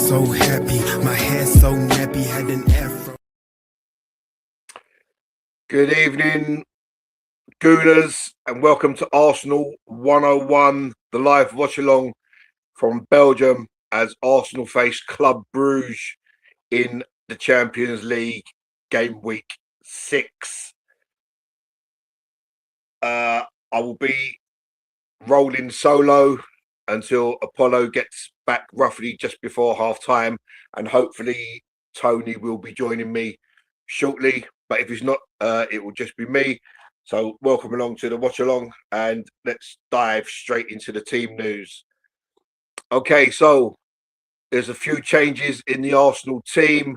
so happy, my hair so nappy, had an afro. Good evening, Gooners, and welcome to Arsenal 101, the live watch along from Belgium as Arsenal face Club Brugge in the Champions League game week 6. I will be rolling solo until Apollo gets back roughly just before half time, and hopefully Tony will be joining me shortly, but if he's not, it will just be me. So welcome along to the watch along, and let's dive straight into the team news. Okay, so there's a few changes in the Arsenal team.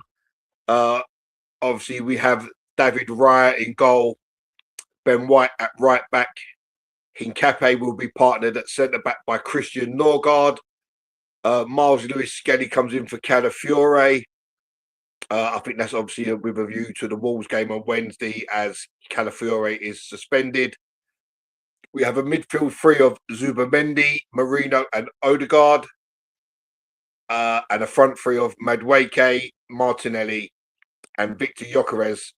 Obviously we have David Raya in goal, Ben White at right back. Hincapié will be partnered at centre back by Christian Norgard. Miles Lewis Skelly comes in for Calafiore. I think that's obviously with a view to the Wolves game on Wednesday, as Calafiore is suspended. We have a midfield three of Zubamendi, Marino, and Odegaard, and a front three of Madueke, Martinelli, and Victor Gyökeres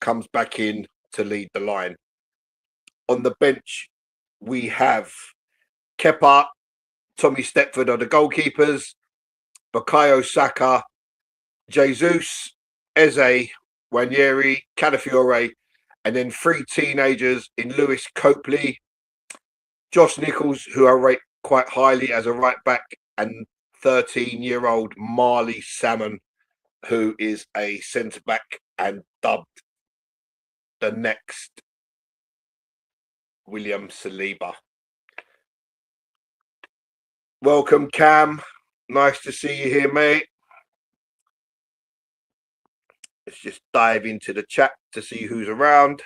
comes back in to lead the line. On the bench, we have Kepa, Tommy Stepford are the goalkeepers, Bukayo Saka, Jesus, Eze, Wanyeri, Calafiore, and then 3 teenagers in Lewis Copley, Josh Nichols, who I rate quite highly as a right back, and 13-year-old Marley Salmon, who is a centre back and dubbed the next William Saliba. Welcome, Cam. Nice to see you here, mate. Let's just dive into the chat to see who's around.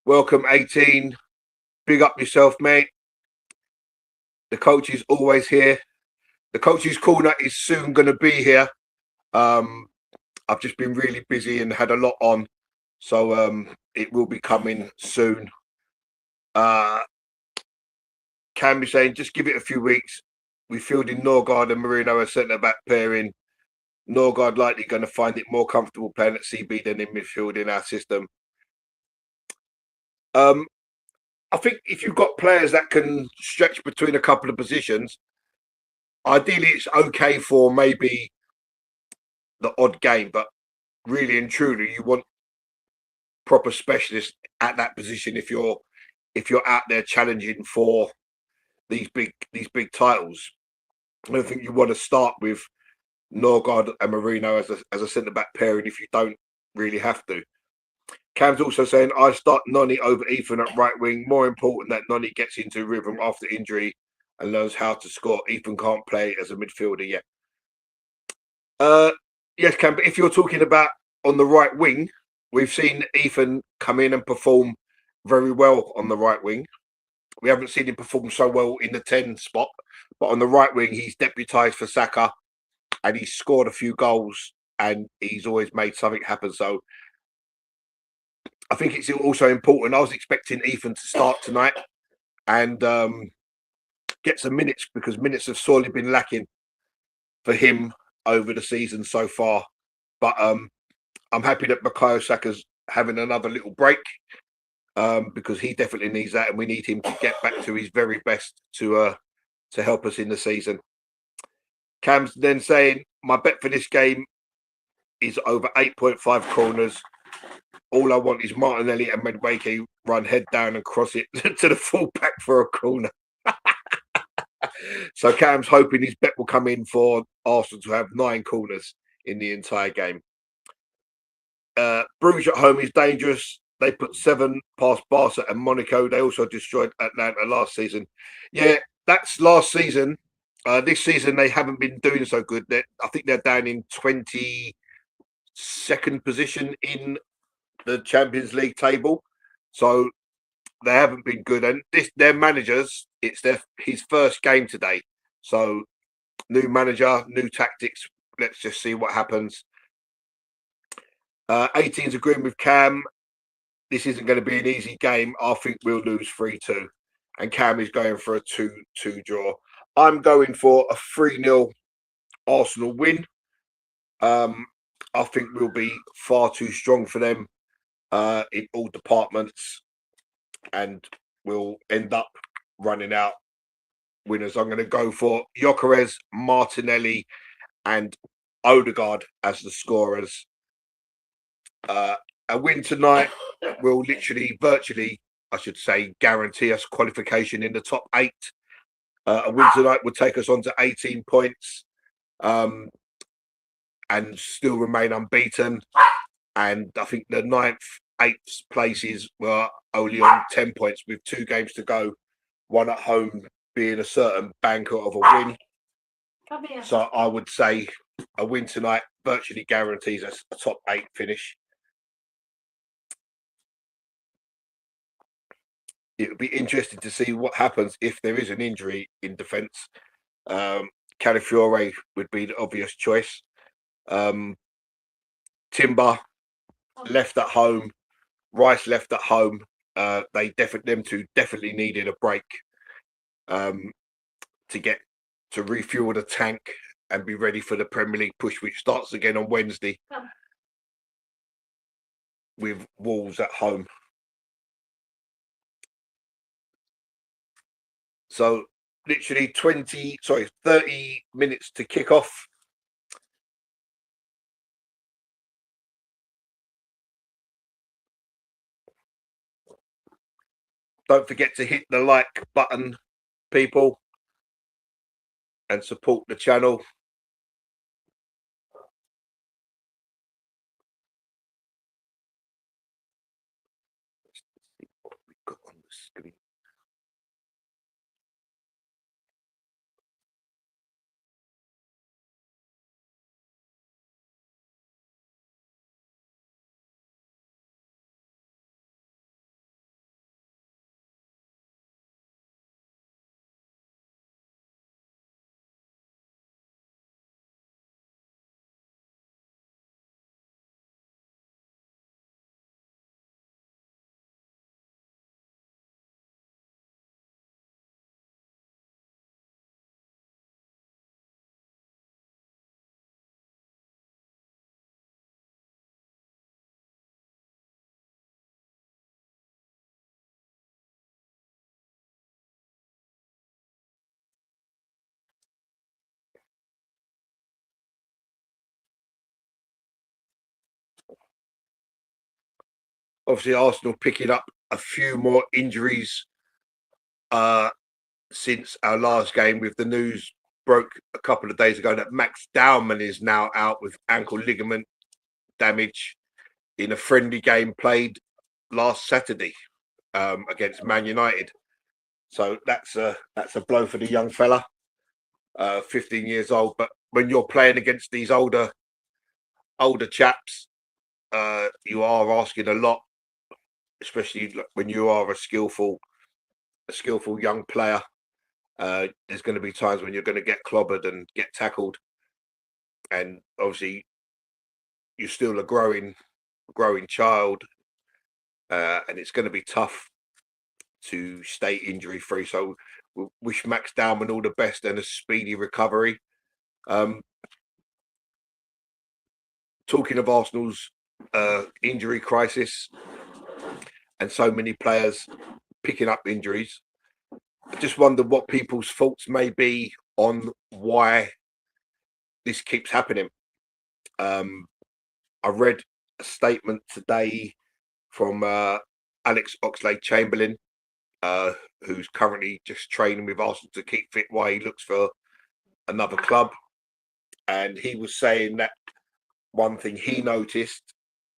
Welcome, 18. Big up yourself, mate. The coach is always here. The coach's corner is soon going to be here. I've just been really busy and had a lot on, so it will be coming soon. Can be saying just give it a few weeks. We fielded Norgard and Marino as centre back pairing. Norgard likely going to find it more comfortable playing at CB than in midfield in our system. I think if you've got players that can stretch between a couple of positions, ideally it's okay for maybe the odd game, but really and truly you want proper specialists at that position if you're out there challenging for these big titles. I don't think you want to start with Norgard and Marino as a centre back pairing if you don't really have to. Cam's also saying I start Noni over Ethan at right wing. More important that Noni gets into rhythm after injury and learns how to score. Ethan can't play as a midfielder yet. Yes, Cam, but if you're talking about on the right wing, we've seen Ethan come in and perform very well on the right wing. We haven't seen him perform so well in the 10 spot, but on the right wing, he's deputised for Saka and he's scored a few goals and he's always made something happen. So I think it's also important. I was expecting Ethan to start tonight and get some minutes, because minutes have sorely been lacking for him over the season so far. But I'm happy that Bukayo Saka's having another little break, because he definitely needs that, and we need him to get back to his very best to help us in the season. Cam's then saying my bet for this game is over 8.5 corners. All I want is Martinelli and Madueke run head down and cross it to the full back for a corner. So Cam's hoping his bet will come in for Arsenal to have 9 corners in the entire game. Bruges at home is dangerous. They put 7 past Barca and Monaco. They also destroyed Atlanta last season. Yeah, that's last season. This season they haven't been doing so good. I think they're down in 22nd position in the Champions League table. So they haven't been good. And their managers, it's his first game today. So new manager, new tactics. Let's just see what happens. 18's agreeing with Cam. This isn't going to be an easy game. I think we'll lose 3-2. And Cam is going for a 2-2 draw. I'm going for a 3-0 Arsenal win. I think we'll be far too strong for them in all departments, and we'll end up running out winners. I'm going to go for Gyökeres, Martinelli, and Odegaard as the scorers. A win tonight will literally, virtually, I should say, guarantee us qualification in the top 8. A win tonight would take us on to 18 points and still remain unbeaten. And I think the 9th, 8th places were only on 10 points with 2 games to go, one at home being a certain banker of a win. So I would say a win tonight virtually guarantees us a top 8 finish. It would be interesting to see what happens if there is an injury in defence. Calafiore would be the obvious choice. Timber left at home, Rice left at home. Them two definitely needed a break to refuel the tank and be ready for the Premier League push, which starts again on Wednesday with Wolves at home. So literally 30 minutes to kick off. Don't forget to hit the like button, people, and support the channel. Let's see what we've got on the screen. Obviously, Arsenal picking up a few more injuries since our last game, with the news broke a couple of days ago that Max Dowman is now out with ankle ligament damage in a friendly game played last Saturday against Man United. So that's a blow for the young fella, 15 years old. But when you're playing against these older chaps, you are asking a lot, especially when you are a skillful young player. There's going to be times when you're going to get clobbered and get tackled, and obviously you're still a growing child, and it's going to be tough to stay injury free. So we wish Max Dowman all the best and a speedy recovery. Talking of Arsenal's injury crisis and so many players picking up injuries, I just wonder what people's thoughts may be on why this keeps happening. I read a statement today from Alex Oxlade-Chamberlain, who's currently just training with Arsenal to keep fit while he looks for another club. And he was saying that one thing he noticed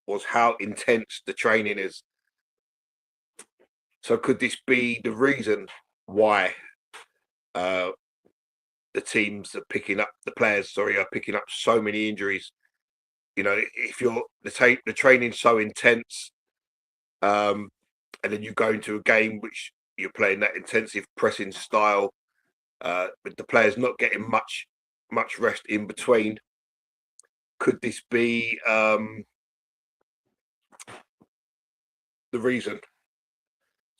was how intense the training is. So could this be the reason why the players are picking up so many injuries? You know, if the training's so intense, and then you go into a game which you're playing that intensive pressing style, with the players not getting much rest in between, could this be the reason?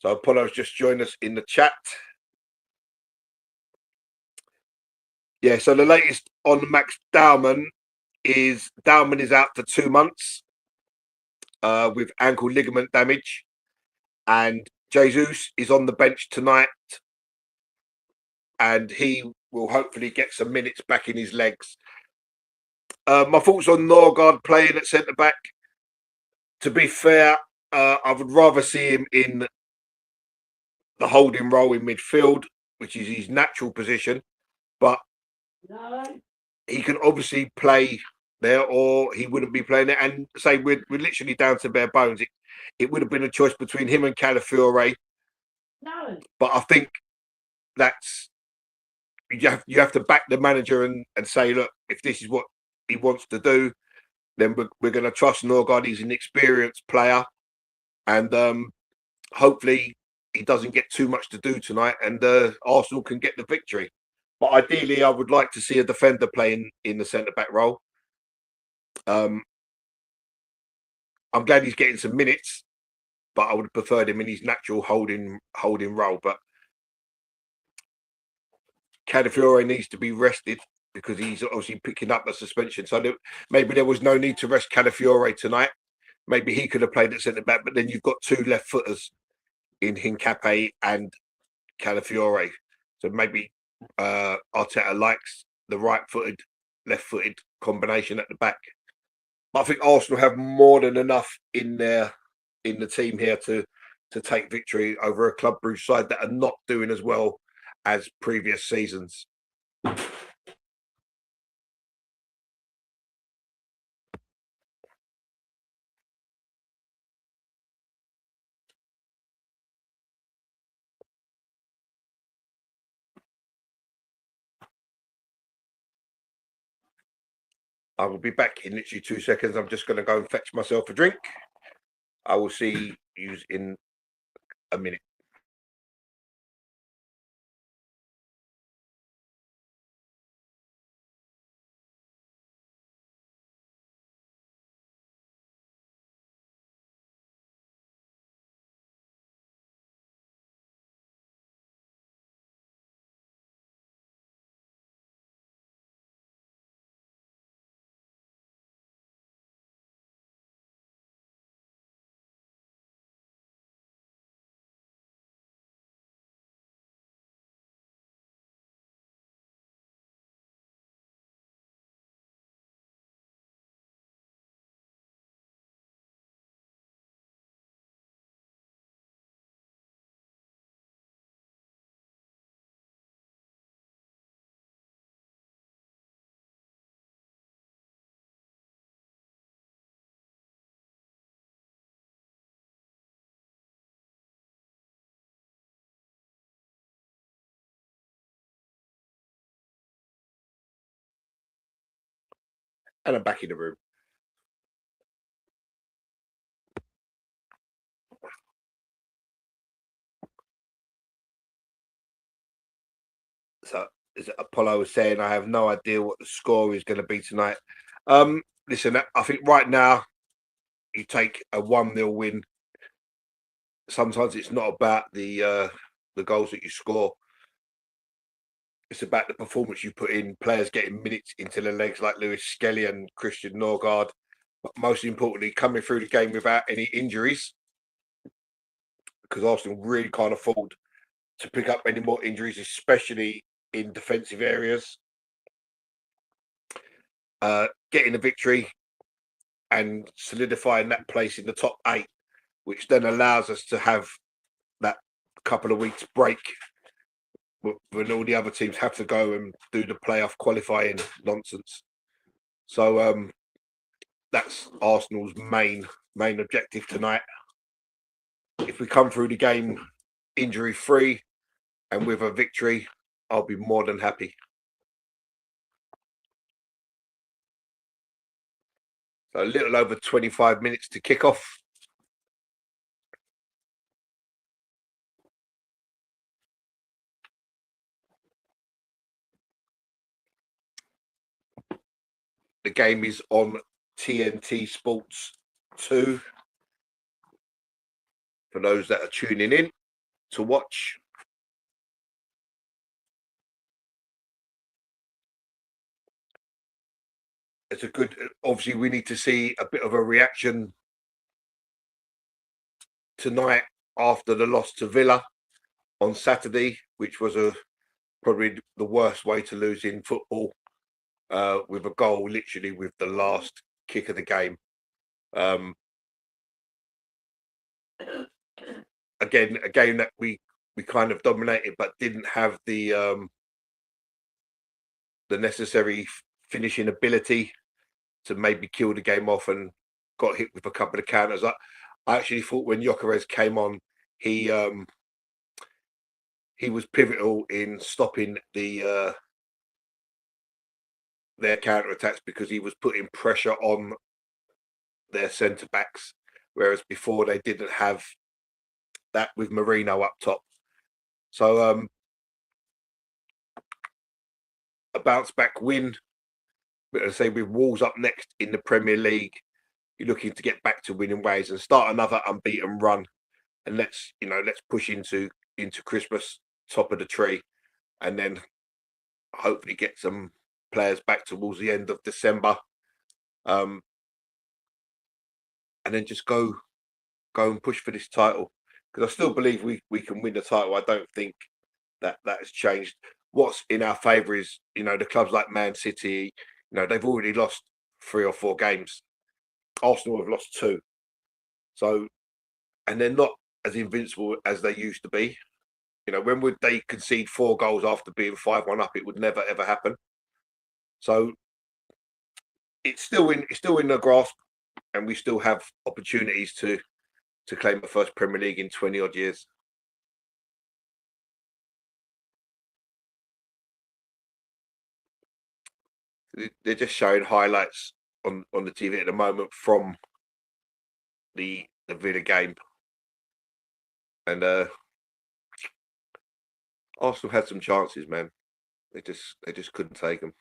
So Apollo's just joined us in the chat. Yeah, so the latest on Max Dowman is out for 2 months with ankle ligament damage, and Jesus is on the bench tonight, and he will hopefully get some minutes back in his legs. My thoughts on Norgard playing at centre back. To be fair, I would rather see him in the holding role in midfield, which is his natural position, but he can obviously play there, or he wouldn't be playing it. And say we're literally down to bare bones. It would have been a choice between him and Calafiore. But I think that's you have to back the manager and say, look, if this is what he wants to do, then we're going to trust Norgard. He's an experienced player, and hopefully he doesn't get too much to do tonight, and Arsenal can get the victory. But ideally, I would like to see a defender playing in the centre back role. I'm glad he's getting some minutes, but I would have preferred him in his natural holding role. But Calafiore needs to be rested because he's obviously picking up a suspension. So maybe there was no need to rest Calafiore tonight. Maybe he could have played at centre back, but then you've got two left footers in Hincapié and Calafiore. So maybe Arteta likes the right-footed, left-footed combination at the back. But I think Arsenal have more than enough in the team here to take victory over a Club Brugge side that are not doing as well as previous seasons. I will be back in literally 2 seconds. I'm just going to go and fetch myself a drink. I will see you in a minute. And I'm back in the room. So, as Apollo was saying, I have no idea what the score is going to be tonight. Listen, I think right now you take a 1-0 win. Sometimes it's not about the goals that you score. It's about the performance you put in, players getting minutes into their legs like Lewis Skelly and Christian Norgard. But most importantly, coming through the game without any injuries, because Arsenal really can't afford to pick up any more injuries, especially in defensive areas. Getting a victory and solidifying that place in the top 8, which then allows us to have that couple of weeks break when all the other teams have to go and do the playoff qualifying nonsense. So that's Arsenal's main objective tonight. If we come through the game injury free and with a victory, I'll be more than happy. So a little over 25 minutes to kick off. The game is on TNT Sports 2 for those that are tuning in to watch. it's a good. Obviously, we need to see a bit of a reaction tonight after the loss to Villa on Saturday, which was probably the worst way to lose in football, with a goal literally with the last kick of the game. Again, a game that we kind of dominated, but didn't have the necessary finishing ability to maybe kill the game off, and got hit with a couple of counters. I actually thought when Gyökeres came on, he was pivotal in stopping their counter attacks, because he was putting pressure on their centre backs, whereas before they didn't have that with Marino up top. So a bounce back win. But I say with Wolves up next in the Premier League, you're looking to get back to winning ways and start another unbeaten run. And let's push into Christmas top of the tree, and then hopefully get some players back towards the end of December, and then just go and push for this title, because I still believe we can win the title. I don't think that has changed. What's in our favour is, the clubs like Man City, they've already lost 3 or 4 games. Arsenal have lost 2. So, and they're not as invincible as they used to be. When would they concede 4 goals after being 5-1 up? It would never ever happen. So it's still in the grasp, and we still have opportunities to claim the first Premier League in 20 odd years. They're just showing highlights on the TV at the moment from the Villa game, and Arsenal had some chances, man. They just couldn't take them.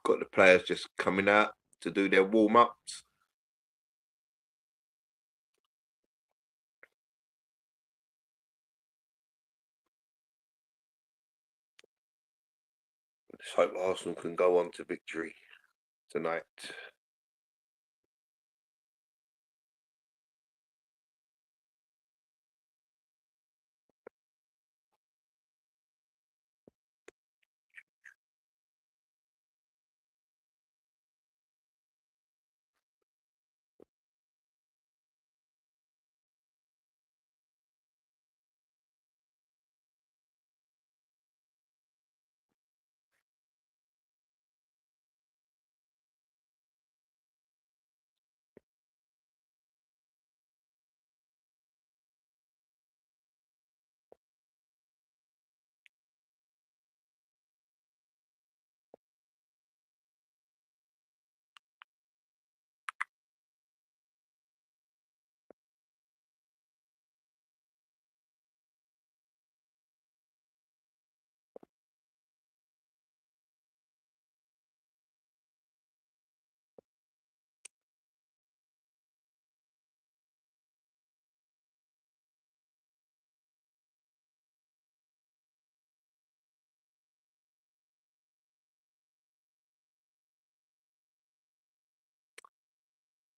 Got the players just coming out to do their warm-ups. Let's hope Arsenal can go on to victory tonight.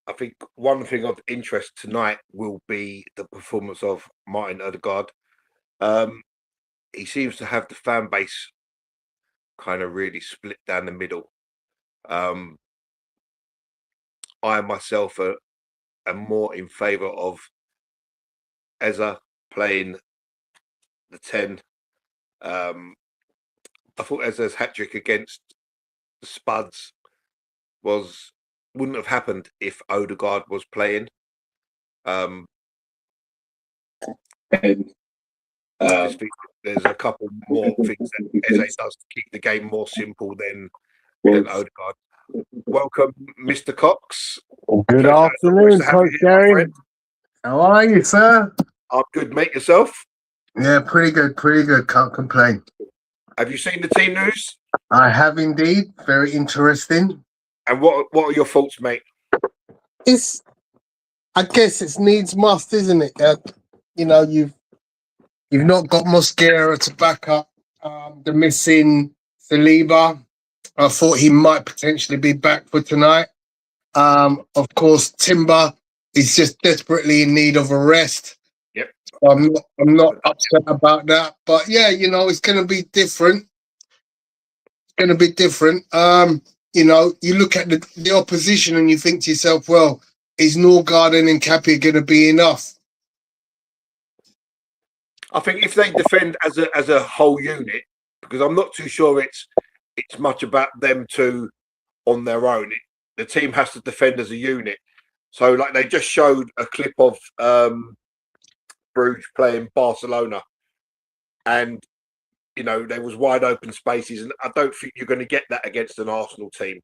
I think one thing of interest tonight will be the performance of Martin Odegaard. He seems to have the fan base kind of really split down the middle. I myself am more in favour of Eza playing the 10. I thought Eza's hat-trick against the Spuds wouldn't have happened if Odegaard was playing. And I just think there's a couple more things that Eze does to keep the game more simple than Odegaard. Welcome, Mr. Cox. Good afternoon, Coach Gary. How are you, sir? I'm good, mate. Yourself? Yeah, pretty good. Can't complain. Have you seen the team news? I have indeed. Very interesting. And what are your thoughts, mate? I guess it's needs must, isn't it? You've not got Mosquera to back up The missing Saliba. I thought he might potentially be back for tonight. Of course, Timber is just desperately in need of a rest. Yep. I'm not upset about that. But yeah, it's going to be different. It's going to be different. You look at the opposition and you think to yourself, well, is Norgard and Nkapia going to be enough? I think if they defend as a whole unit, because I'm not too sure it's much about them two on their own. The team has to defend as a unit. So, like, they just showed a clip of Brugge playing Barcelona, and there was wide open spaces, and I don't think you're going to get that against an Arsenal team.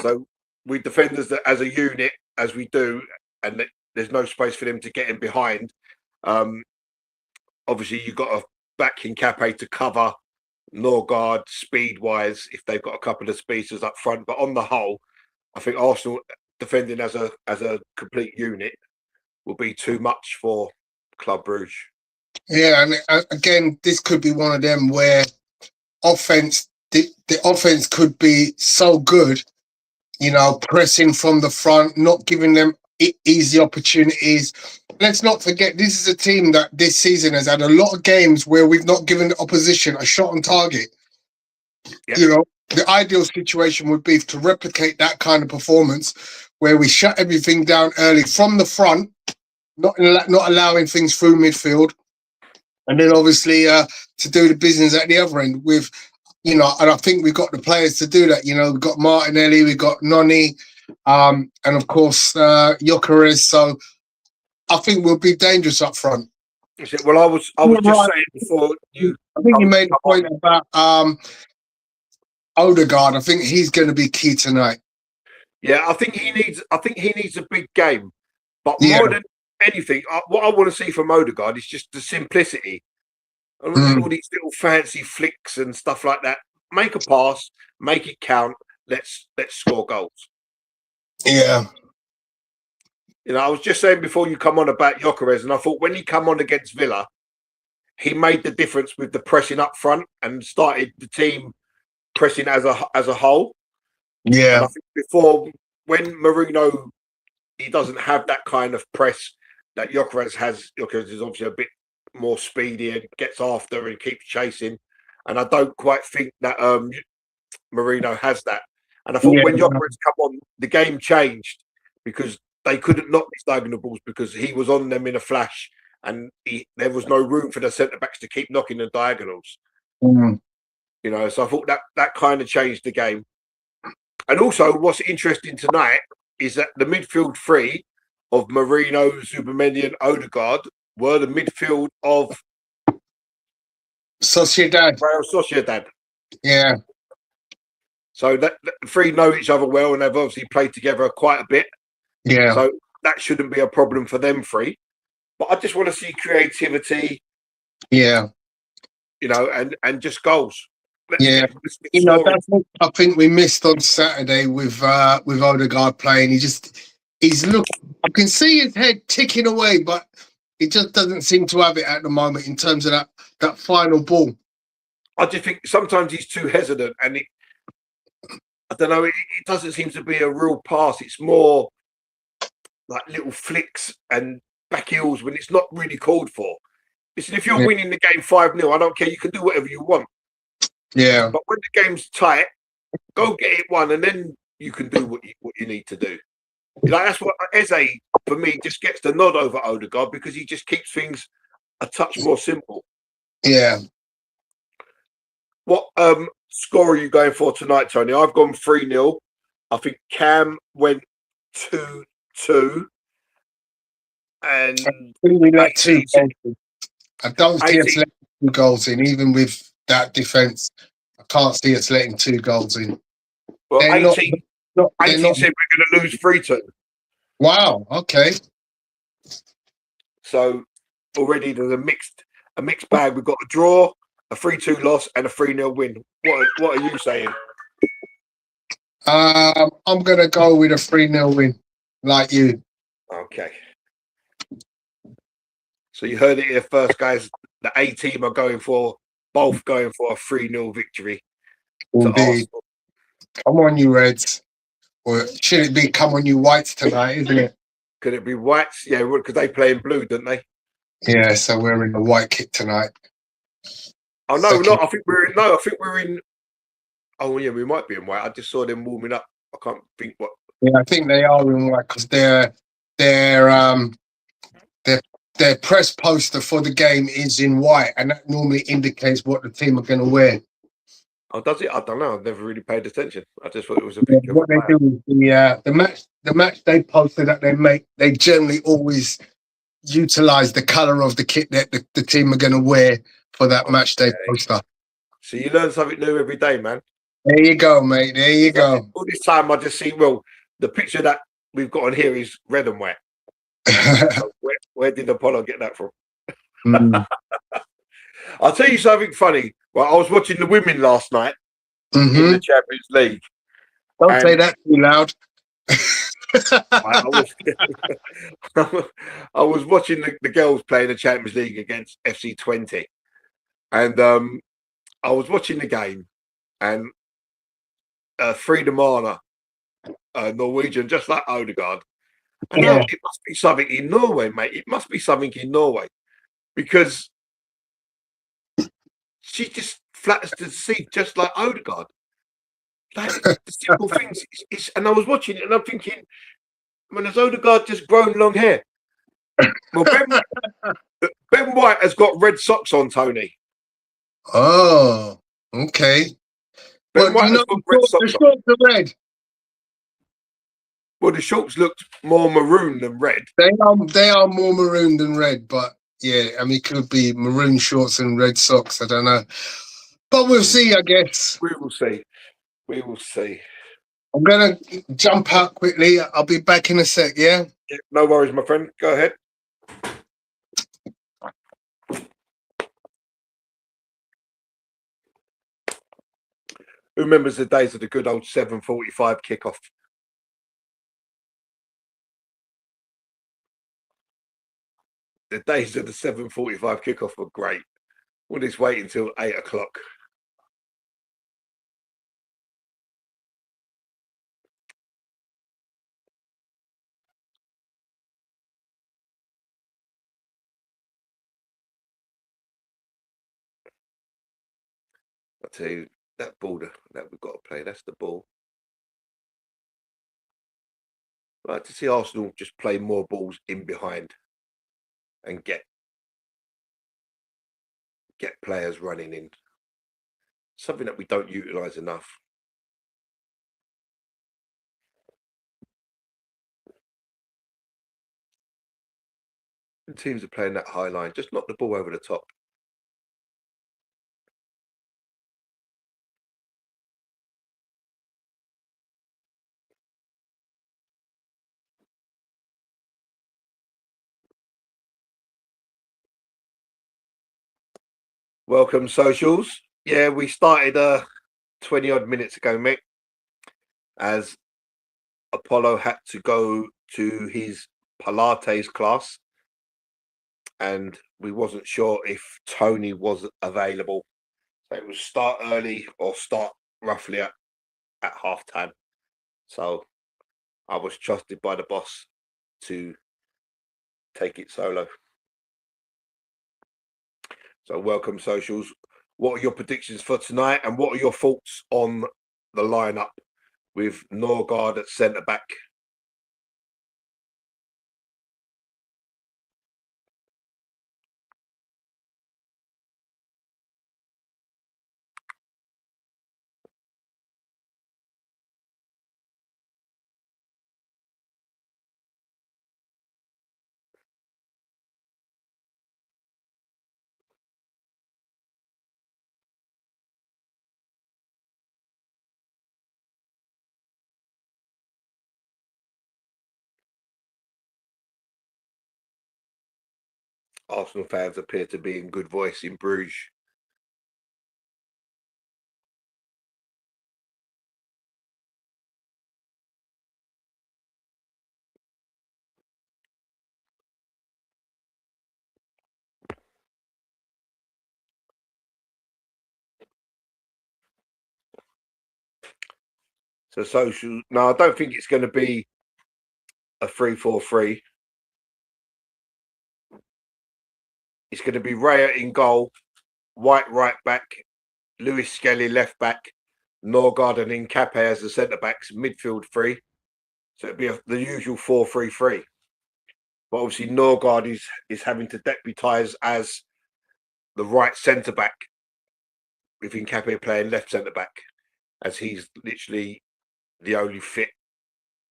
So we defend as a unit, as we do, and there's no space for them to get in behind. Obviously, you've got to back Hincapié to cover Norgard speed-wise if they've got a couple of speedsters up front. But on the whole, I think Arsenal defending as a complete unit will be too much for Club Brugge. Yeah, and again, this could be one of them where the offense could be so good, pressing from the front, not giving them easy opportunities. Let's not forget, this is a team that this season has had a lot of games where we've not given the opposition a shot on target. Yeah. The ideal situation would be to replicate that kind of performance where we shut everything down early from the front, not allowing things through midfield, and then obviously to do the business at the other end with, and I think we've got the players to do that. We've got Martinelli, we've got Noni, and of course Gyökeres. So I think we'll be dangerous up front. Well, I was just saying before you. I think you made a point about Odegaard. I think he's going to be key tonight. Yeah, I think he needs a big game, but more than anything, what I want to see from Odegaard is just the simplicity. All these little fancy flicks and stuff like that. Make a pass, make it count. Let's score goals. Yeah. I was just saying before you come on about Gyökeres, and I thought when he come on against Villa, he made the difference with the pressing up front and started the team pressing as a whole. Yeah. And I think before, when Marino, he doesn't have that kind of press that Gyökeres has. Gyökeres is obviously a bit more speedy and gets after and keeps chasing. And I don't quite think that Marino has that. And I thought when Gyökeres come on, the game changed because they couldn't knock these diagonal balls because he was on them in a flash, and there was no room for the centre backs to keep knocking the diagonals. So I thought that kind of changed the game. And also, what's interesting tonight is that the midfield three of Marino, Zubimendi, and Odegaard were the midfield of Sociedad. Real Sociedad. Yeah. So that the three know each other well, and they've obviously played together quite a bit. Yeah. So that shouldn't be a problem for them three. But I just want to see creativity. Yeah. And just goals. That's what I think we missed on Saturday with Odegaard playing. He's looking. I can see his head ticking away, but he just doesn't seem to have it at the moment in terms of that final ball. I just think sometimes he's too hesitant, and I don't know. It doesn't seem to be a real pass. It's more like little flicks and back heels when it's not really called for. Listen, if you're winning the game 5-0, I don't care. You can do whatever you want. Yeah. But when the game's tight, go get it won, and then you can do what you need to do. That's what Eze, for me, just gets the nod over Odegaard because he just keeps things a touch more simple. Yeah. What score are you going for tonight, Tony? I've gone 3-0. I think Cam went 2-2. And we let 2 goals in. I don't see us letting 2 goals in, even with that defence. I can't see us letting 2 goals in. Well, 18 said we're going to lose 3-2. Wow. Okay. So already there's a mixed bag. We've got a draw, a 3-2 loss, and a 3-0 win. What are you saying? I'm going to go with a 3-0 win, like you. Okay. So you heard it here first, guys. The A team are going for both going for a 3-0 victory to Indeed. Arsenal. Come on, you Reds. Or should it be come on, you Whites tonight, isn't it? Could it be Whites? Yeah, because they play in blue, don't they? Yeah, so we're in a white kit tonight. Oh no, Second. no, I think we're in. No, I think we're in. Oh yeah, we might be in white. I just saw them warming up. I can't think what. Yeah, I think they are in white because their their press poster for the game is in white, and that normally indicates what the team are going to wear. Oh, does it? I don't know. I've never really paid attention. I just thought it was a Yeah, picture of what a they player. do is the match they poster that they make, they generally always utilize the color of the kit that the team are going to wear for that match day poster. So you learn something new every day, man. There you go, mate. There you go. All this time, I just see. Well, the picture that we've got on here is red and white. So where did Apollo get that from? I'll tell you something funny. Well, I was watching the women last night in the Champions League. Don't say that too loud. I was, I was watching the girls playing the Champions League against FC20, and I was watching the game, and Frida Mana, Norwegian, just like Odegaard. And Yeah. it must be something in Norway, mate. It must be something in Norway because she just flatters to see, just like Odegaard. Like the simple things. And I was watching it, and I'm thinking, man, has Odegaard just grown long hair? Well, Ben White has got red socks on, Tony. Oh, okay. Ben Well, White you has know, got red the socks on. shorts are red. Well, the shorts looked more maroon than red. They are more maroon than red, but yeah, I mean, it could be maroon shorts and red socks. I don't know, but we'll see. I guess We will see. We will see. I'm gonna jump out quickly. I'll be back in a sec. Yeah. Yeah, no worries, my friend. Go ahead. Who remembers the days of the good old 7:45 kickoff? The days of the 7:45 kickoff were great. We'll just wait until 8 o'clock. I tell you, that ball that we've got to play, that's the ball. I like to see Arsenal just play more balls in behind and get players running in. Something that we don't utilise enough. And teams are playing that high line, just knock the ball over the top. Welcome, socials. Yeah, we started 20 odd minutes ago, mate, as Apollo had to go to his Pilates class, and we wasn't sure if Tony was available. So it was start early or start roughly at half time. So I was trusted by the boss to take it solo. So welcome, socials. What are your predictions for tonight, and what are your thoughts on the lineup with Norgard at centre back? Arsenal fans appear to be in good voice in Bruges. So social. No, I don't think it's going to be a 3-4-3. It's going to be Raya in goal, White right back, Lewis Skelly left back, Norgard and Incape as the centre backs, midfield three. So it'd be the usual 4-3-3. But obviously Norgard is having to deputise as the right centre back, with Incape playing left centre back, as he's literally the only fit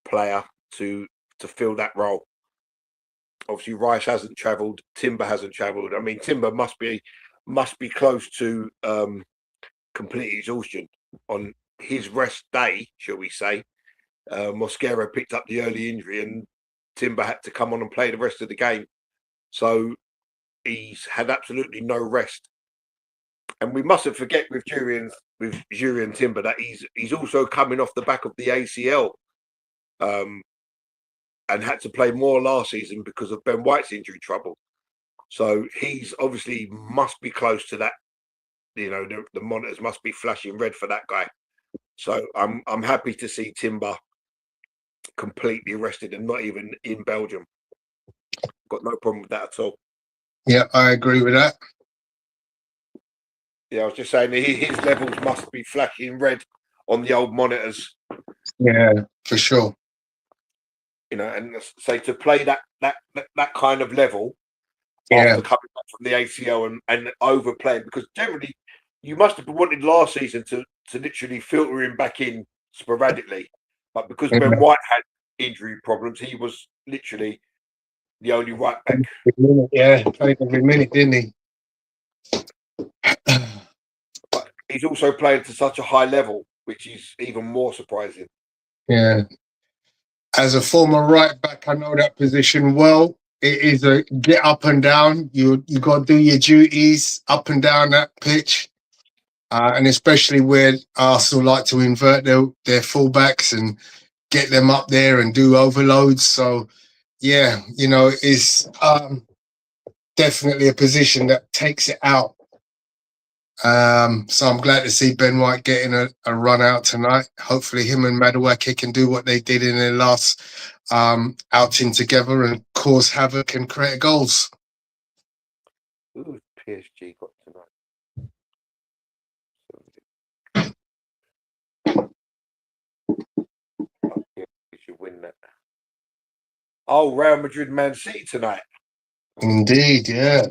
player to fill that role. Obviously Rice hasn't travelled, Timber hasn't travelled. I mean, Timber must be close to complete exhaustion on his rest day, shall we say. Mosquera picked up the early injury and Timber had to come on and play the rest of the game. So he's had absolutely no rest. And we mustn't forget with Jurien Timber that he's also coming off the back of the ACL, and had to play more last season because of Ben White's injury trouble. So he's obviously must be close to that. You know, the monitors must be flashing red for that guy. So I'm happy to see Timber completely rested and not even in Belgium. Got no problem with that at all. Yeah, I agree with that. Yeah, I was just saying his levels must be flashing red on the old monitors. Yeah, for sure. You know, and say to play that kind of level Yeah, after coming back from the ACL and overplaying, because generally you must have wanted last season to literally filter him back in sporadically, but because yeah. Ben White had injury problems, he was literally the only right back. Yeah, played every minute, didn't he? But he's also playing to such a high level, which is even more surprising. Yeah. As a former right back, I know that position well. It is a get up and down. You got to do your duties up and down that pitch, and especially where Arsenal like to invert their fullbacks and get them up there and do overloads. So, yeah, you know, it's definitely a position that takes it out. So I'm glad to see Ben White getting a run out tonight. Hopefully him and Madueke can do what they did in their last outing together and cause havoc and create goals. Who PSG got tonight? We should win that. Oh, Real Madrid, Man City tonight. Indeed, yeah.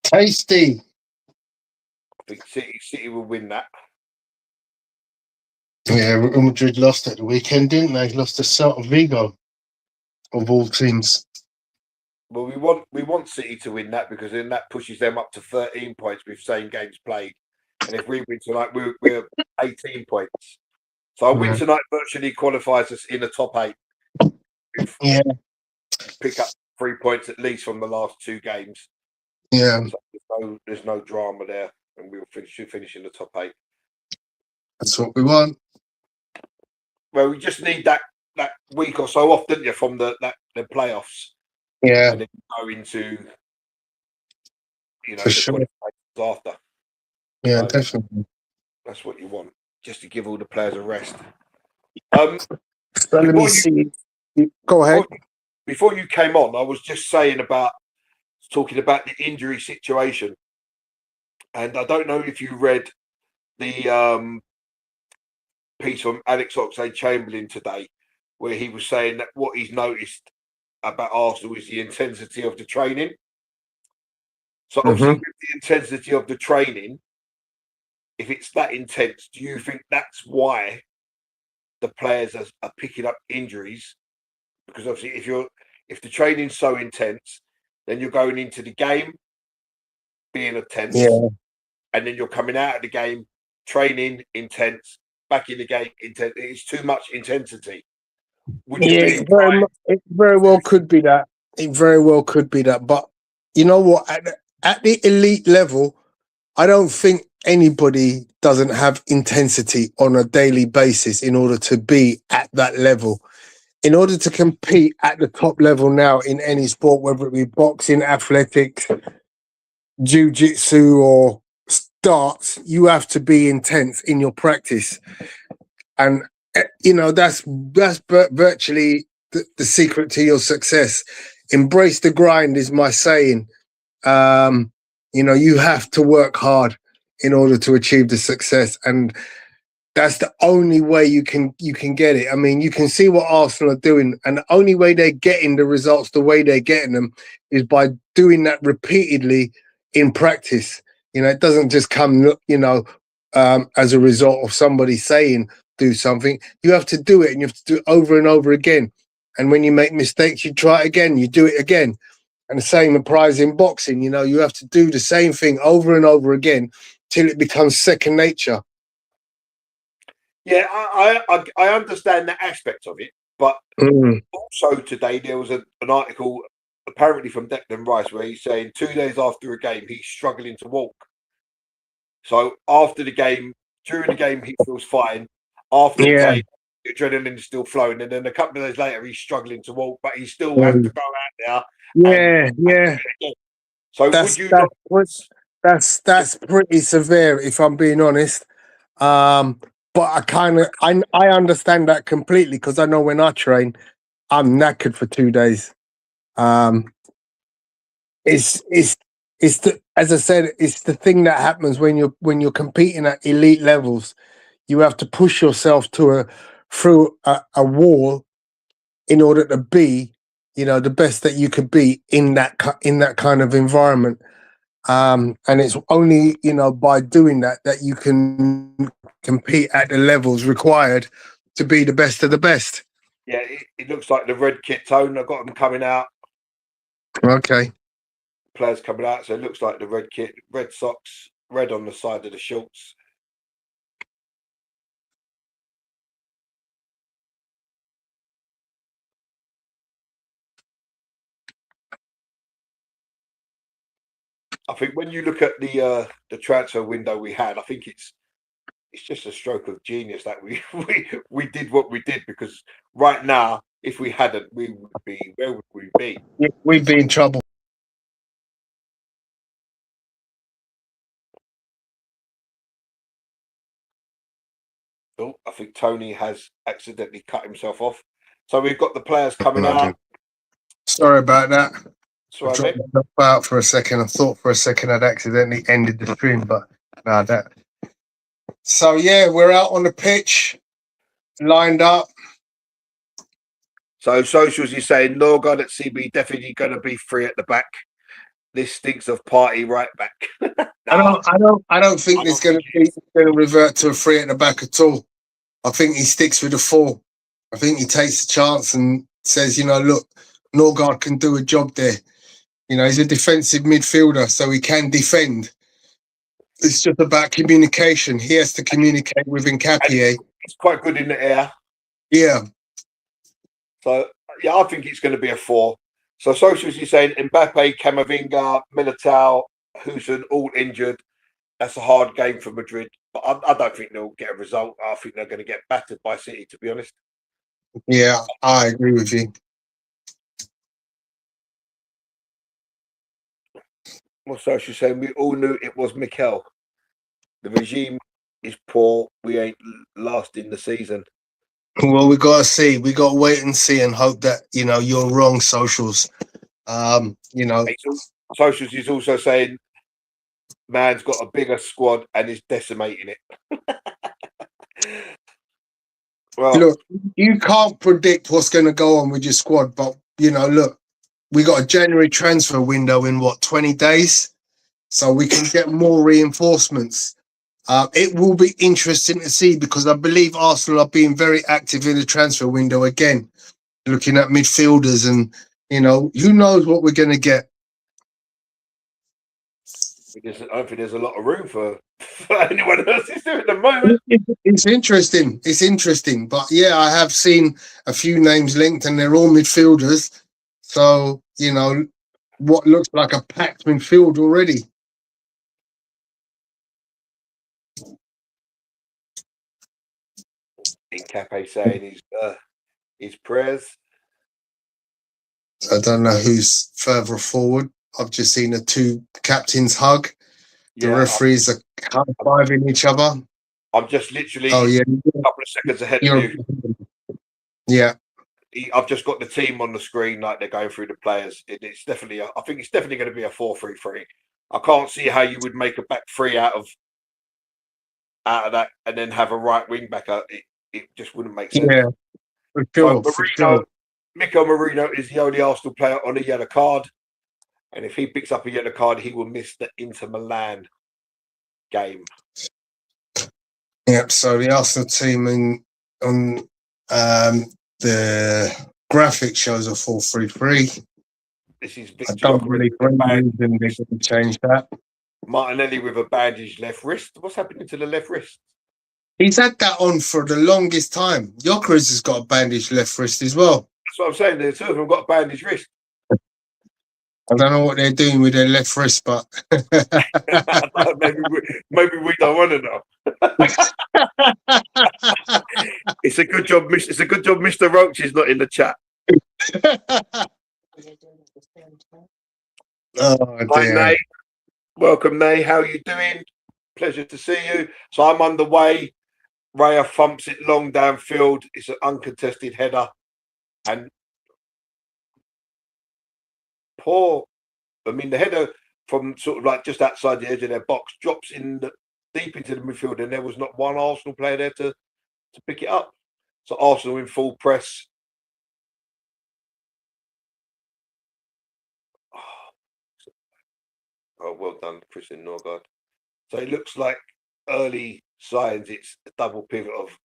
Tasty. I think City will win that. Yeah, Real Madrid lost at the weekend, didn't they? Lost to Celta Vigo, of all teams. Well, we want City to win that, because then that pushes them up to 13 points with same games played. And if we win tonight, we're 18 points. So a win tonight virtually qualifies us in the top 8. Yeah. Pick up 3 points at least from the last 2 games. Yeah. So there's no drama there, and should finish in the top 8. That's what we want. Well, we just need that week or so off, didn't you, from the playoffs? Yeah. And then go into, For the sure. after. Yeah, So definitely. that's what you want, just to give all the players a rest. So let me see. Go ahead. Before you came on, I was just talking about the injury situation, and I don't know if you read the piece from Alex Oxlade-Chamberlain today, where he was saying that what he's noticed about Arsenal is the intensity of the training. So obviously, with the intensity of the training, if it's that intense, do you think that's why the players are picking up injuries? Because obviously, if the training's so intense, then you're going into the game being intense, and then you're coming out of the game training intense, back in the game intense. It's too much intensity. It very well could be that. It very well could be that. But you know what? At the elite level, I don't think anybody doesn't have intensity on a daily basis in order to be at that level. In order to compete at the top level now in any sport, whether it be boxing, athletics, jiu-jitsu or darts, you have to be intense in your practice. And that's virtually the secret to your success. Embrace the grind is my saying. You have to work hard in order to achieve the success, and that's the only way you can get it. I mean, you can see what Arsenal are doing, and the only way they're getting the results the way they're getting them is by doing that repeatedly in practice. It doesn't just come, as a result of somebody saying do something. You have to do it, and you have to do it over and over again. And when you make mistakes, you try it again, you do it again. And the same applies in boxing. You have to do the same thing over and over again till it becomes second nature. Yeah, I understand that aspect of it, but also today there was an article apparently from Declan Rice where he's saying 2 days after a game he's struggling to walk. So after the game, during the game he feels fine. After the game, adrenaline is still flowing, and then a couple of days later he's struggling to walk, but he still has to go out there. So that's pretty severe, if I'm being honest. But I understand that completely, because I know when I train, I'm knackered for 2 days. As I said, it's the thing that happens when you're competing at elite levels. You have to push yourself through a wall in order to be, the best that you could be in that kind of environment. And it's only, by doing that you can compete at the levels required to be the best of the best. Yeah, it looks like the red kit tone. I've got them coming out. Okay. Players coming out, so it looks like the red kit, red socks, red on the side of the shorts. I think when you look at the transfer window we had, I think it's just a stroke of genius that we did what we did, because right now, if we hadn't, we would be, where would we be? We'd be in trouble. Oh, I think Tony has accidentally cut himself off. So we've got the players coming out. Sorry about that. Sorry, I dropped myself out for a second. I thought for a second I'd accidentally ended the stream, but no, that. So yeah, we're out on the pitch, lined up. So socials, you're saying Norgard at CB definitely going to be free at the back. This stinks of party right back. No, I don't think it's going to revert to a three at the back at all. I think he sticks with the four. I think he takes a chance and says, look, Norgard can do a job there. He's a defensive midfielder, so he can defend. It's just about communication. He has to communicate with Nkapie. He's quite good in the air. Yeah. So, yeah, I think it's going to be a 4. So, socials, you're saying Mbappe, Camavinga, Militao, Huson, all injured. That's a hard game for Madrid. But I don't think they'll get a result. I think they're going to get battered by City, to be honest. Yeah, I agree with you. Well, socials saying we all knew it was Mikel. The regime is poor. We ain't lasting the season. Well, we got to see. We got to wait and see and hope that, you're wrong, socials. Socials is also saying man's got a bigger squad and is decimating it. Well, look, you can't predict what's going to go on with your squad, but, look, we got a January transfer window in 20 days? So we can get more reinforcements. It will be interesting to see, because I believe Arsenal are being very active in the transfer window again, looking at midfielders, and, who knows what we're going to get. I don't think there's a lot of room for anyone else at the moment. It's interesting. But, yeah, I have seen a few names linked, and they're all midfielders. So, what looks like a packed midfield already. Nkapie saying his prayers. I don't know who's further forward. I've just seen the two captains hug. The referees are high-fiving each other. I'm just literally Oh yeah, a couple of seconds ahead of you're, you. yeah. I've just got the team on the screen, like they're going through the players. It's definitely, I think it's definitely going to be a 4-3-3. I can't see how you would make a back three out of that and then have a right wing back. It just wouldn't make sense. Yeah, for So sure, for sure. Mikel Marino is the only Arsenal player on a yellow card, and if he picks up a yellow card, he will miss the Inter Milan game. Yep. So the Arsenal team on the graphic shows a 4-3-3. This is I Victor don't Gyökeres believe with a they're going to change that. Martinelli with a bandaged left wrist. What's happening to the left wrist? He's had that on for the longest time. Gyökeres has got a bandaged left wrist as well. That's what I'm saying. The two of them got a bandaged wrist. I don't know what they're doing with their left wrist, but maybe we don't want to know. It's a good job. It's a good job. Mr. Roach is not in the chat. oh Hi, dear. Nay. Welcome, Nay. How are you doing? Pleasure to see you. So I'm underway. Raya thumps it long downfield. It's an uncontested header, and the header from sort of like just outside the edge of their box drops in deep into the midfield, and there was not one Arsenal player there to pick it up. So Arsenal in full press. Oh, well done, Christian Norgard. So it looks like early signs. It's a double pivot of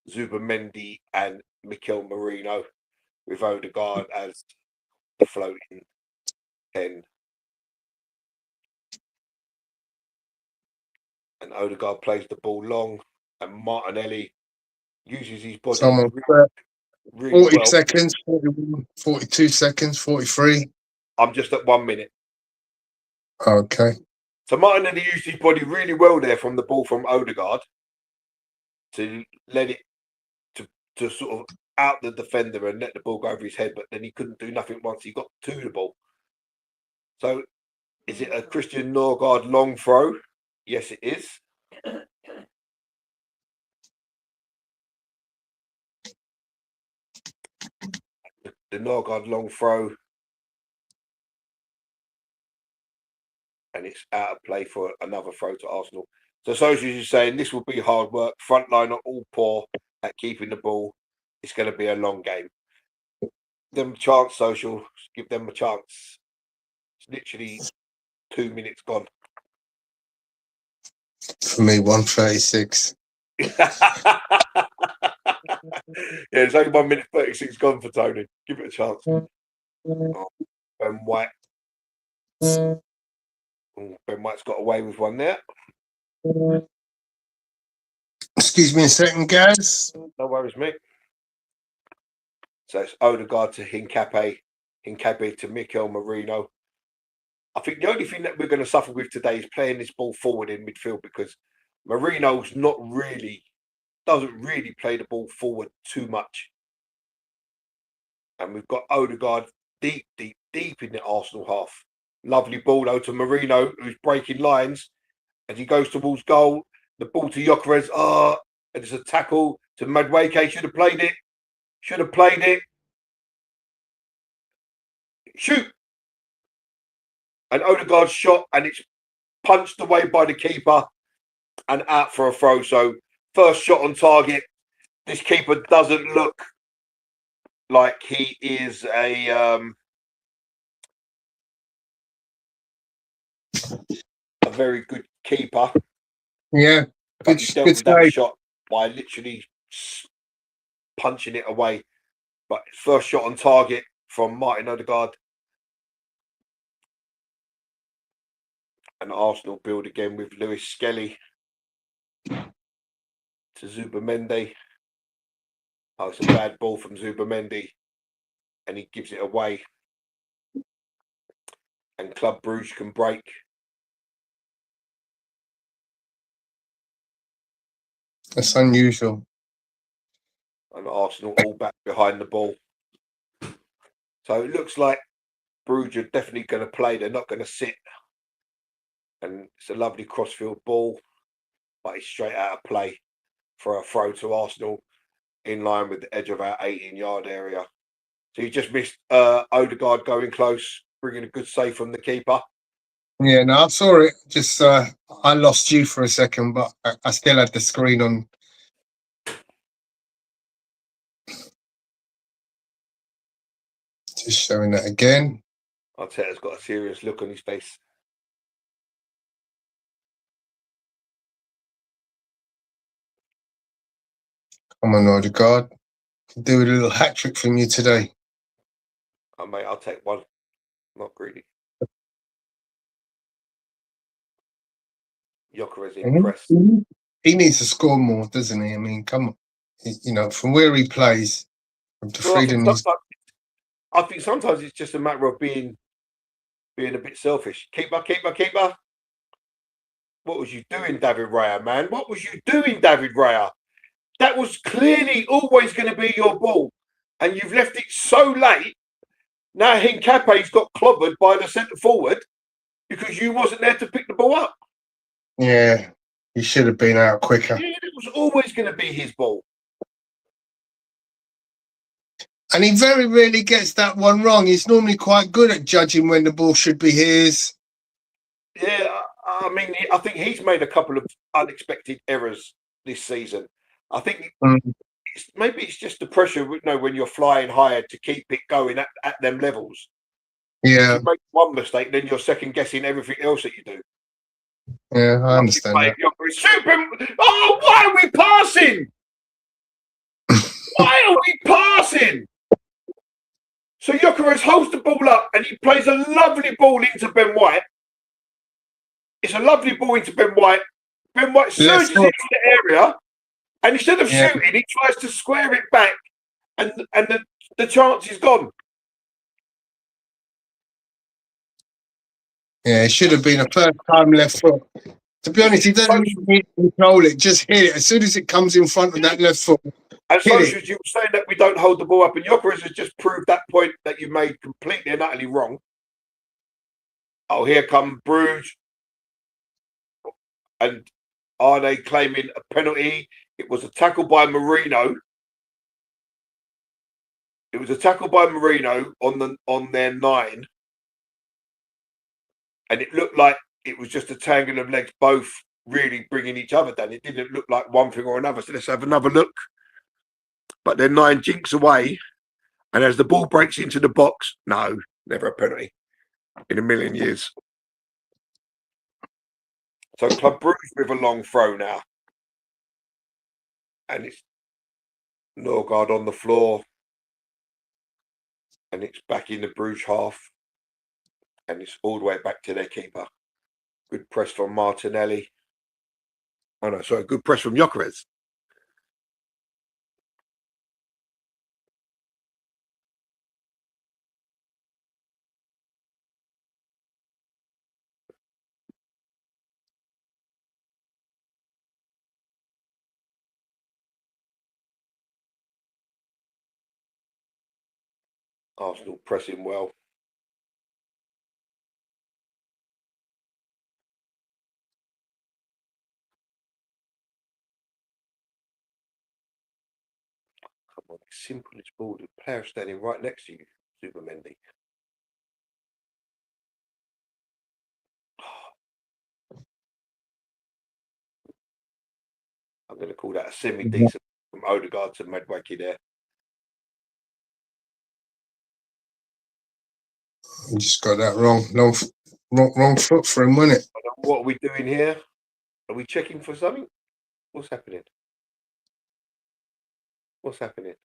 Zubamendi and Mikel Marino with Odegaard as the floating 10. And Odegaard plays the ball long, and Martinelli uses his body Someone really 40 well. seconds, 41, 42 seconds, 43. I'm just at 1 minute. Okay. So Martinelli used his body really well there from the ball from Odegaard to let it to sort of out the defender and let the ball go over his head, but then he couldn't do nothing once he got to the ball. So is it a Christian Norgard long throw? Yes, it is. The Norgard long throw. And it's out of play for another throw to Arsenal. So Social is saying this will be hard work. Front line are all poor at keeping the ball. It's going to be a long game. Give them a chance, Social. Give them a chance. It's literally 2 minutes gone. For me, 136. Yeah, it's only 1 minute 36 gone for Tony. Give it a chance. Oh, Ben White. Oh, Ben White's got away with one there. Excuse me a second, guys. No worries, mate. So it's Odegaard to Hincapié to Mikel Marino. I think the only thing that we're going to suffer with today is playing this ball forward in midfield, because Marino's doesn't really play the ball forward too much. And we've got Odegaard deep in the Arsenal half. Lovely ball though to Marino, who's breaking lines as he goes towards goal. The ball to Gyökeres. And it's a tackle to Madueke. Should have played it. Shoot. And Odegaard's shot, and it's punched away by the keeper and out for a throw. So first shot on target. This keeper doesn't look like he is a very good keeper. Yeah, but he dealt with that shot by literally punching it away. But first shot on target from Martin Odegaard. And Arsenal build again with Lewis Skelly to Zubamendi. Oh, it's a bad ball from Zubamendi, and he gives it away. And Club Brugge can break. That's unusual. And Arsenal all back behind the ball. So it looks like Brugge are definitely going to play. They're not going to sit. And it's a lovely crossfield ball, but it's straight out of play. for a throw to Arsenal in line with the edge of our 18-yard area. So you just missed Odegaard going close, bringing a good save from the keeper. Yeah, no, I saw it. Just I lost you for a second, but I still had the screen on. Just showing that again. Arteta's got a serious look on his face. Come on, Odegaard. Do a little hat trick from you today. Oh, mate, I'll take one. Not greedy. Gyökeres impressed. He needs to score more, doesn't he? I mean, come on. You know, from where he plays, from the freedom he's... I think sometimes it's just a matter of being a bit selfish. Keeper. What was you doing, David Raya, man? What was you doing, David Raya? That was clearly always going to be your ball. And you've left it so late. Now Hincape's got clobbered by the centre forward because you wasn't there to pick the ball up. Yeah, he should have been out quicker. Yeah, it was always going to be his ball. And he very rarely gets that one wrong. He's normally quite good at judging when the ball should be his. Yeah, I mean, I think he's made a couple of unexpected errors this season. I think maybe it's just the pressure, you know, when you're flying higher to keep it going at them levels. Yeah. If you make one mistake, then you're second guessing everything else that you do. Yeah, I understand that. Oh, why are we passing? Why are we passing? So Gyökeres holds the ball up and he plays a lovely ball into Ben White. It's a lovely ball into Ben White. Ben White surges into the area, and instead of shooting, he tries to square it back, and the chance is gone. Yeah, it should have been a first time left foot. To be honest, he doesn't need to control it. Just hit it as soon as it comes in front of that left foot. And so should you saying that we don't hold the ball up, and Gyökeres has just proved that point that you made completely and utterly wrong. Oh, here come Brugge. And are they claiming a penalty? It was a tackle by Marino. It was a tackle by Marino on their 9. And it looked like it was just a tangle of legs, both really bringing each other down. It didn't look like one thing or another. So let's have another look. But then 9 jinks away. And as the ball breaks into the box, no, never a penalty in a million years. So Club Brugge with a long throw now. And it's Norgard on the floor. And it's back in the Brugge half. And it's all the way back to their keeper. Good press from Martinelli. Oh no, sorry, good press from Gyökeres. Arsenal pressing well. Come on, simple as ball. The player standing right next to you, Supermendy. I'm going to call that a semi-decent from Odegaard to Medwaki there. He just got that wrong foot for him, wasn't it? What are we doing here? Are we checking for something? What's happening? What's happening?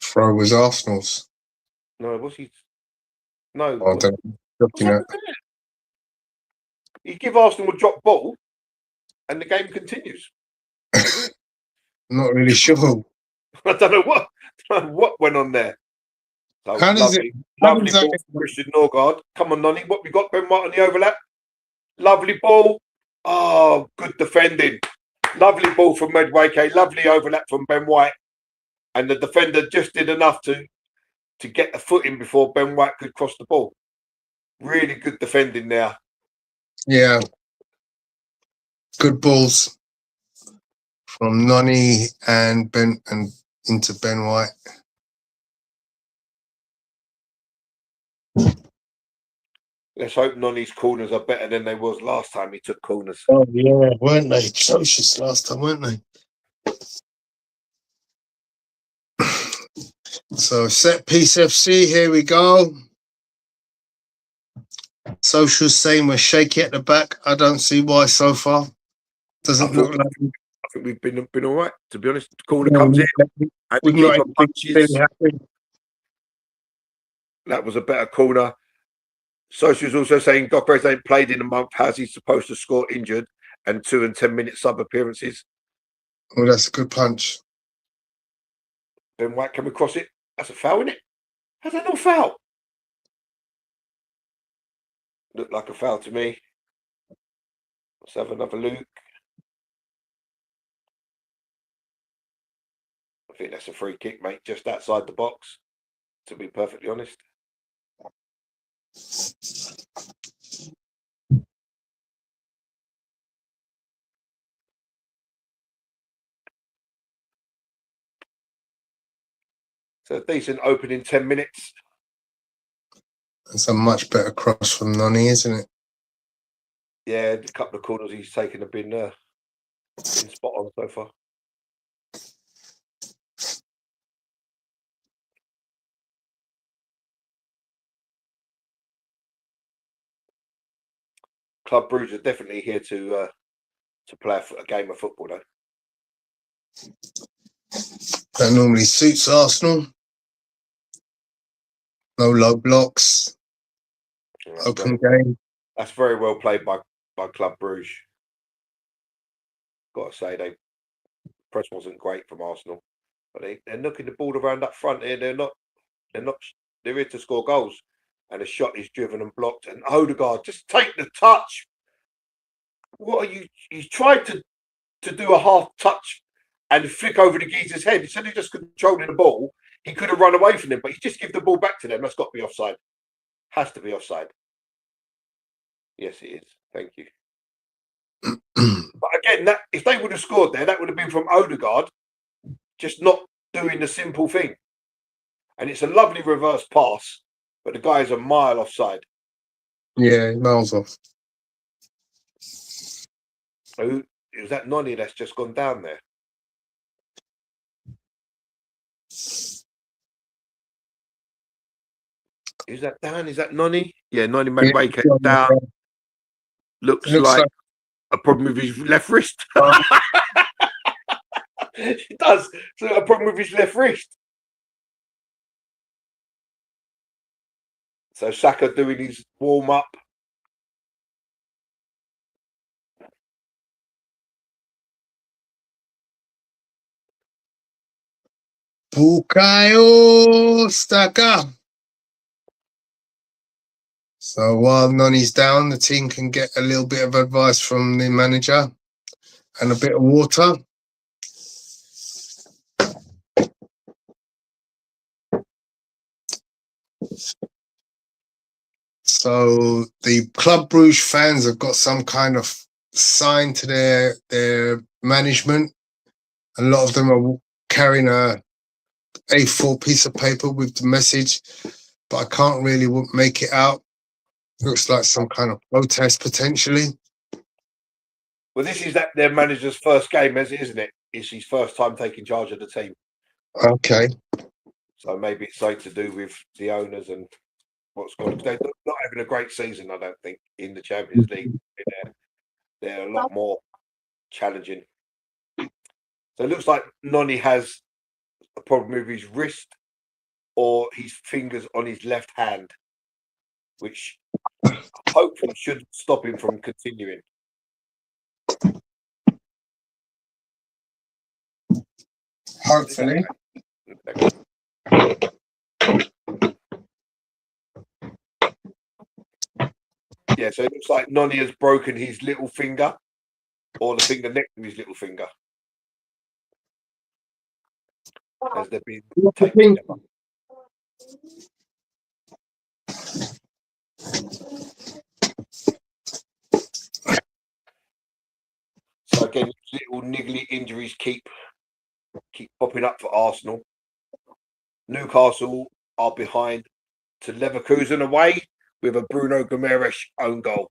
Throw was Arsenal's. No, what's he? No. I don't know. Looking at. You give Arsenal a drop ball, and the game continues. Not really sure. I don't know what went on there. So How does lovely, it? How lovely does that, ball from Christian Norgard. Come on, Nonny. What we got? Ben White on the overlap. Lovely ball. Oh, good defending. Lovely ball from Medwake. Lovely overlap from Ben White. And the defender just did enough to get a foot in before Ben White could cross the ball. Really good defending there. yeah. Good balls from Noni and Ben and into Ben White. Let's hope Noni's corners are better than they was last time he took corners. Oh yeah, weren't they atrocious last time, weren't they? So set piece FC, here we go. Social saying we're shaky at the back. I don't see why so far. Doesn't look like I think we've been all right, to be honest. The corner comes in and the we've not keeper punches. really happy. That was a better corner. Social's also saying Doc Rose ain't played in a month. How's he supposed to score injured and 2 and 10-minute sub appearances? Oh, that's a good punch. Ben White come across it. That's a foul, isn't it? How's that not foul? Looked like a foul to me. Let's have another look. I think that's a free kick, mate, just outside the box, to be perfectly honest. So a decent opening 10 minutes. It's a much better cross from Noni, isn't it? Yeah, a couple of corners he's taken have been spot on so far. Club Brugge are definitely here to play a game of football, though. That normally suits Arsenal. No low blocks. Open game. That's very well played by Club Brugge. Got to say, press wasn't great from Arsenal, but they're knocking the ball around up front here. They're here to score goals, and a shot is driven and blocked. And Odegaard, just take the touch. What are you? He's tried to do a half touch and flick over the geezer's head. Instead of just controlling the ball, he could have run away from them, but he just give the ball back to them. That's got to be offside. Has to be offside. Yes, it is. Thank you. But again, that if they would have scored there, that would have been from Odegaard, just not doing the simple thing. And it's a lovely reverse pass, but the guy is a mile offside. Yeah, miles off. Who is that? Noni that's just gone down there. Is that Dan? Is that Noni? Yeah, Noni Madueke down. Looks like a problem with his left wrist. It does. So a problem with his left wrist. So Saka doing his warm up. Bukayo Saka. So while Noni's down, the team can get a little bit of advice from the manager and a bit of water. So the Club Brugge fans have got some kind of sign to their management. A lot of them are carrying a A4 piece of paper with the message, but I can't really make it out. Looks like some kind of protest potentially. Well, this is their manager's first game, isn't it? It's his first time taking charge of the team. Okay. So maybe it's something to do with the owners and what's going on. They're not having a great season, I don't think, in the Champions League. They're a lot more challenging. So it looks like Noni has a problem with his wrist or his fingers on his left hand, which hopefully should stop him from continuing. Hopefully. Yeah, so it looks like Noni has broken his little finger or the finger next to his little finger. As they've been taking them up. again, little niggly injuries keep popping up for Arsenal. Newcastle are behind to Leverkusen away with a Bruno Guimaraes own goal.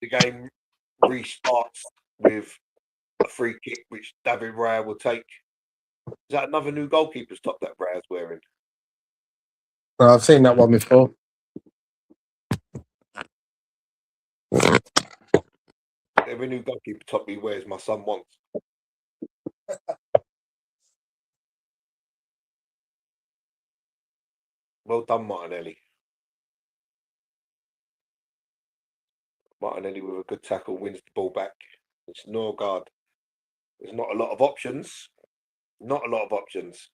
The game restarts with a free kick, which David Raya will take. Is that another new goalkeeper's top that Raya's wearing? I've seen that one before. Every new goalkeeper top he wears, my son wants. Well done, Martinelli. Martinelli with a good tackle wins the ball back. It's Norgard. There's not a lot of options. Not a lot of options.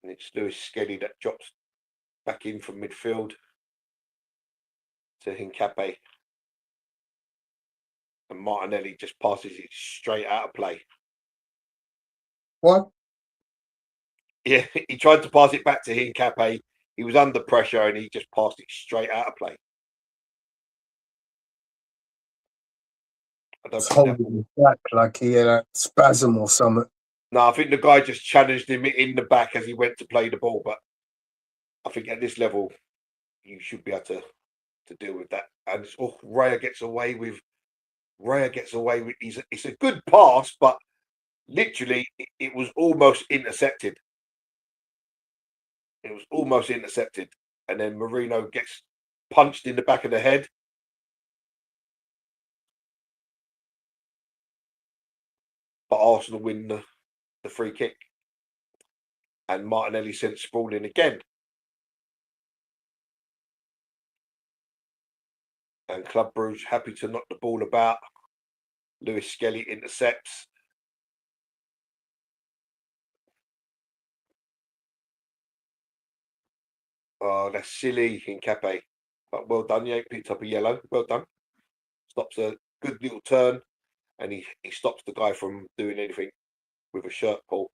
And it's Lewis Skelly that drops back in from midfield to Hincapié. And Martinelli just passes it straight out of play. What? Yeah, he tried to pass it back to Hincapié. He was under pressure and he just passed it straight out of play. I don't think Holding his back like he had a spasm or something. No, I think the guy just challenged him in the back as he went to play the ball. But I think at this level, you should be able to deal with that. And Raya gets away with. It's a good pass, but literally it was almost intercepted. It was almost intercepted, and then Marino gets punched in the back of the head. But Arsenal win the free kick, and Martinelli sent sprawling again. And Club Brugge happy to knock the ball about. Lewis Skelly intercepts. Oh, that's silly, Hincapié. But well done, yeah, picked up a yellow. Well done. Stops a good little turn, and he stops the guy from doing anything with a shirt pull.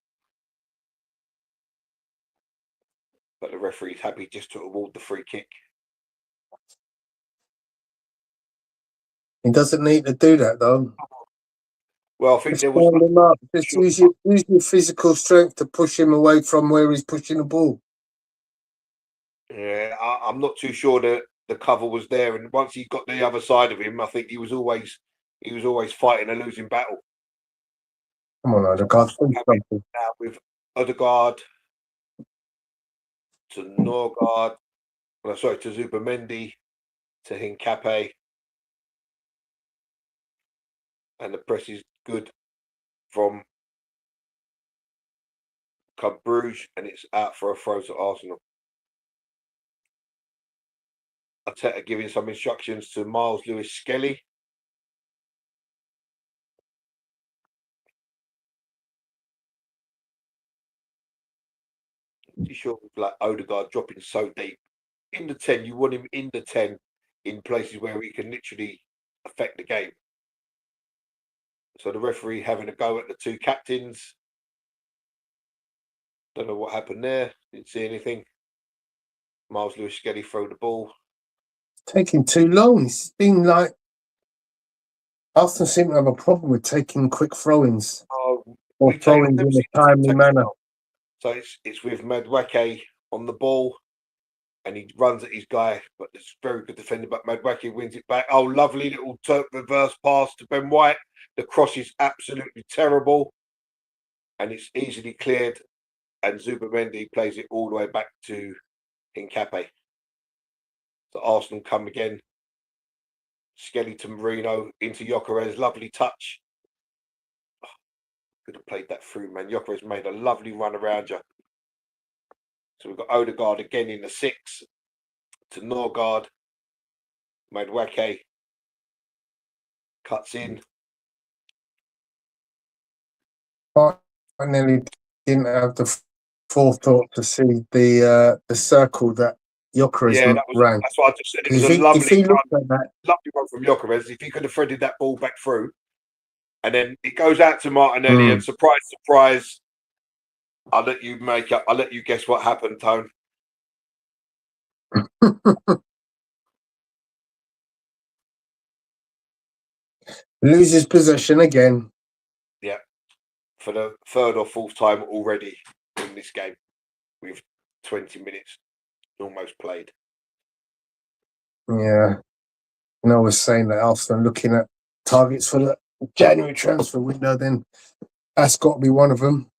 But the referee's happy just to award the free kick. He doesn't need to do that though. Well, I think Just there was stand him up. Just use your physical strength to push him away from where he's pushing the ball. Yeah, I'm not too sure that the cover was there, and once he got the other side of him, I think he was always fighting a losing battle. Come on, Odegaard. Now with Odegaard to Norgard, to Zubamendi to Hincapié, and the press is good from Club Brugge, and it's out for a throw to Arsenal. Arteta giving some instructions to Miles Lewis Skelly. You sure like Odegaard dropping so deep in the 10? You want him in the 10 in places where he can literally affect the game. So the referee having a go at the two captains. Don't know what happened there. Didn't see anything. Miles Lewis Skelly throw the ball. Taking too long. It's been like Arsenal seem to have a problem with taking quick throw-ins or throwing in a timely manner. So it's with Madueke on the ball, and he runs at his guy, but it's very good defending. But Madueke wins it back. Oh, lovely little reverse pass to Ben White. The cross is absolutely terrible, and it's easily cleared. And Zubamendi plays it all the way back to Hincapié. So Arsenal come again. Skelly to Marino into Gyökeres. Lovely touch. Oh, could have played that through, man. Gyökeres made a lovely run around you. So we've got Odegaard again in the 6 to Norgard. Madueke cuts in. I nearly didn't have the forethought to see the circle that Gyökeres Yeah, ran. that's what I just said. It was If a he, lovely if he run, looked at that, lovely run from Gyökeres. If he could have threaded that ball back through, and then it goes out to Martinelli, and surprise, surprise, I'll let you guess what happened, Tone. loses possession again. Yeah, for the third or fourth time already in this game, with 20 minutes almost played. Yeah. And I was saying that Arsenal looking at targets for the January transfer window, then that's got to be one of them.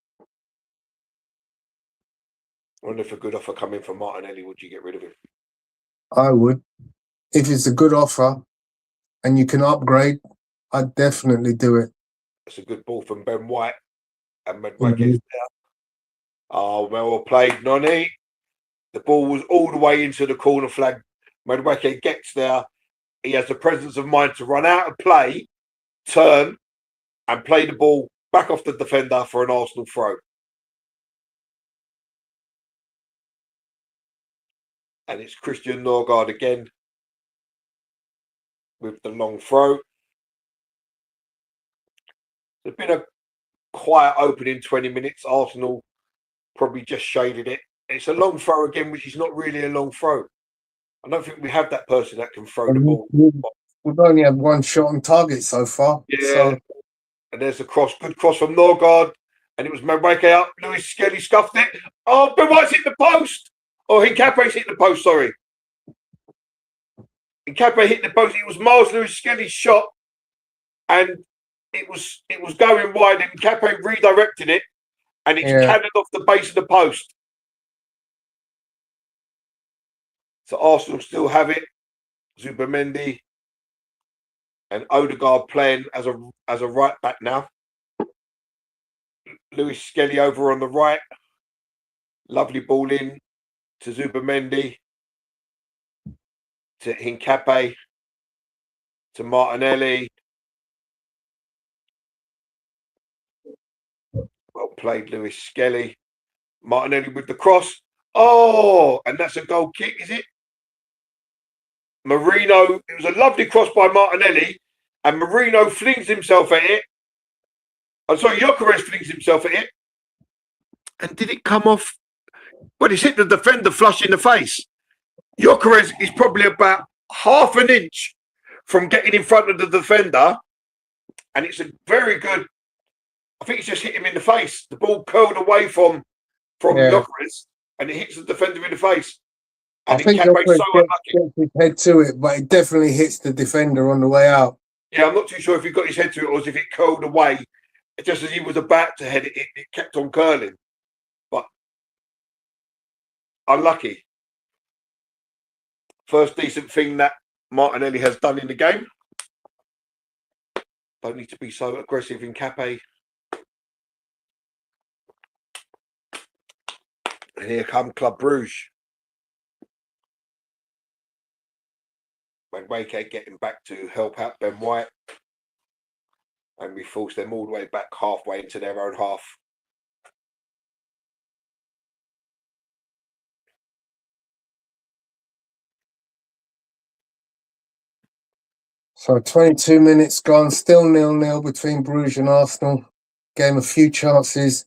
I wonder if a good offer coming from Martinelli, would you get rid of him? I would. If it's a good offer and you can upgrade, I'd definitely do it. It's a good ball from Ben White, and Madueke's Mhm. there. Oh, well played, Noni. The ball was all the way into the corner flag. Madueke gets there. He has the presence of mind to run out of play, turn, and play the ball back off the defender for an Arsenal throw. And it's Christian Norgard again with the long throw. There's been a quiet opening 20 minutes. Arsenal probably just shaded it. It's a long throw again, which is not really a long throw. I don't think we have that person that can throw the ball. We've only had one shot on target so far. Yeah. So. And there's a cross, good cross from Norgard. And it was Madueke up. Lewis Skelly scuffed it. Oh, Ben White's hit the post. Oh, Hincape's hit the post, sorry. Hincape hit the post. It was Miles Lewis Skelly's shot. And it was going wide, and Hincape redirected it. And it's cannoned off the base of the post. So Arsenal still have it. Zubimendi and Odegaard playing as a right back now. Lewis Skelly over on the right. Lovely ball in to Zubimendi, to Hincape, to Martinelli. Well played, Lewis Skelly. Martinelli with the cross. Oh, and that's a goal kick, is it? Marino, it was a lovely cross by Martinelli, and Marino flings himself at it. I'm sorry, Gyökeres flings himself at it. And did it come off? Well, it's hit the defender flush in the face. Gyökeres is probably about half an inch from getting in front of the defender, and it's a very good. I think it's just hit him in the face. The ball curled away from Gyökeres, and it hits the defender in the face. And I think Gyökeres gets his head to it, but it definitely hits the defender on the way out. Yeah, I'm not too sure if he got his head to it or if it curled away. Just as he was about to head it, it kept on curling. But unlucky. First decent thing that Martinelli has done in the game. Don't need to be so aggressive in Cape. And here come Club Brugge. Madueke getting back to help out Ben White. And we force them all the way back halfway into their own half. So 22 minutes gone, still 0-0 between Bruges and Arsenal. Game a few chances.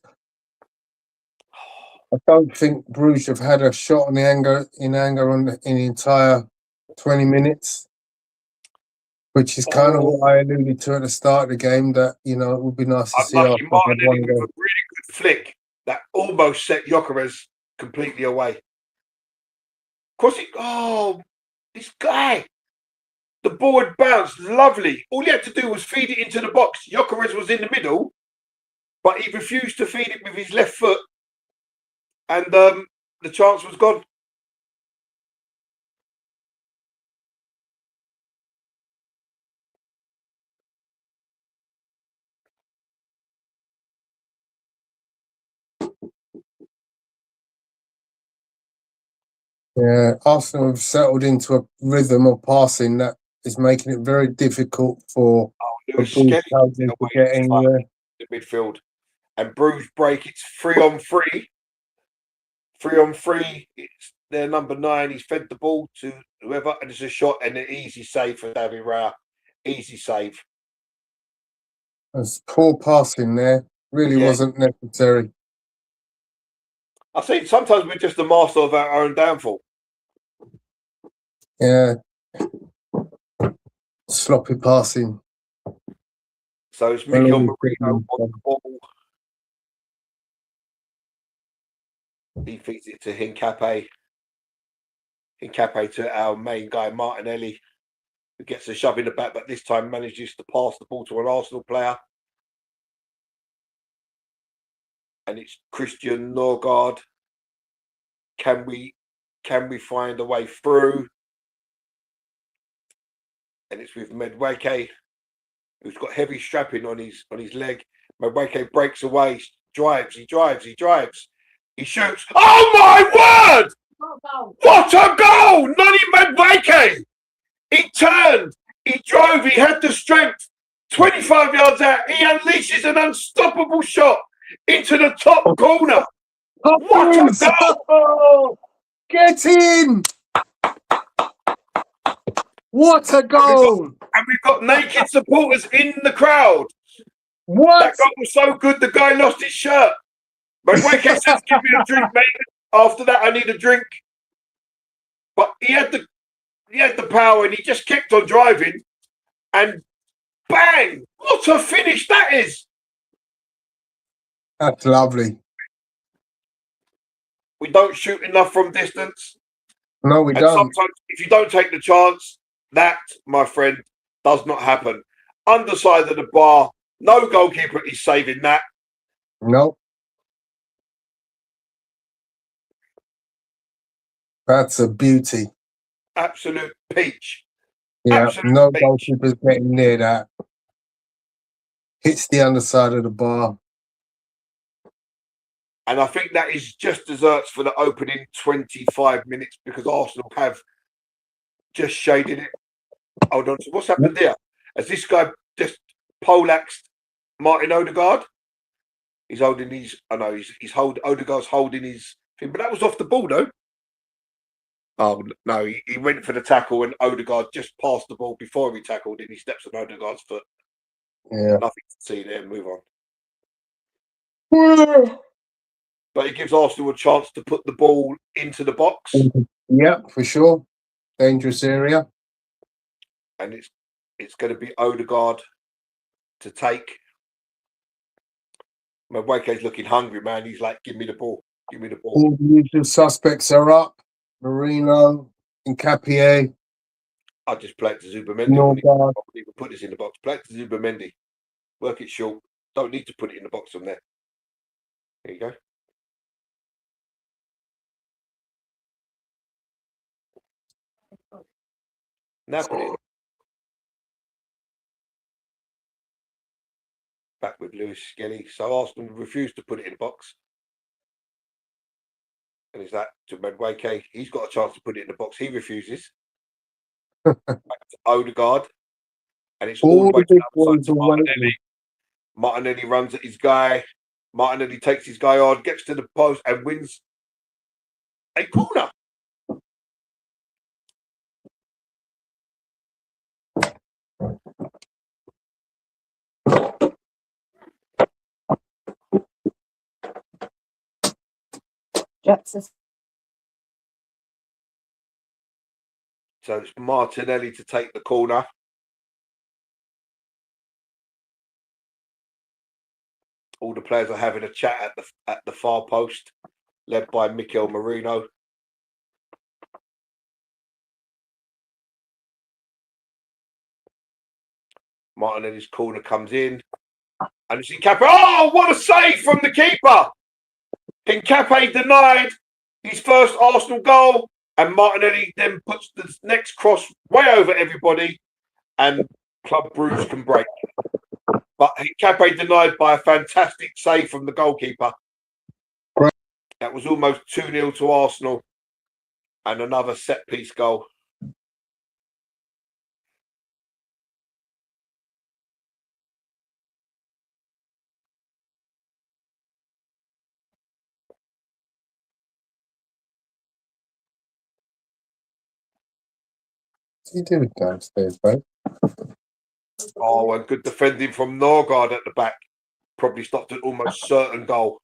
I don't think Bruges have had a shot in anger in the entire 20 minutes, which is kind of what I alluded to at the start of the game, that, you know, it would be nice to see Arsenal have one with a really good flick that almost set Gyökeres completely away. Of course, this guy. The ball had bounced, lovely. All he had to do was feed it into the box. Gyökeres was in the middle, but he refused to feed it with his left foot, and the chance was gone. Yeah, Arsenal have settled into a rhythm of passing that is making it very difficult for Lewis Bruges Skelly to get anywhere. The midfield, and Bruges break. It's 3-on-3. 3-on-3. It's their number 9. He's fed the ball to whoever, and it's a shot and an easy save for David Raya. Easy save. There's poor passing there. Really wasn't necessary. I think sometimes we're just the master of our own downfall. Yeah. Sloppy passing. So it's Mikel Marino on the ball. He feeds it to Hincapié. Hincapié to our main guy, Martinelli, who gets a shove in the back, but this time manages to pass the ball to an Arsenal player. And it's Christian Norgard. Can we find a way through? And it's with Medwake, who's got heavy strapping on his leg. Medwake breaks away, drives. He shoots. Oh my word! What a goal! Nani Medwake! He turned, he drove, he had the strength. 25 yards out, he unleashes an unstoppable shot into the top corner. What a goal! Get in! What a goal! And we've got naked supporters in the crowd. What? That goal was so good, the guy lost his shirt. Medwake says, give me a drink, mate. After that, I need a drink. But he had the power and he just kept on driving. And bang! What a finish that is! That's lovely. We don't shoot enough from distance. No, we And don't. sometimes, if you don't take the chance, that, my friend, does not happen. Underside of the bar, no goalkeeper is saving that. No. That's a beauty. Absolute peach. Yeah, Absolute no peach. goalkeeper's getting near that. Hits the underside of the bar. And I think that is just desserts for the opening 25 minutes because Arsenal have just shaded it. Hold on. So what's happened there? Has this guy just poleaxed Martin Odegaard? He's holding his. I know Odegaard's holding his thing, but that was off the ball, though. Oh no, he went for the tackle and Odegaard just passed the ball before he tackled and he steps on Odegaard's foot. Yeah. Nothing to see there. Move on. Yeah, But it gives Arsenal a chance to put the ball into the box. for sure. Dangerous area. And it's going to be Odegaard to take. Mabueke's looking hungry, man. He's like, give me the ball. Give me the ball. All the usual suspects are up. Marino, Hincapié, I just play it to Zubamendi. Norgard. I wouldn't even put this in the box. Play it to Zubamendi. Work it short. Don't need to put it in the box from there. There you go. Now put it in. Back with Lewis Skelly. So Arsenal refused to put it in the box. And is that to Madueke? He's got a chance to put it in the box. He refuses. Back to Odegaard. And it's all the way to the outside to Martinelli. Martinelli runs at his guy. Martinelli takes his guy on, gets to the post and wins a corner. So it's Martinelli to take the corner. All the players are having a chat at the far post, led by Mikel Marino. Martinelli's corner comes in. And it's Hincapié. Oh, what a save from the keeper! Hincapié denied his first Arsenal goal. And Martinelli then puts the next cross way over everybody. And Club Brugge can break. But Hincapié denied by a fantastic save from the goalkeeper. That was almost 2-0 to Arsenal. And another set-piece goal. You do it downstairs, bro. Oh, and good defending from Norgard at the back. Probably stopped an almost certain goal.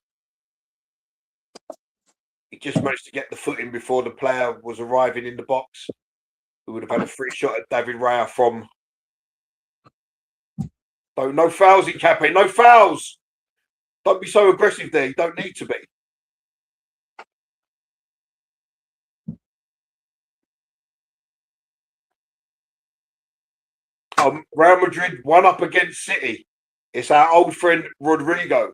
He just managed to get the foot in before the player was arriving in the box. We would have had a free shot at David Raya from. Oh, no fouls in Cape, no fouls. Don't be so aggressive there. You don't need to be. Real Madrid 1-up against City. It's our old friend Rodrigo.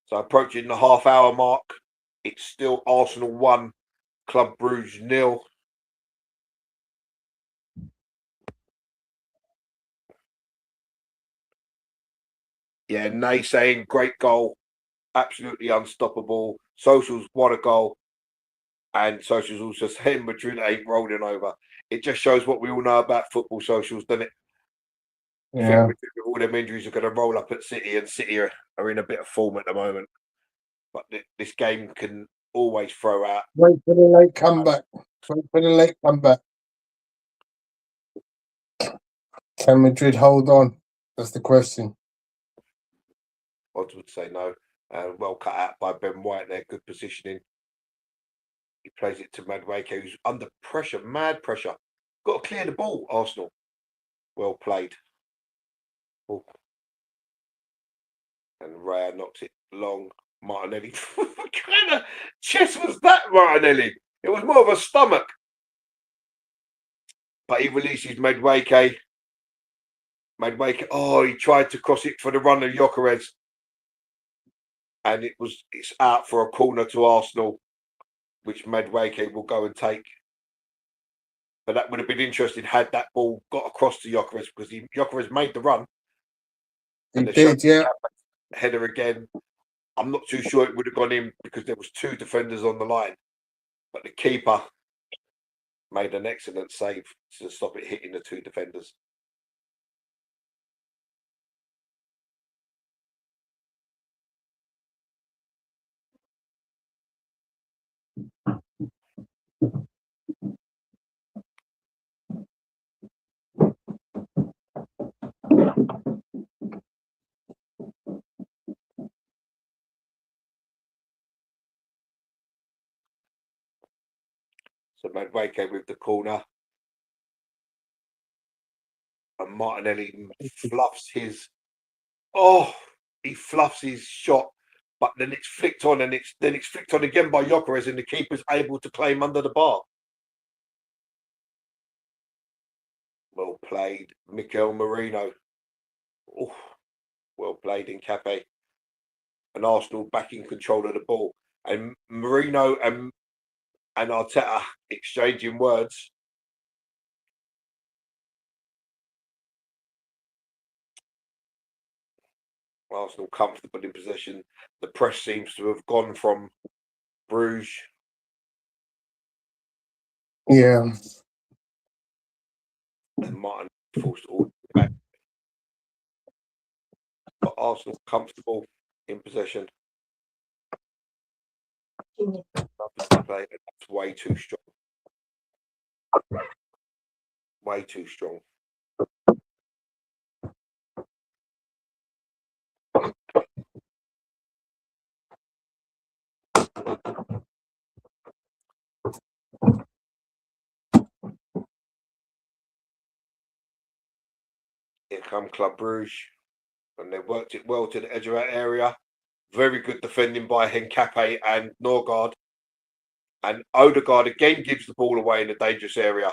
So approaching the half-hour mark, it's still Arsenal 1, Club Brugge 0. Yeah, Nay saying great goal, absolutely unstoppable. Socials, what a goal. And Socials also saying Madrid ain't rolling over. It just shows what we all know about football, Socials, doesn't it? Yeah. I think Madrid, with all them injuries, are going to roll up at City, and City are in a bit of form at the moment. But this game can always throw out. Wait for the late comeback. Wait for the late comeback. Can Madrid hold on? That's the question. Odds would say no. Well cut out by Ben White there. Good positioning. He plays it to Madueke, who's under pressure, mad pressure. Got to clear the ball, Arsenal. Well played. Oh. And Raya knocks it long. Martinelli. What kind of chest was that, Martinelli? It was more of a stomach. But he releases Madueke. Madueke, oh, he tried to cross it for the run of Gyökeres. And it's out for a corner to Arsenal, which Madueke will go and take. But that would have been interesting had that ball got across to Gyökeres, because Gyökeres made the run. He did, yeah. Header again. I'm not too sure it would have gone in because there was 2 defenders on the line. But the keeper made an excellent save to stop it hitting the 2 defenders. So Madueke with the corner. And Martinelli fluffs his. Oh, he fluffs his shot. But then it's flicked on, and it's flicked on again by Gyökeres, and the keeper's able to claim under the bar. Well played, Mikel Merino. Oh, well played in Cape. And Arsenal back in control of the ball. And Merino and Arteta exchanging words. Arsenal comfortable in possession. The press seems to have gone from Bruges. Yeah. And Martin forced all back. But Arsenal comfortable in possession. That's way too strong. Way too strong. Here come Club Brugge. And they worked it well to the edge of that area. Very good defending by Henkape and Norgard. And Odegaard again gives the ball away in a dangerous area.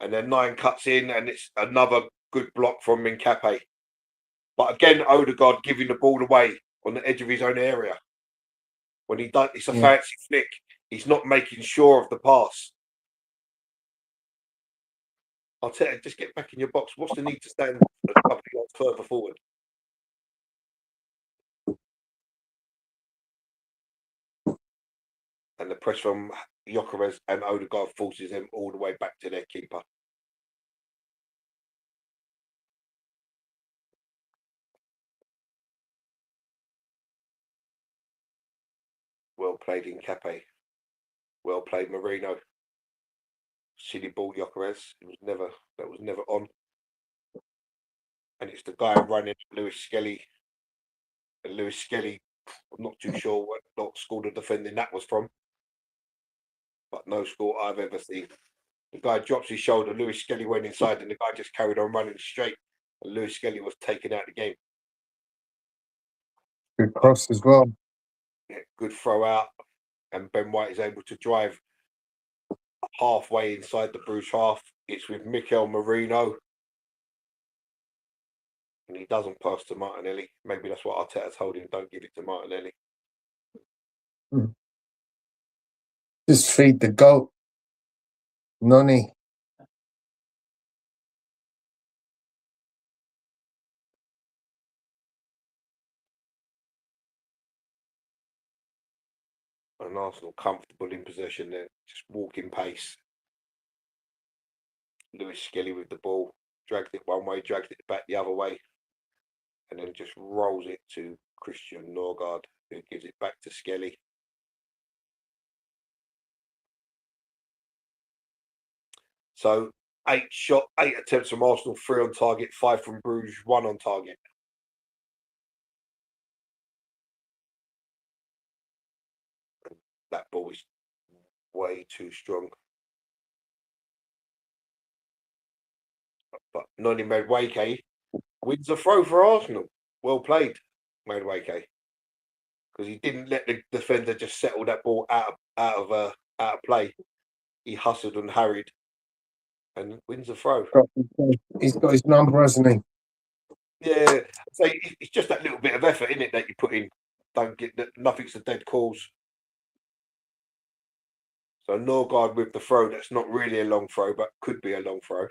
And then 9 cuts in, and it's another good block from Henkape. But again, Odegaard giving the ball away on the edge of his own area. When he does, it's a fancy flick. He's not making sure of the pass. I'll tell you, just get back in your box. What's the need to stand a couple of yards further forward? And the press from Gyökeres and Odegaard forces them all the way back to their keeper. Well played in Cape. Well played Marino. Silly ball, Jokeres. That was never on. And it's the guy running, Lewis Skelly. And Lewis Skelly, I'm not too sure what school of defending that was from, but no school I've ever seen. The guy drops his shoulder, Lewis Skelly went inside, and the guy just carried on running straight, and Lewis Skelly was taken out of the game. Good cross as well. Yeah, good throw out, and Ben White is able to drive halfway inside the Bruges half. It's with Mikel Marino, and he doesn't pass to Martinelli. Maybe that's what Arteta told him, don't give it to Martinelli. Just feed the goat. Nonny. And Arsenal comfortable in possession there, just walking pace. Lewis Skelly with the ball, dragged it one way, dragged it back the other way, and then just rolls it to Christian Norgard, who gives it back to Skelly. So 8 attempts from Arsenal, 3 on target, 5 from Bruges, 1 on target. That ball is way too strong. But Noni Madueke wins a throw for Arsenal. Well played, Madueke, because he didn't let the defender just settle that ball out of play. He hustled and harried, and wins a throw. He's got his number, hasn't he? Yeah, so it's just that little bit of effort in it that you put in. Don't get that. Nothing's a dead cause. So Norgard with the throw. That's not really a long throw, but could be a long throw.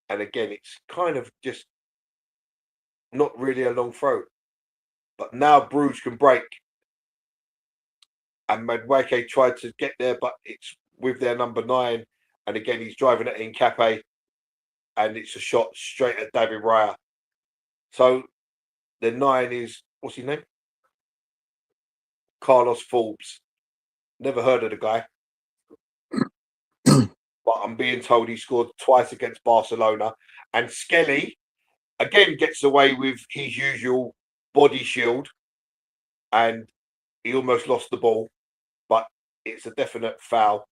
And again, it's kind of just not really a long throw. But now Bruges can break. And Madueke tried to get there, but it's with their number 9. And again, he's driving it in Cape. And it's a shot straight at David Raya. So the 9 is, what's his name? Carlos Forbes. Never heard of the guy. But I'm being told he scored twice against Barcelona. And Skelly, again, gets away with his usual body shield. And he almost lost the ball. But it's a definite foul.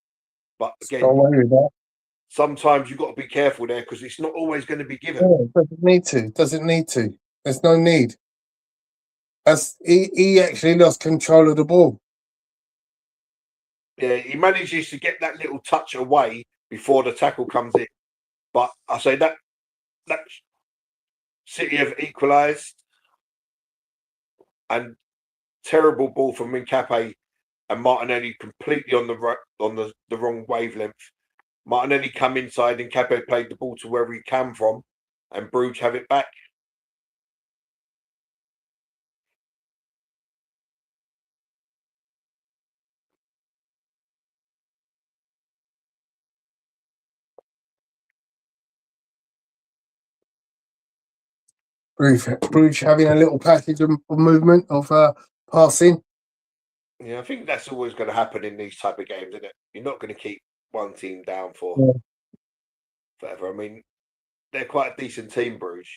But again, sometimes you've got to be careful there because it's not always going to be given. Yeah, doesn't need to. There's no need. He actually lost control of the ball. Yeah, he manages to get that little touch away before the tackle comes in. But I say that City have equalised, and terrible ball from Mincape and Martinelli completely on the wrong wavelength. Martinelli come inside and Cape played the ball to wherever he came from, and Brugge have it back. Bruges having a little package of movement of passing. Yeah, I think that's always going to happen in these type of games, isn't it? You're not going to keep one team down for forever. I mean, they're quite a decent team, Bruges.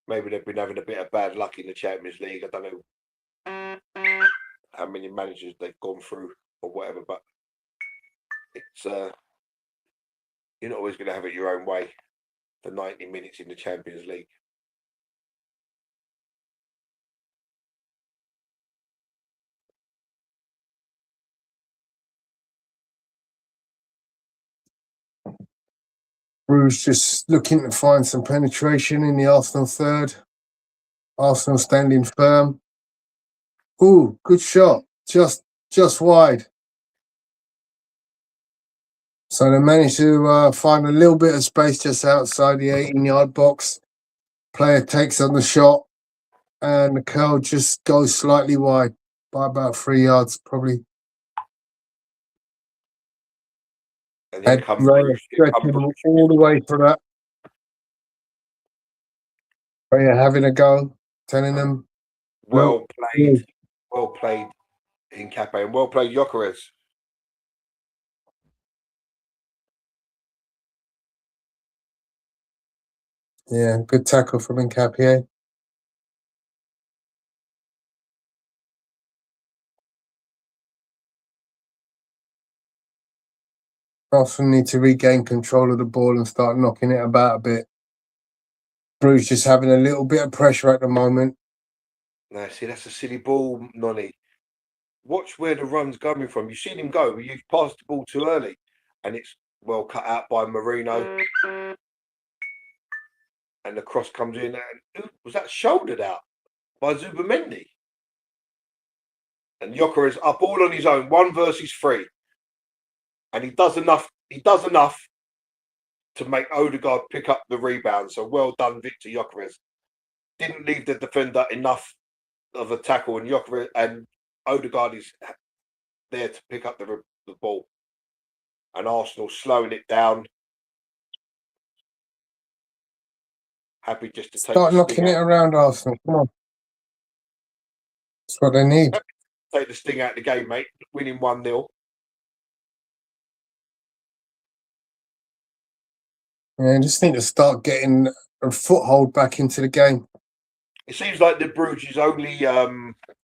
Maybe they've been having a bit of bad luck in the Champions League. I don't know how many managers they've gone through or whatever, but it's you're not always going to have it your own way for 90 minutes in the Champions League. Bruges just looking to find some penetration in the Arsenal third. Arsenal standing firm. Ooh, good shot. Just wide. So they managed to find a little bit of space just outside the 18-yard box. Player takes on the shot, and the curl just goes slightly wide by about 3 yards, probably. And then come Raya Bruges. all the way for that. Raya having a go, telling them Well played. Well played in Cape and well played Gyökeres. Yeah, good tackle from Nkapie. Arsenal need to regain control of the ball and start knocking it about a bit. Bruges just having a little bit of pressure at the moment. No, see, that's a silly ball, Nonny. Watch where the run's coming from. You've seen him go, but you've passed the ball too early. And it's well cut out by Marino. And the cross comes in. And was that shouldered out by Zubamendi? And Gyökeres up all on his own, 1 versus 3. And he does enough to make Odegaard pick up the rebound. So well done, Victor Gyökeres. Didn't leave the defender enough of a tackle, and Gyökeres and Odegaard is there to pick up the ball. And Arsenal slowing it down. Happy just to start knocking it around, Arsenal. Come on. That's what they need. Take the sting out of the game, mate. Winning 1-0. Yeah, just need to start getting a foothold back into the game. It seems like the Bruges' only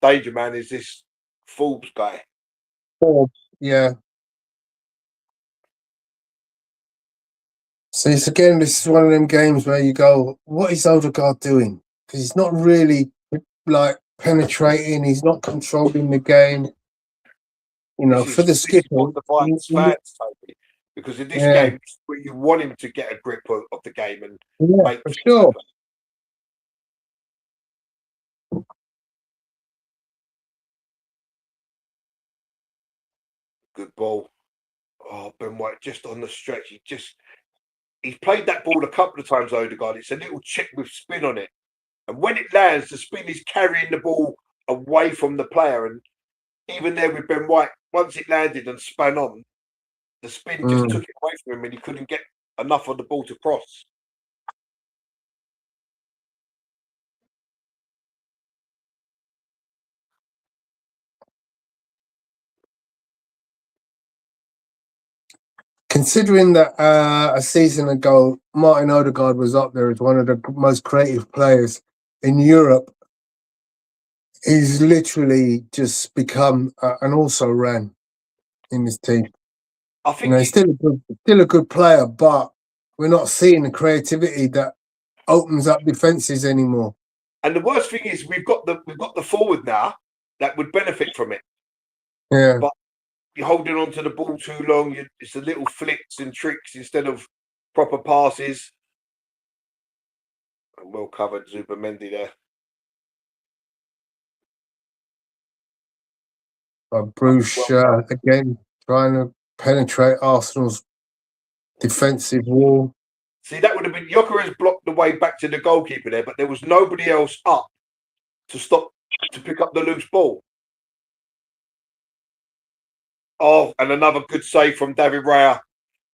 danger man is this Forbes guy. Forbes, yeah. So this is one of them games where you go, what is Odegaard doing? Because he's not really like penetrating. He's not controlling the game. You know, for the skipper. Because in this game, where you want him to get a grip of the game and make for sure. Good ball. Oh, Ben White just on the stretch. He's played that ball a couple of times, Odegaard. It's a little chip with spin on it. And when it lands, the spin is carrying the ball away from the player. And even there with Ben White, once it landed and spun on, the spin just took it away from him and he couldn't get enough of the ball to cross. Considering that a season ago, Martin Odegaard was up there as one of the most creative players in Europe, he's literally just become an also-ran in this team. I think he's still a good player, but we're not seeing the creativity that opens up defenses anymore. And the worst thing is we've got the forward now that would benefit from it. Yeah. But you're holding on to the ball too long. It's the little flicks and tricks instead of proper passes. And well covered, Zubamendi there. Bruges again trying to penetrate Arsenal's defensive wall. See, that would have been Gyökeres blocked the way back to the goalkeeper there, but there was nobody else up to pick up the loose ball. Oh, and another good save from David Raya,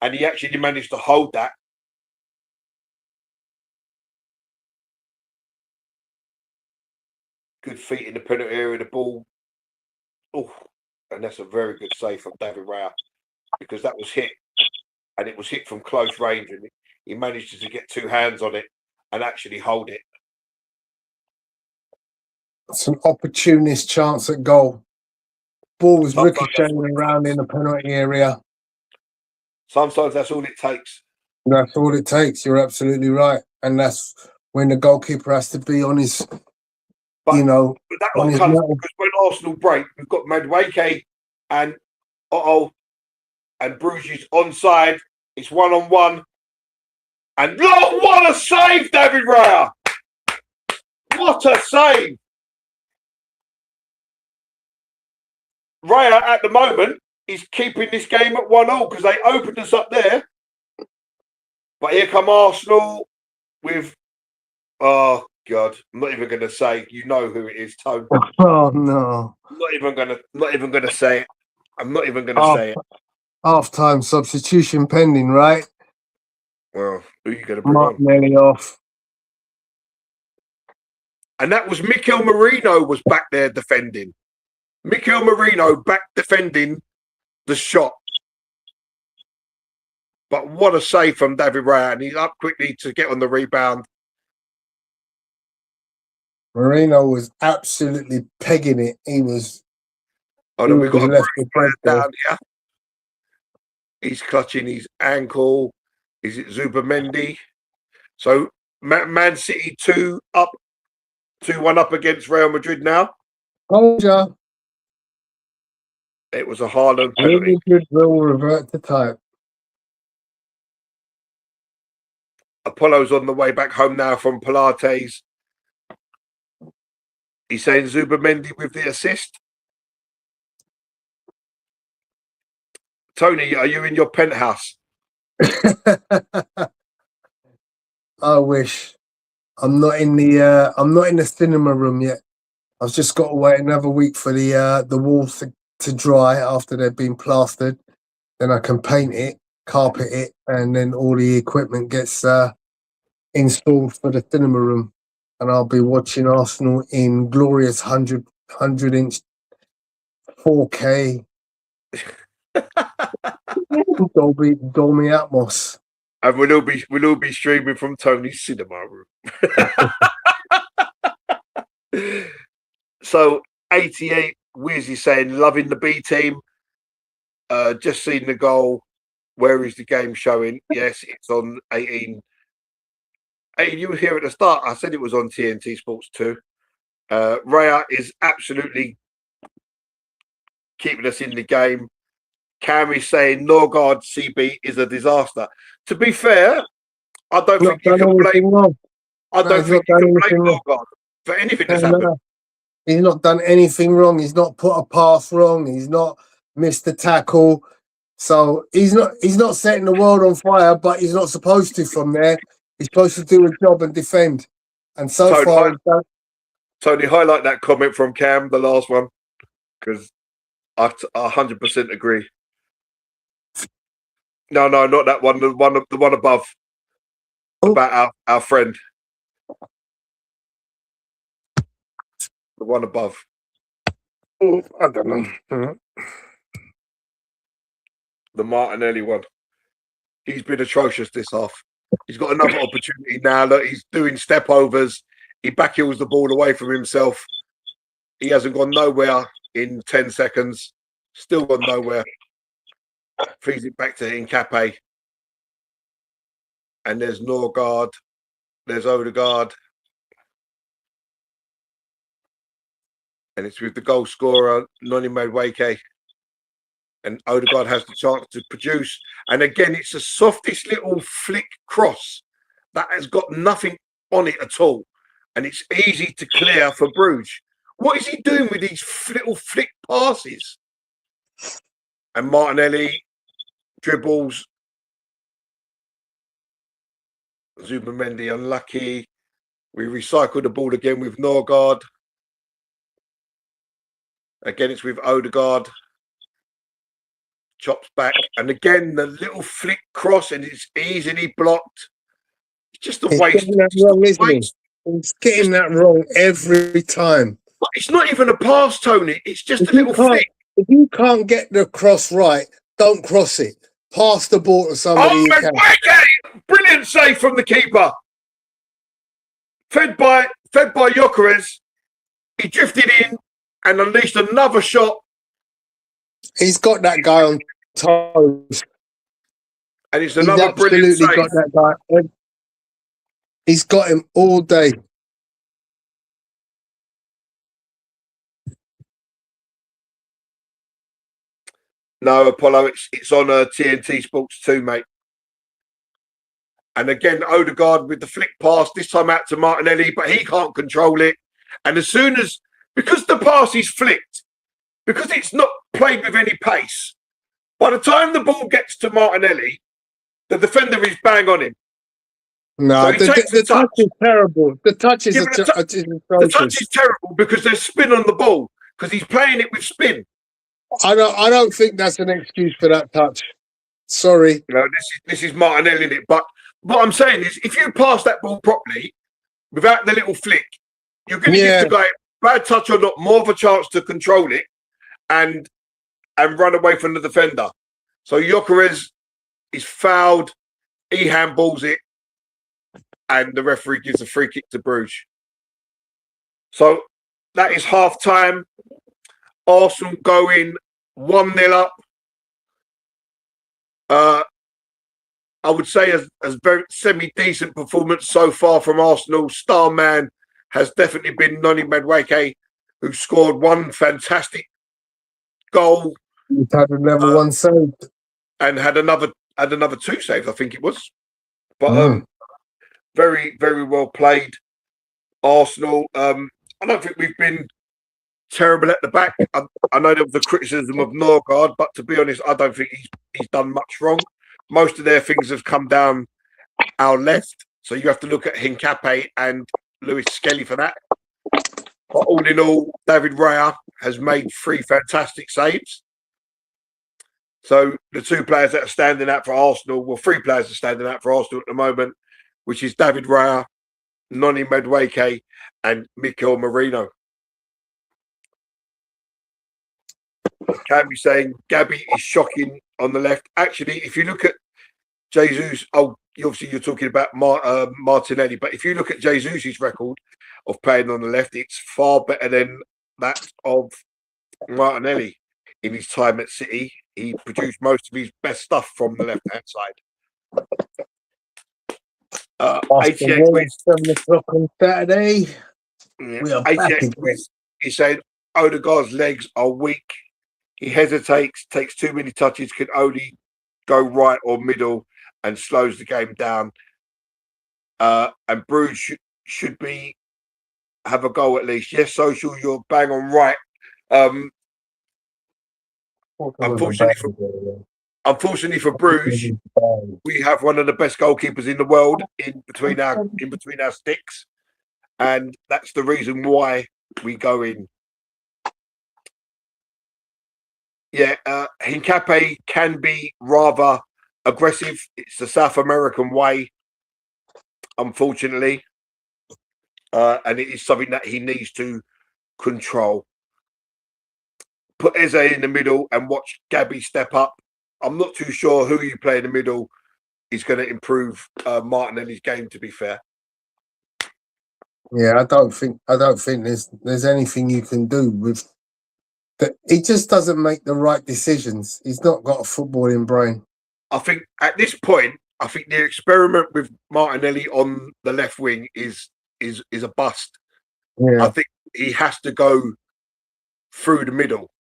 and he actually managed to hold that. Good feet in the penalty area, the ball. Oh, and that's a very good save from David Raya because that was hit, and it was hit from close range, and he managed to get 2 hands on it and actually hold it. It's an opportunist chance at goal. Ball was ricocheting around in the penalty area. Sometimes that's all it takes. That's all it takes. You're absolutely right. And that's when the goalkeeper has to be on his, but that all comes because when Arsenal break, we've got Madueke and and Bruges onside. It's 1-on-1. And what a save, David Raya! What a save! Raya at the moment is keeping this game at 1-1 because they opened us up there. But here come Arsenal with, oh God, I'm not even going to say. You know who it is, Tone. Oh no! I'm not even going to say it. I'm not even going to say it. Half-time substitution pending, right? Well, who are you going to bring Mark on? Nelly off. And that was Mikel Merino was back there defending. Mikel Merino back defending the shot. But what a save from David Raya. And he's up quickly to get on the rebound. Marino was absolutely pegging it. He was. Oh, then we've got a left player down here. He's clutching his ankle. Is it Zubamendi? So Man City 2-1 up against Real Madrid now. Told ya. It was a Haaland penalty. Real Madrid will revert to type. Apollo's on the way back home now from Pilates. He's saying Zubamendi with the assist. Tony, are you in your penthouse? I wish. I'm not in the cinema room yet. I've just got to wait another week for the walls to dry after they've been plastered. Then I can paint it, carpet it, and then all the equipment gets installed for the cinema room. And I'll be watching Arsenal in glorious 100-inch 4K Dolby Atmos. And we'll all be streaming from Tony's cinema room. So 88, Wizzy saying, loving the B team. Just seen the goal. Where is the game showing? Yes, it's on 18. Hey, you were here at the start. I said it was on TNT Sports 2. Raya is absolutely keeping us in the game. Cam is saying Norgard CB is a disaster. To be fair, I don't think you can blame. I don't think you can blame Norgard for anything that's happened. He's not done anything wrong. He's not put a pass wrong. He's not missed a tackle. So he's not setting the world on fire, but he's not supposed to from there. He's supposed to do a job and defend. And so far, Tony, highlight that comment from Cam, the last one, because I 100% agree. No, not that one. The one above, about our friend. The one above. I don't know. The Martinelli one. He's been atrocious this half. He's got another opportunity now. Look, he's doing step overs. He backheels the ball away from himself. He hasn't gone nowhere in 10 seconds. Still gone nowhere. Feeds it back to Nkape. And there's Norgard. There's Odegaard. And it's with the goal scorer, Noni Madueke. And Odegaard has the chance to produce. And again, it's the softest little flick cross that has got nothing on it at all. And it's easy to clear for Brugge. What is he doing with these little flick passes? And Martinelli dribbles. Zubamendi unlucky. We recycle the ball again with Norgard. Again, it's with Odegaard. Chops back. And again, the little flick cross, and it's easily blocked. It's just a waste. He's getting that wrong every time. But it's not even a pass, Tony. It's just a little flick. If you can't get the cross right, don't cross it. Pass the ball to somebody. Oh, okay. Brilliant save from the keeper. Fed by Gyökeres. He drifted in and unleashed another shot. He's got that guy on toes. And it's another brilliant save. Got that guy. He's got him all day. No, Apollo, it's on TNT Sports 2, mate. And again, Odegaard with the flick pass, this time out to Martinelli, but he can't control it. And as soon as, because the pass is flicked, because it's not played with any pace, by the time the ball gets to Martinelli, the defender is bang on him. No, so the touch is terrible. The touch is the touch is terrible because there's spin on the ball, because he's playing it with spin. I don't think that's an excuse for that touch. Sorry. You know, this is Martinelli in it. But what I'm saying is, if you pass that ball properly, without the little flick, You're going to give Yeah, the guy bad touch or not, more of a chance to control it and run away from the defender. So Gyökeres is fouled, he handballs it, and the referee gives a free kick to Bruges. So that is half time. Arsenal going 1-0 up. I would say as very semi-decent performance so far from Arsenal. Star man has definitely been Noni Madueke, who scored one fantastic goal. he's had a level one save. And had another 2 saves, I think it was. But very, very well played, Arsenal. I don't think we've been terrible at the back. I know there was a criticism of Norgard, but to be honest, I don't think he's done much wrong. Most of their things have come down our left, so you have to look at Hincapié and Lewis Skelly for that. But all in all, David Raya has made 3 fantastic saves. So the 2 players that are standing out for Arsenal, well, 3 players are standing out for Arsenal at the moment, which is David Raya, Noni Madueke, and Mikel Merino. Can be saying Gabby is shocking on the left. Actually, if you look at Jesus, obviously you're talking about Martinelli, but if you look at Jesus' record of playing on the left, it's far better than that of Martinelli in his time at City. He produced most of his best stuff from the left-hand side. 88 quiz. 7 o'clock on Saturday. Yeah, We are back 88 again. quiz. He said Odegaard's legs are weak. He hesitates, takes too many touches, can only go right or middle, and slows the game down. And Bruges should have a goal at least. Yes, Social, you're bang on right. Unfortunately for Bruges, we have one of the best goalkeepers in the world in between our sticks, and that's the reason why we go in. Yeah, Hincapié can be rather aggressive. It's the South American way, unfortunately, and it is something that he needs to control. Put Eze in the middle and watch Gabby step up. I'm not too sure who you play in the middle is going to improve Martinelli's game, to be fair. Yeah, I don't think there's anything you can do with that. He just doesn't make the right decisions. He's not got a footballing brain. I think at this point, I think the experiment with Martinelli on the left wing is a bust. Yeah. I think he has to go through the middle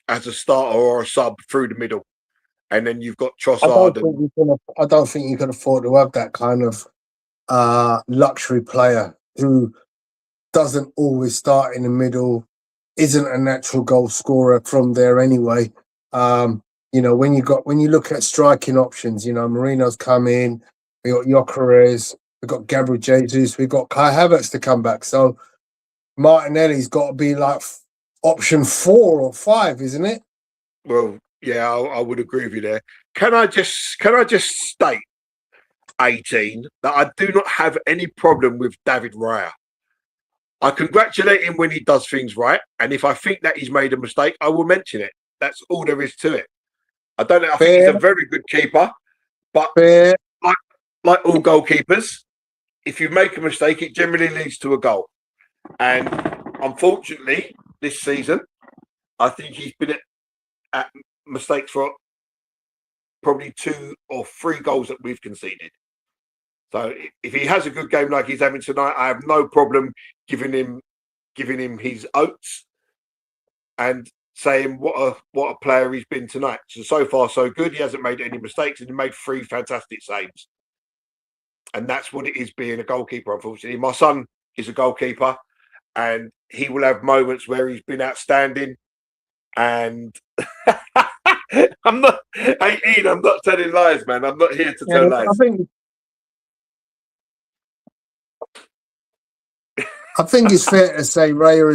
as a starter or a sub through the middle, and then you've got Trossard. I don't think you can afford to have that kind of luxury player who doesn't always start in the middle, isn't a natural goal scorer from there anyway. You know, when you look at striking options, you know, Marino's come in, we got Gyökeres, we got Gabriel Jesus, we got Kai Havertz to come back. So Martinelli's got to be like option 4 or 5, isn't it? Well, yeah, I would agree with you there. Can I just state, 18, that I do not have any problem with David Raya. I congratulate him when he does things right, and if I think that he's made a mistake, I will mention it. That's all there is to it. I don't know. I think he's a very good keeper, but like all goalkeepers, if you make a mistake, it generally leads to a goal. And unfortunately, this season, I think he's been at mistakes for probably 2 or 3 goals that we've conceded. So if he has a good game like he's having tonight, I have no problem giving him his oats and saying what a player he's been tonight. So far so good. He hasn't made any mistakes, and he made 3 fantastic saves. And that's what it is being a goalkeeper, unfortunately. My son is a goalkeeper, and he will have moments where he's been outstanding. And I'm not telling lies, man. I'm not here to tell lies. I think it's fair to say Raya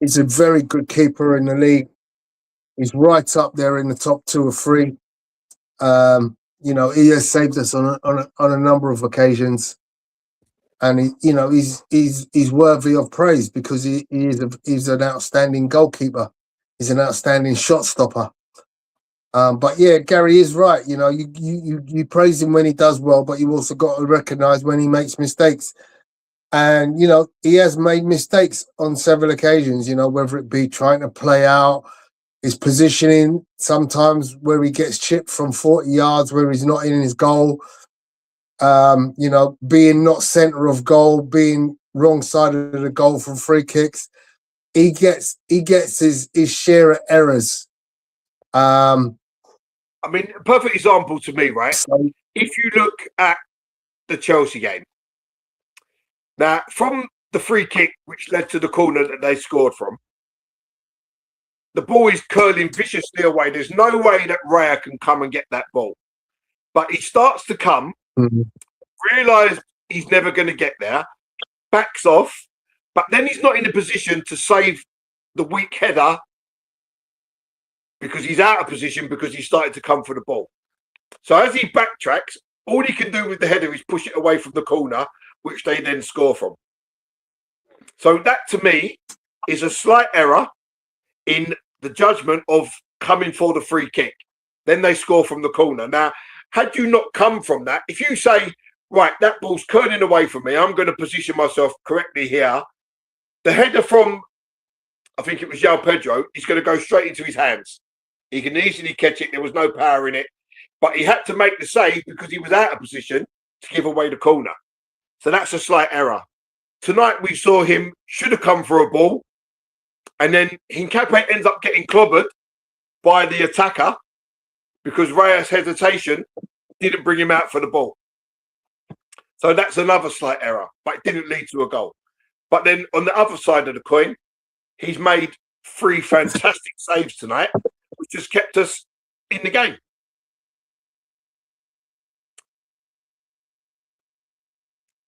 is a very good keeper in the league. He's right up there in the top 2 or 3. You know, he has saved us on a number of occasions. and he's worthy of praise because he's an outstanding goalkeeper. He's an outstanding shot stopper. But yeah, Gary is right. You praise him when he does well, but you also got to recognise when he makes mistakes. And he has made mistakes on several occasions. Whether it be trying to play out his positioning, sometimes where he gets chipped from 40 yards, where he's not in his goal. Being not centre of goal, being wrong side of the goal from free kicks. He gets his share of errors. I mean, a perfect example to me, right? So, If you look at the Chelsea game, now from the free kick which led to the corner that they scored from, the ball is curling viciously away. There's no way that Raya can come and get that ball. But he starts to come, realise he's never going to get there, backs off, but then he's not in a position to save the weak header because he's out of position because he started to come for the ball. So as he backtracks, all he can do with the header is push it away from the corner, which they then score from. So that, to me, is a slight error in the judgment of coming for the free kick. Then they score from the corner. Now, had you not come from that, if you say, right, that ball's curling away from me, I'm going to position myself correctly here, the header from, I think it was João Pedro, is going to go straight into his hands. He can easily catch it. There was no power in it. But he had to make the save because he was out of position to give away the corner. So that's a slight error. Tonight we saw him should have come for a ball, and then Hincapié ends up getting clobbered by the attacker because Raya's hesitation didn't bring him out for the ball. So that's another slight error, but it didn't lead to a goal. But then on the other side of the coin, he's made 3 fantastic saves tonight, which has kept us in the game.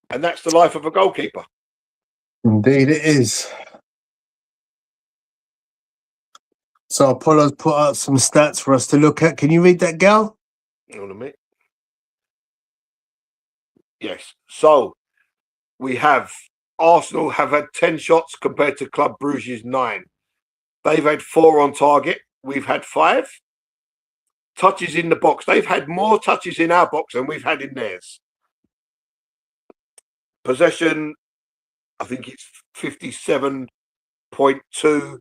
And that's the life of a goalkeeper. Indeed it is. So Apollo's put out some stats for us to look at. Can you read that, Gal? Hang on a minute. Yes. So we have Arsenal have had 10 shots compared to Club Brugge's 9. They've had 4 on target. We've had 5. Touches in the box. They've had more touches in our box than we've had in theirs. Possession, I think it's 57.2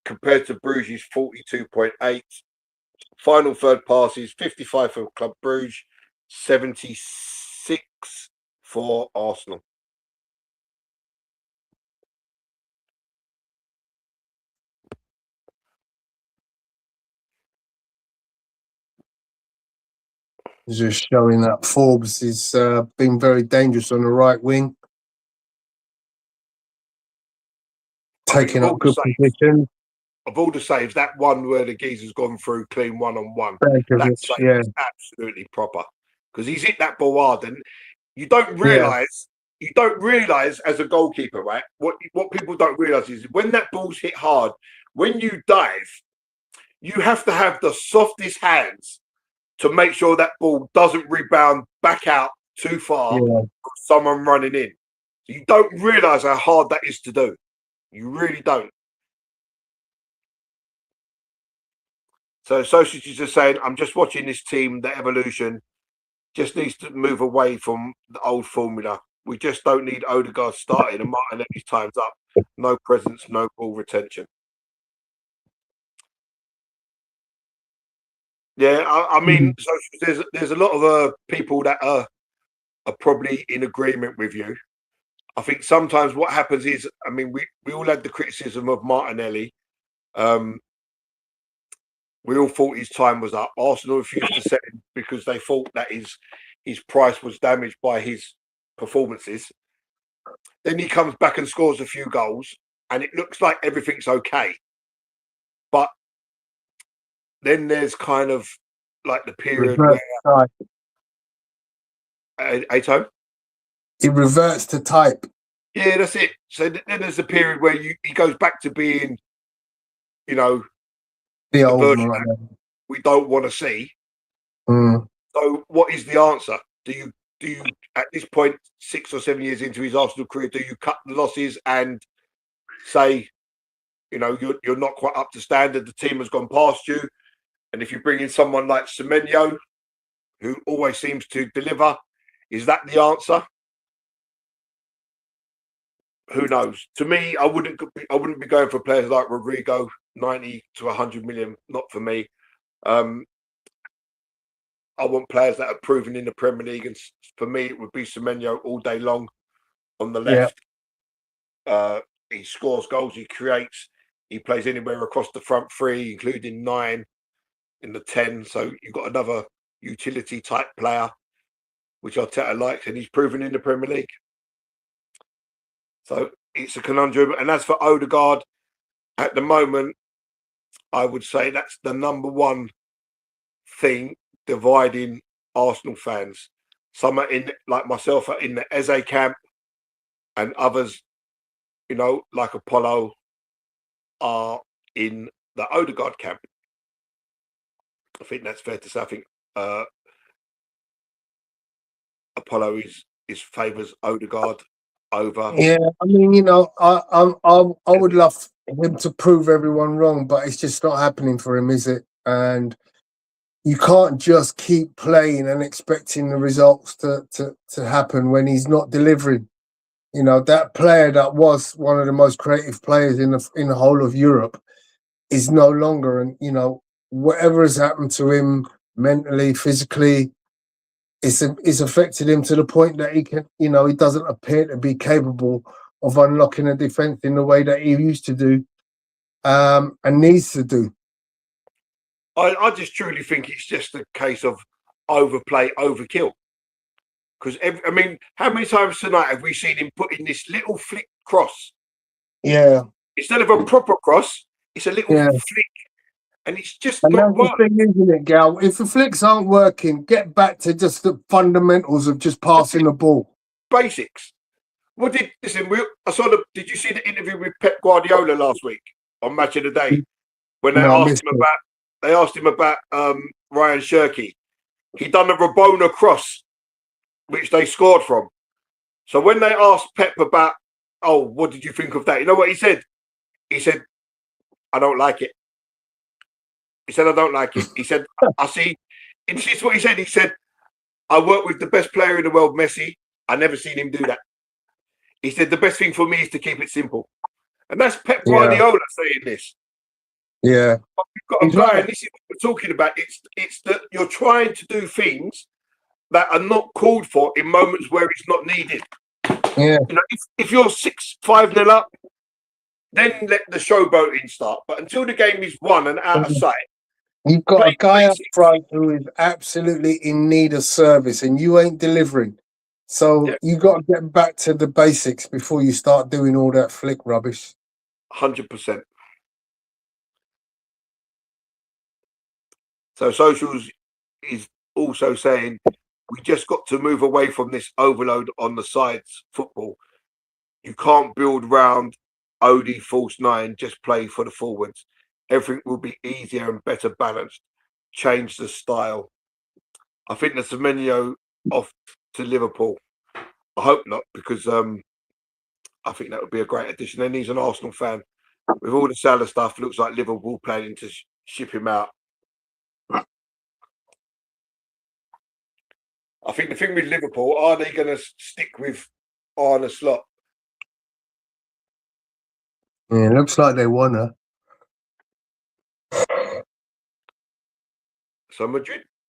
compared to Bruges' 42.8. Final third passes, 55 for Club Brugge, 76 for Arsenal. Just showing that Forbes has been very dangerous on the right wing. Taking up good position. Of all the saves, that one where the geezer's gone through clean one-on-one, that save is absolutely proper because he's hit that ball hard, and you don't realise as a goalkeeper, right? What people don't realise is when that ball's hit hard, when you dive, you have to have the softest hands to make sure that ball doesn't rebound back out too far from someone running in. You don't realise how hard that is to do. You really don't. So associates are saying, I'm just watching this team, the evolution just needs to move away from the old formula. We just don't need Odegaard starting and Martinelli's time's up. No presence, no ball retention. Yeah, I mean, so there's a lot of people that are probably in agreement with you. I think sometimes what happens is, I mean, we all had the criticism of Martinelli. We all thought his time was up. Arsenal refused to set him because they thought that his price was damaged by his performances. Then he comes back and scores a few goals, and it looks like everything's okay. But then there's kind of like the period where Ato? It reverts to type. Yeah, that's it. So then there's a period where he goes back to being, the old version that we don't want to see. So what is the answer? Do you do you, at this point, 6 or 7 years into his Arsenal career, do you cut the losses and say, you're not quite up to standard, the team has gone past you, and if you bring in someone like Semenyo, who always seems to deliver, is that the answer? Who knows? To me, I wouldn't be going for players like Rodrigo, 90 to 100 million. Not for me. I want players that are proven in the Premier League, and for me, it would be Semenyo all day long on the left. He scores goals, he creates, he plays anywhere across the front three, including 9 in the 10. So you've got another utility type player, which Arteta likes, and he's proven in the Premier League. So it's a conundrum. And as for Odegaard, at the moment, I would say that's the number one thing dividing Arsenal fans. Some are in, like myself, are in the Eze camp, and others, like Apollo, are in the Odegaard camp. I think that's fair to say. I think Apollo is favours Odegaard over. Yeah, I mean, I would love him to prove everyone wrong, but it's just not happening for him, is it? And you can't just keep playing and expecting the results to happen when he's not delivering. That player that was one of the most creative players in the whole of Europe is no longer, and whatever has happened to him mentally, physically, it's affected him to the point that he can, he doesn't appear to be capable of unlocking a defense in the way that he used to do, and needs to do. I just truly think it's just a case of overplay, overkill. Because, how many times tonight have we seen him put in this little flick cross? Yeah. Instead of a proper cross, it's a little flick. And it's just not working. That's the thing, isn't it, Gal? If the flicks aren't working, get back to just the fundamentals of just passing the ball. Basics. Did you see the interview with Pep Guardiola last week on Match of the Day? When they asked him about Ryan Shirky. He done a Rabona cross, which they scored from. So when they asked Pep about, what did you think of that? You know what he said? He said, I don't like it. He said, I don't like it. He said, I see. And this is what he said. He said, I work with the best player in the world, Messi. I never seen him do that. He said, the best thing for me is to keep it simple. And that's Pep Guardiola saying this. Yeah. But we've got a guy, and this is what we're talking about. It's that you're trying to do things that are not called for in moments where it's not needed. Yeah. If you're 5-0 up, then let the showboating start. But until the game is won and out of sight, you've got a guy up front who is absolutely in need of service, and you ain't delivering. So you got to get back to the basics before you start doing all that flick rubbish. 100%. So Socials is also saying we just got to move away from this overload on the sides football. You can't build round Odie false 9, just play for the forwards. Everything will be easier and better balanced. Change the style. I think the Semenyo off to Liverpool. I hope not, because I think that would be a great addition. And he's an Arsenal fan. With all the Salah stuff, looks like Liverpool planning to ship him out. I think the thing with Liverpool, are they going to stick with Arne Slot? Yeah, it looks like they wanna. So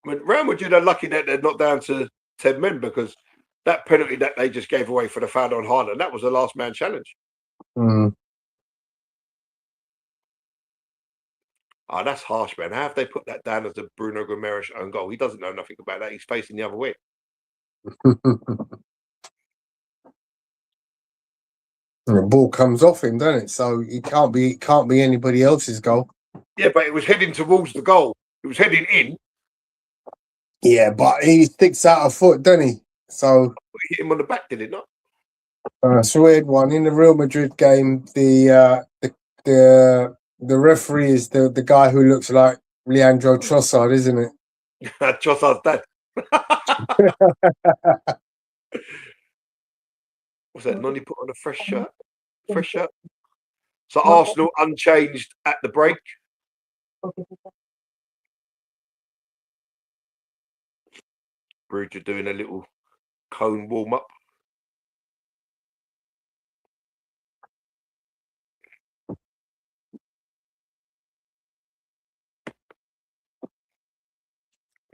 Real Madrid are lucky that they're not down to 10 men, because that penalty that they just gave away for the foul on Haaland, that was a last man challenge. Mm. Oh, that's harsh, man. How have they put that down as a Bruno Guimaraes own goal? He doesn't know nothing about that. He's facing the other way. The ball comes off him, doesn't it? So it can't be anybody else's goal. Yeah, but it was heading towards the goal. It was heading in. Yeah, but he sticks out a foot, doesn't he? So He hit him on the back, did it not? it's a weird one. In the Real Madrid game, the referee is the guy who looks like Leandro Trossard, isn't it? Trossard's dad. Was that Noni put on a fresh shirt? Fresh shirt. So Arsenal unchanged at the break. Brugge doing a little cone warm up.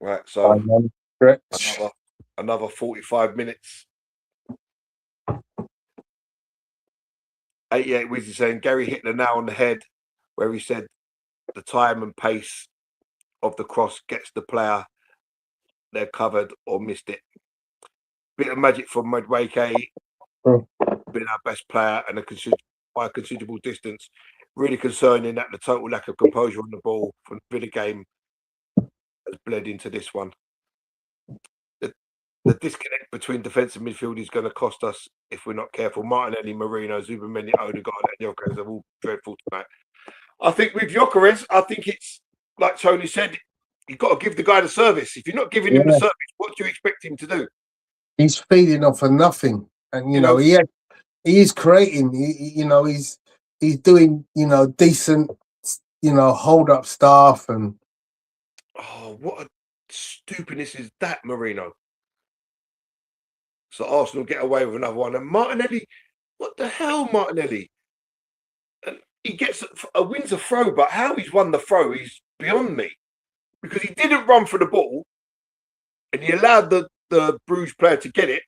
Right, so another 45 minutes. 88 Wizzy saying Gary hit the nail on the head where he said the time and pace of the cross gets the player they're covered or missed it. Bit of magic from Medwake, been our best player and by a considerable distance. Really concerning that the total lack of composure on the ball from the Villa game has bled into this one. The disconnect between defence and midfield is going to cost us if we're not careful. Martinelli, Marino, Zubamendi, Odegaard, and Gyökeres are all dreadful tonight. I think with Gyökeres, I think it's like Tony said, you've got to give the guy the service. If you're not giving him the service, what do you expect him to do? He's feeding off of nothing, and you know he is creating. He's doing decent hold up stuff and. Oh, what a stupidness is that, Marino? So Arsenal get away with another one. And Martinelli, what the hell, Martinelli? And he gets wins a throw, but how he's won the throw is beyond me. Because he didn't run for the ball and he allowed the Bruges player to get it.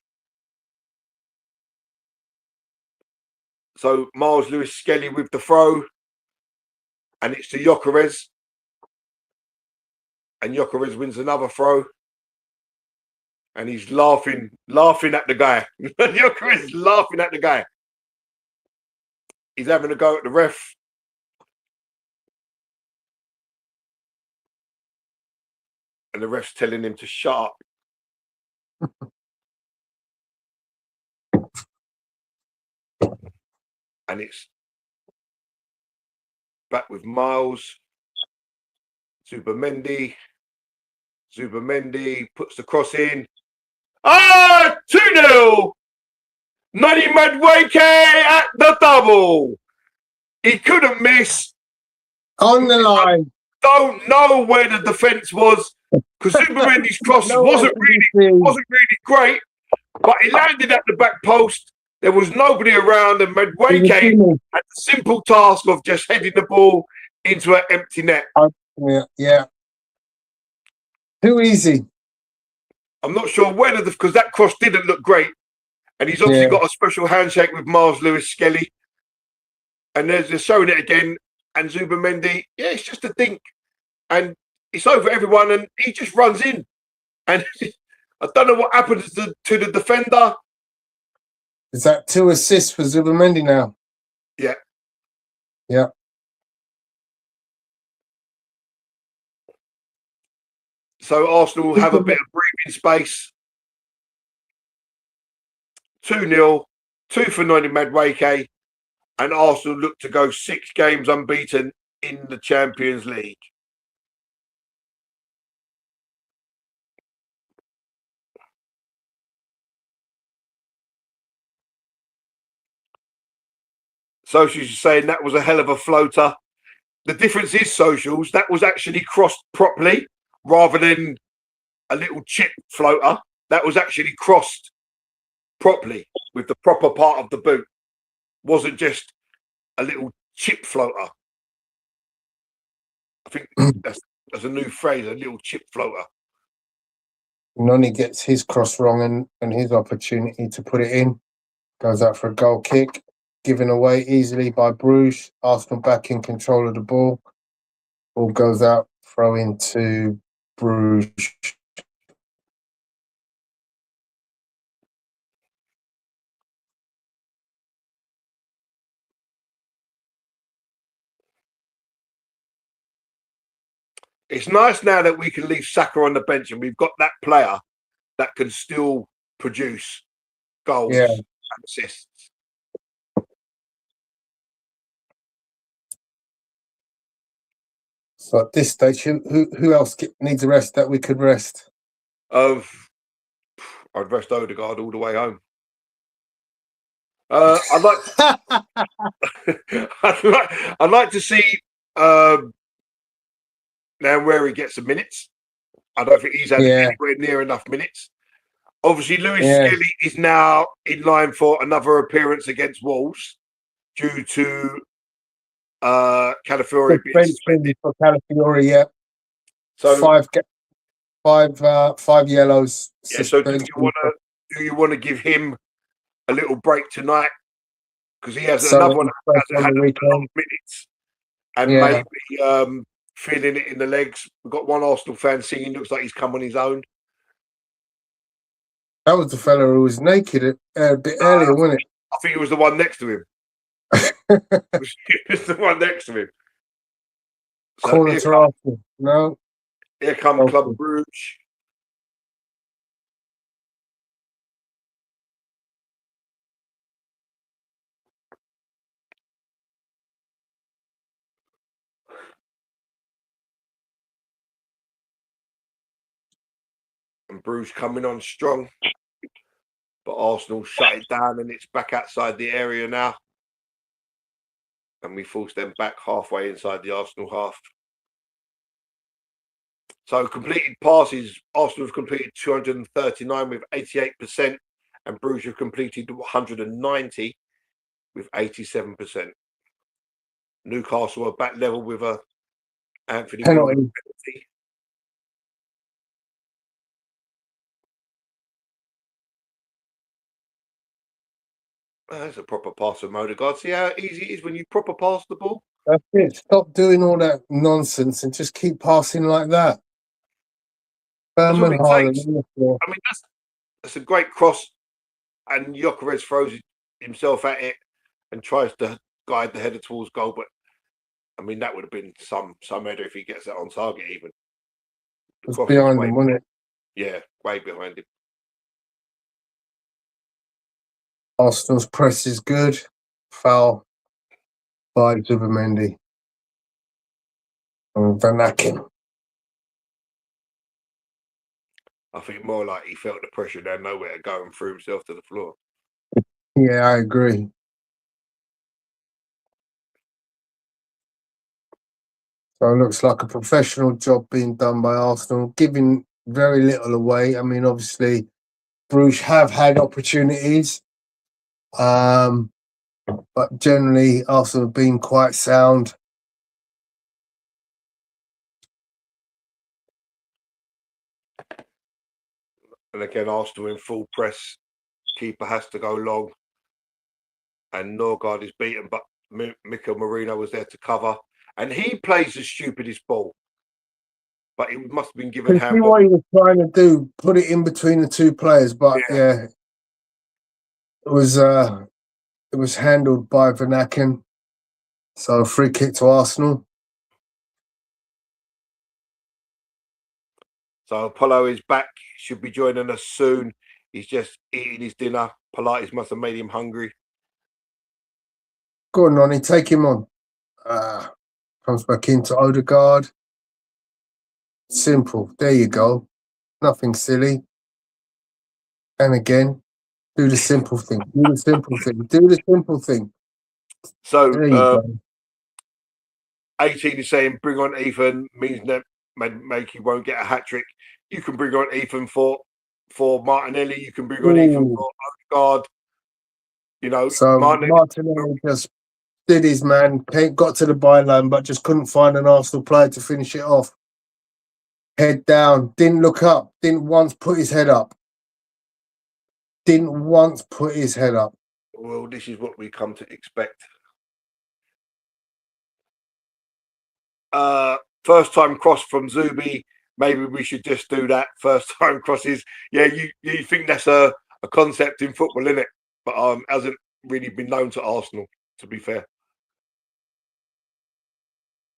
So Miles Lewis Skelly with the throw. And it's to Gyökeres. And Gyökeres wins another throw. And he's laughing at the guy. Gyökeres is laughing at the guy. He's having a go at the ref. And the ref's telling him to shut up. And it's back with Miles. Zubamendi puts the cross in. 2-0. Nutty Madueke at the double. He couldn't miss. On the line. Don't know where the defence was because Zubamendi's cross wasn't really great, but he landed at the back post. There was nobody around, and Madueke had the simple task of just heading the ball into an empty net. Yeah. Too easy. I'm not sure whether because that cross didn't look great, and he's obviously got a special handshake with Miles Lewis Skelly, and they're showing it again. And Zubamendi, it's just a dink, and it's over everyone, and he just runs in, and I don't know what happens to the defender. Is that 2 assists for Zubamendi now? Yeah. So Arsenal will have a bit of breathing space. 2-0, 2 for Noni Madueke, and Arsenal look to go 6 games unbeaten in the Champions League. Socials are saying that was a hell of a floater. The difference is, Socials, that was actually crossed properly rather than a little chip floater. That was actually crossed properly with the proper part of the boot. Wasn't just a little chip floater. I think that's a new phrase, a little chip floater. Noni gets his cross wrong and his opportunity to put it in. Goes out for a goal kick. Given away easily by Bruges. Arsenal back in control of the ball. Ball goes out, throw into Bruges. It's nice now that we can leave Saka on the bench and we've got that player that can still produce goals and assists. So at this stage, who else needs a rest that we could rest? I'd rest Odegaard all the way home. I'd like to see now where he gets the minutes. I don't think he's had anywhere near enough minutes. Obviously, Lewis Skelly is now in line for another appearance against Wolves due to Calafiori being suspended. For Calafiori, yeah. So five yellows. Yeah. So do you want to give him a little break tonight because he has another one that hasn't had a lot of minutes and maybe feeling it in the legs. We've got one Arsenal fan singing. Looks like he's come on his own. That was the fella who was naked a bit earlier, wasn't it? I think it was the one next to him. It was the one next to him. So corner to Arsenal. No. Here come Club Brugge. And Bruges coming on strong. But Arsenal shut it down and it's back outside the area now. And we force them back halfway inside the Arsenal half. So completed passes, Arsenal have completed 239 with 88%, and Bruges have completed 190 with 87%. Newcastle are back level with a Anthony penalty. That's a proper pass from Odegaard. See how easy it is when you proper pass the ball? That's it. Stop doing all that nonsense and just keep passing like that. That's all it takes. I mean, that's a great cross, and Gyökeres throws himself at it and tries to guide the header towards goal. But I mean, that would have been some header if he gets that on target. Even it's behind him, wasn't it? Yeah, way behind him. Arsenal's press is good. Foul by Zubimendi. And Van Aken. I think more like he felt the pressure down nowhere to go and threw himself to the floor. Yeah, I agree. So it looks like a professional job being done by Arsenal, giving very little away. I mean, obviously, Bruges have had opportunities, but generally, Arsenal have been quite sound. And again, Arsenal in full press. Keeper has to go long. And Norgard is beaten, but Mikel Merino was there to cover. And he plays the stupidest ball. But it must have been given handball. See what he was trying to do, put it in between the two players, but it was handled by Van Aken. So free kick to Arsenal. So Apollo is back, should be joining us soon. He's just eating his dinner. Pilates must have made him hungry. Go on, Nonny, take him on. Comes back into Odegaard. Simple. There you go. Nothing silly. And again, do the simple thing. Do the simple thing. Do the simple thing. So 18 is saying bring on Ethan means that Makey won't get a hat-trick. You can bring on Ethan for Martinelli. You can bring on Ethan for Odegaard. You know, so Martinelli just did his man, got to the byline, but just couldn't find an Arsenal player to finish it off. Head down, didn't look up, didn't once put his head up. Well, this is what we come to expect. First time cross from Zubi. Maybe we should just do that. First time crosses. Yeah, you think that's a concept in football, isn't it? But hasn't really been known to Arsenal, to be fair.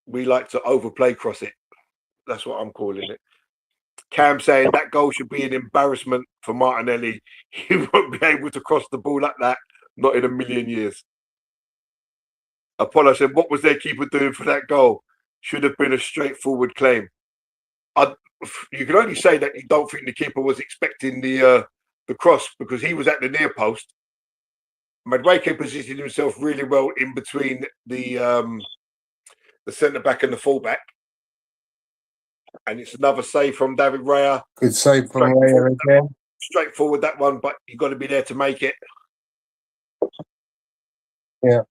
We like to overplay cross it. That's what I'm calling it. Cam saying that goal should be an embarrassment for Martinelli. He won't be able to cross the ball like that. Not in a million years. Apollo said, what was their keeper doing for that goal? Should have been a straightforward claim. you can only say that you don't think the keeper was expecting the cross, because he was at the near post. Madueke positioned himself really well in between the centre back and the full back, and it's another save from David Raya. Good save from Layla again. Straightforward that one, but you've got to be there to make it. Yeah.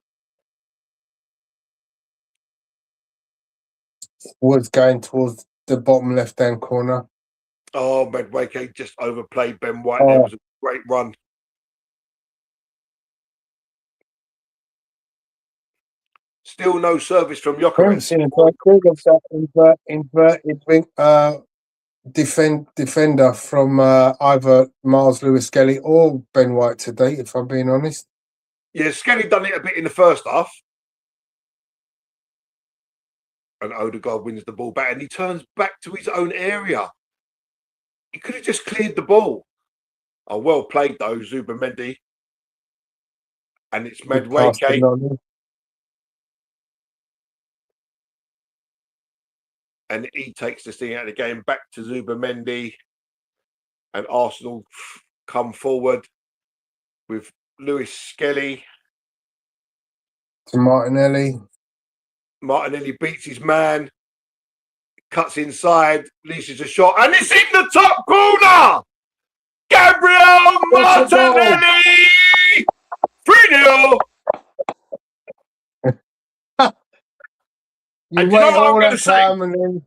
Was going towards the bottom left-hand corner. Oh, Madueke just overplayed Ben White. There was a great run. Still no service from Jokeres. Inverted wing, defender from either Miles Lewis-Skelly or Ben White today, if I'm being honest. Yeah, Skelly done it a bit in the first half. And Odegaard wins the ball back, and he turns back to his own area. He could have just cleared the ball. Oh, well played though, Zubamendi. And it's Madueke. And he takes this thing out of the game back to Zubamendi. And Arsenal come forward with Lewis-Skelly. To Martinelli. Martinelli beats his man. Cuts inside. Leases a shot. And it's in the top corner! Gabriel Martinelli! 3-0! You wait all that time and then...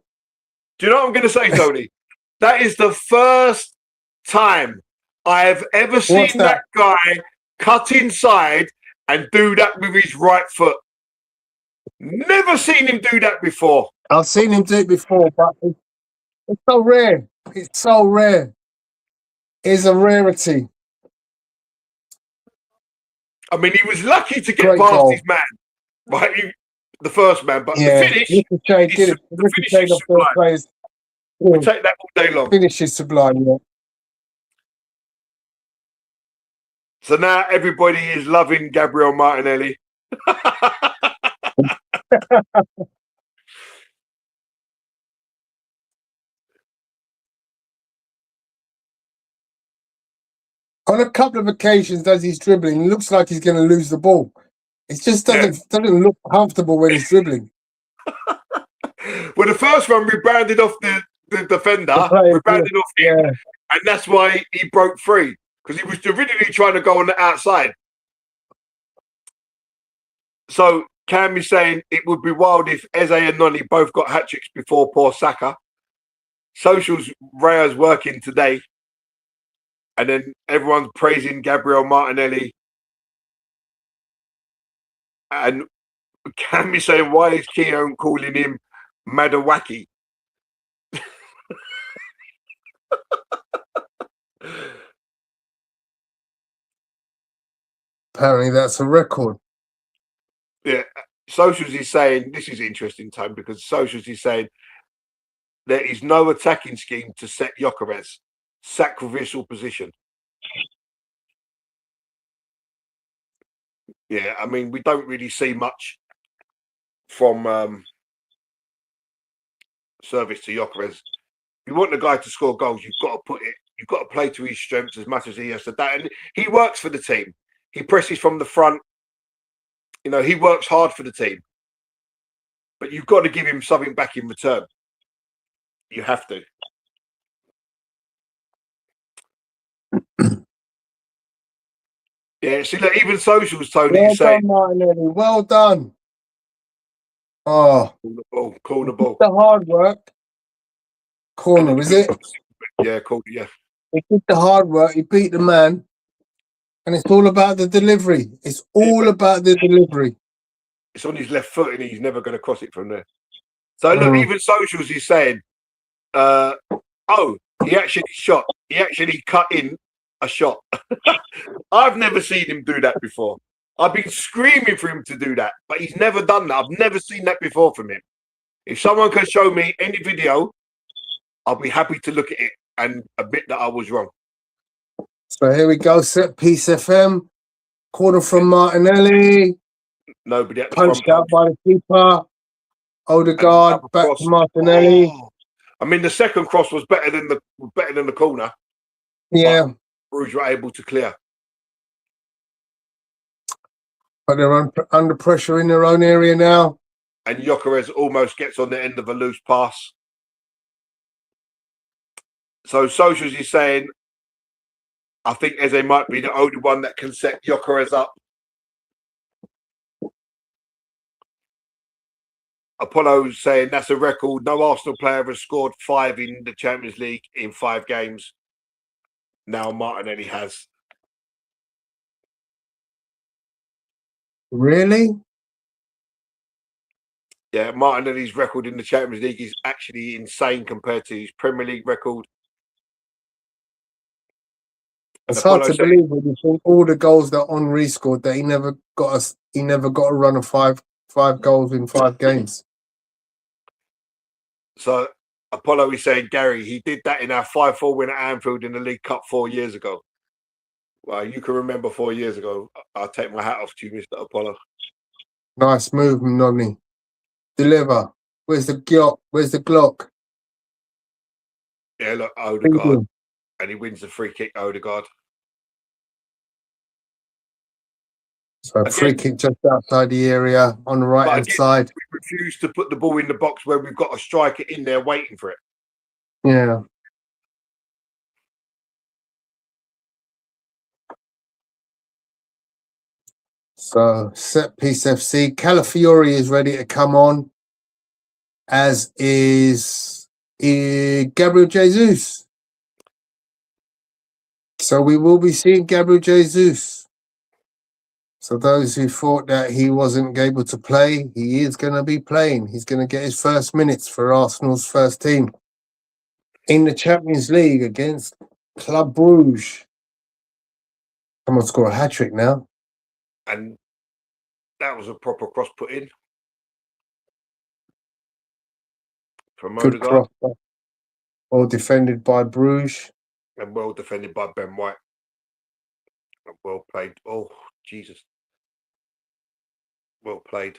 Do you know what I'm going to say, Tony? That is the first time I have ever seen that guy cut inside and do that with his right foot. Never seen him do that before. I've seen him do it before, but it's so rare. It's so rare. It's a rarity. I mean, he was lucky to get past his man, right? The first man, but the finish, Ricochet off the players. We take that all day long. Finish is sublime, yeah. So now everybody is loving Gabriel Martinelli. On a couple of occasions, as he's dribbling, it looks like he's going to lose the ball. It just doesn't look comfortable when he's dribbling. Well, the first one we rounded off the defender, we rounded off him, and that's why he broke free, because he was originally trying to go on the outside. So Cam is saying it would be wild if Eze and Noni both got hat-tricks before poor Saka. Socials, Raya's working today. And then everyone's praising Gabriel Martinelli. And Cam is saying, why is Keown calling him Madawaki? Apparently that's a record. Yeah. Socials is saying, this is interesting, Tom, because Socials is saying there is no attacking scheme to set Jokeres. Sacrificial position. Yeah, I mean, we don't really see much from service to Jokeres. If you want the guy to score goals, you've got to play to his strengths as much as he has to that. And he works for the team. He presses from the front. You know, he works hard for the team. But you've got to give him something back in return. You have to. Yeah, see, look, even Socials, Tony, well saying, done, Martinelli. Well done. Oh, call the ball. The hard work. Corner, is it? Yeah, cool. Yeah. He did the hard work. He beat the man. And it's all about the delivery. It's all about the delivery. It's on his left foot and he's never going to cross it from there. So, look, even Socials is saying, he actually shot. He actually cut in a shot. I've never seen him do that before. I've been screaming for him to do that, but he's never done that. I've never seen that before from him. If someone can show me any video, I'll be happy to look at it and admit that I was wrong. So here we go, set piece FM. Corner from Martinelli. Nobody at the punched out by the keeper. Odegaard back to Martinelli. I mean, the second cross was better than the corner. Yeah, Brugge were able to clear. but they're under pressure in their own area now. And Gyökeres almost gets on the end of a loose pass. So Socials is saying, I think Eze might be the only one that can set Gyökeres up. Apollo's saying that's a record. No Arsenal player has scored 5 in the Champions League in 5 games. Now Martinelli has. Really? Yeah, Martinelli's record in the Champions League is actually insane compared to his Premier League record. And It's hard Apollo to believe when you think all the goals that Henry scored that he never got a run of five goals in 5 games. So Apollo is saying, Gary, he did that in our 5-4 win at Anfield in the League Cup 4 years ago. Well, you can remember 4 years ago. I'll take my hat off to you, Mr. Apollo. Nice move, Nonny. Deliver. Where's the Glock? Where's the Glock? Yeah, look, Odegaard. And he wins the free kick, Odegaard. So Again, free kick just outside the area on the right hand side. We refuse to put the ball in the box where we've got a striker in there waiting for it. Yeah. So set piece FC. Calafiori is ready to come on, as is Gabriel Jesus. So we will be seeing Gabriel Jesus. So those who thought that he wasn't able to play, he is going to be playing. He's going to get his first minutes for Arsenal's first team in the Champions League against Club Brugge. Someone score a hat-trick now. And that was a proper cross put in. From Good Odegaard. cross. Well defended by Brugge. And well defended by Ben White. And well played. Oh, Jesus. Well played.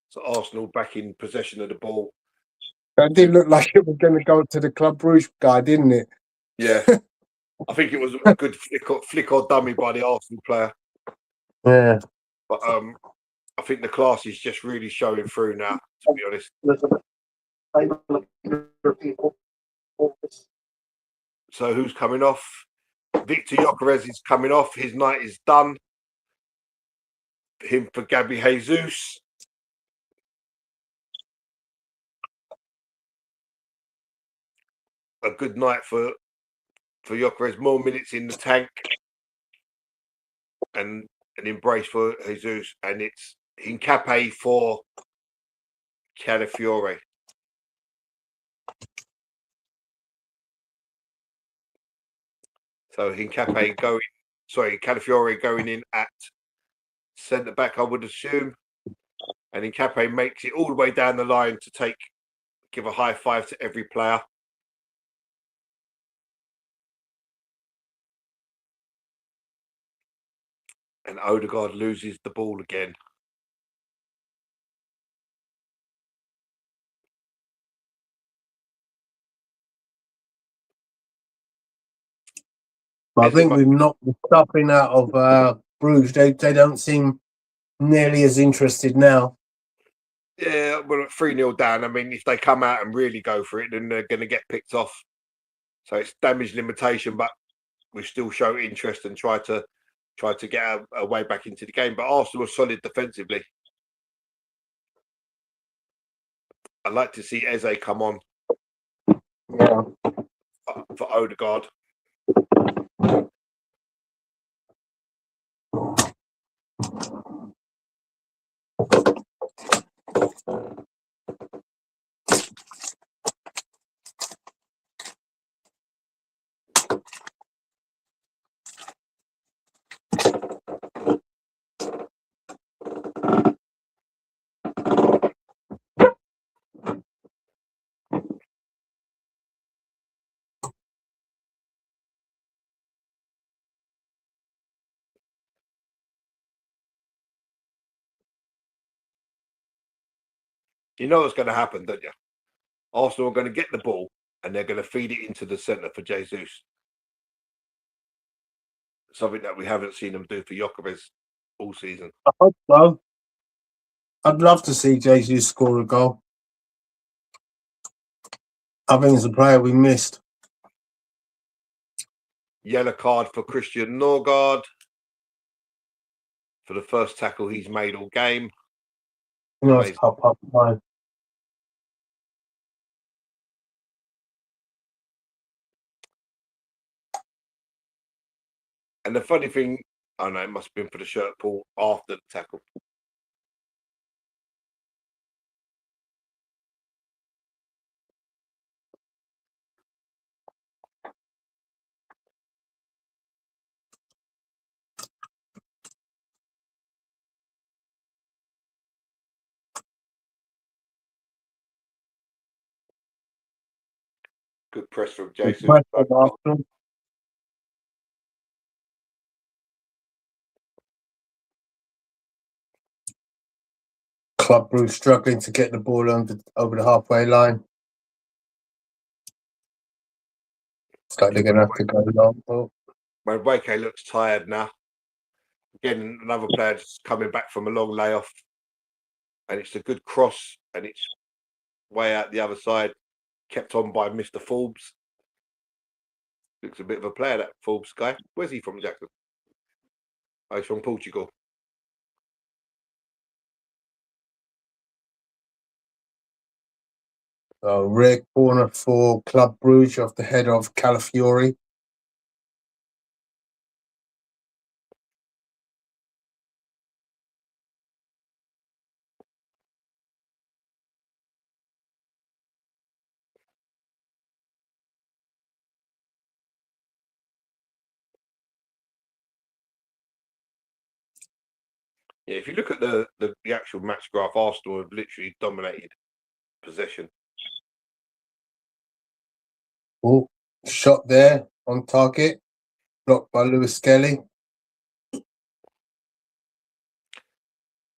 So Arsenal back in possession of the ball. That did look like it was going to go to the Club Brugge guy, didn't it? Yeah. I think it was a good flick or dummy by the Arsenal player. Yeah. But I think the class is just really showing through now, to be honest. So who's coming off? Victor Gyökeres is coming off. His night is done. Him for Gabby Jesus. A good night for Gyökeres. More minutes in the tank. And an embrace for Jesus. And it's Hincapié for Calafiori. So Calafiori going in at centre back, I would assume. And Hincapié makes it all the way down the line to give a high five to every player. And Odegaard loses the ball again. I think we've knocked the stuffing out of Bruges. They don't seem nearly as interested now. Yeah, we're 3-0 down. I mean, if they come out and really go for it, then they're going to get picked off. So it's damage limitation, but we still show interest and try to get our way back into the game. But Arsenal are solid defensively. I'd like to see Eze come on. Yeah. For Odegaard. You know what's going to happen, don't you? Arsenal are going to get the ball and they're going to feed it into the centre for Jesus. Something that we haven't seen them do for Jokeres all season. I hope so. I'd love to see Jesus score a goal. I think it's a player we missed. Yellow card for Christian Norgard for the first tackle he's made all game. Nice pop up line. And the funny thing, I know it must have been for the shirt pull after the tackle. Good press from Jesus. Club Brugge struggling to get the ball over the halfway line. It's like they're going to have to go long. When Wake looks tired now. Again, another player just coming back from a long layoff. And it's a good cross and it's way out the other side. Kept on by Mr. Forbes. Looks a bit of a player, that Forbes guy. Where's he from, Jackson? Oh, he's from Portugal. Rare corner for Club Brugge off the head of Calafiori. Yeah, if you look at the actual match graph, Arsenal have literally dominated possession. Oh, shot there on target. Blocked by Lewis Skelly.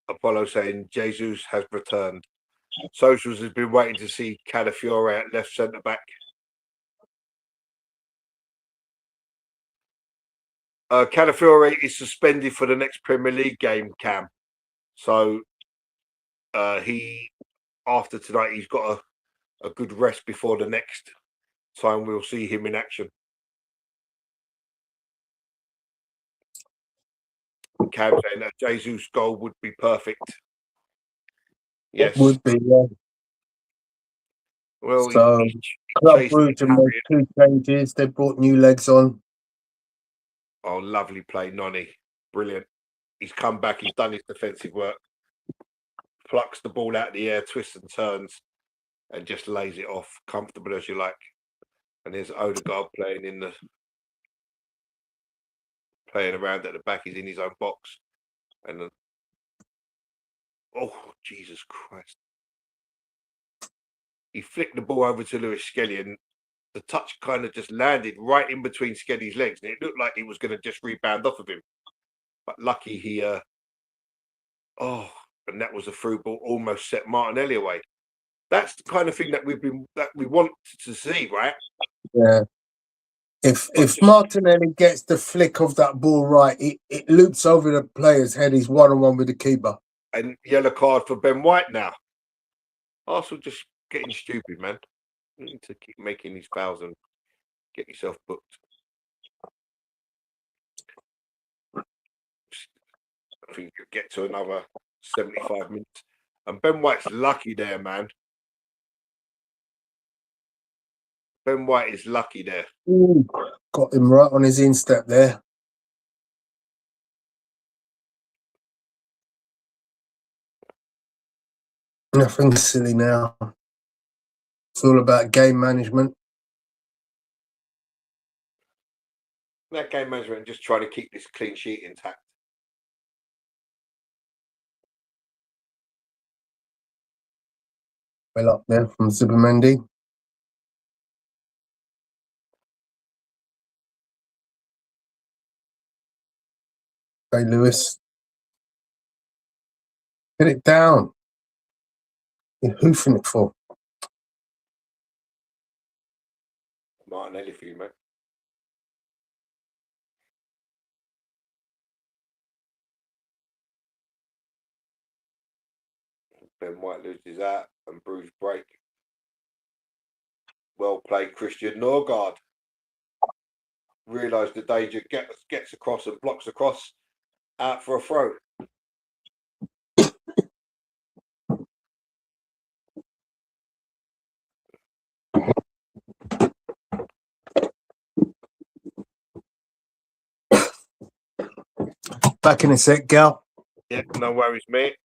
Apollo saying Jesus has returned. Socials has been waiting to see Calafiore at left centre back. Calafiore is suspended for the next Premier League game, Cam. So he, after tonight, he's got a good rest before the next time we'll see him in action. Cam saying that Jesus' goal would be perfect. Yes. It would be, yeah. Well, so Club Brugge have made 2 changes. They brought new legs on. Oh, lovely play, Nonny. Brilliant. He's come back. He's done his defensive work. Plucks the ball out of the air, twists and turns, and just lays it off, comfortable as you like. And there's Odegaard playing around at the back. He's in his own box. And oh, Jesus Christ. He flicked the ball over to Lewis Skelly and the touch kind of just landed right in between Skelly's legs. And it looked like he was going to just rebound off of him. But lucky he, and that was a through ball, almost set Martinelli away. That's the kind of thing that we want to see, right? Yeah. If Martinelli gets the flick of that ball right, it loops over the player's head. He's 1-on-1 with the keeper. And yellow card for Ben White now. Arsenal just getting stupid, man. You need to keep making these fouls and get yourself booked. I think you'll get to another 75 minutes. And Ben White's lucky there, man. Ben White is lucky there. Ooh, got him right on his instep there. Nothing silly now. It's all about game management. That game management and just trying to keep this clean sheet intact. Well up there from Zubimendi. Hey, Lewis. Get it down. You're hoofing it for. Martinelli for you, mate. Ben White loses out and Bruges break. Well played, Christian Norgard. Realised the danger, gets across and blocks across, out for a throw. Back in a sec, Gal. Yeah, no worries, mate.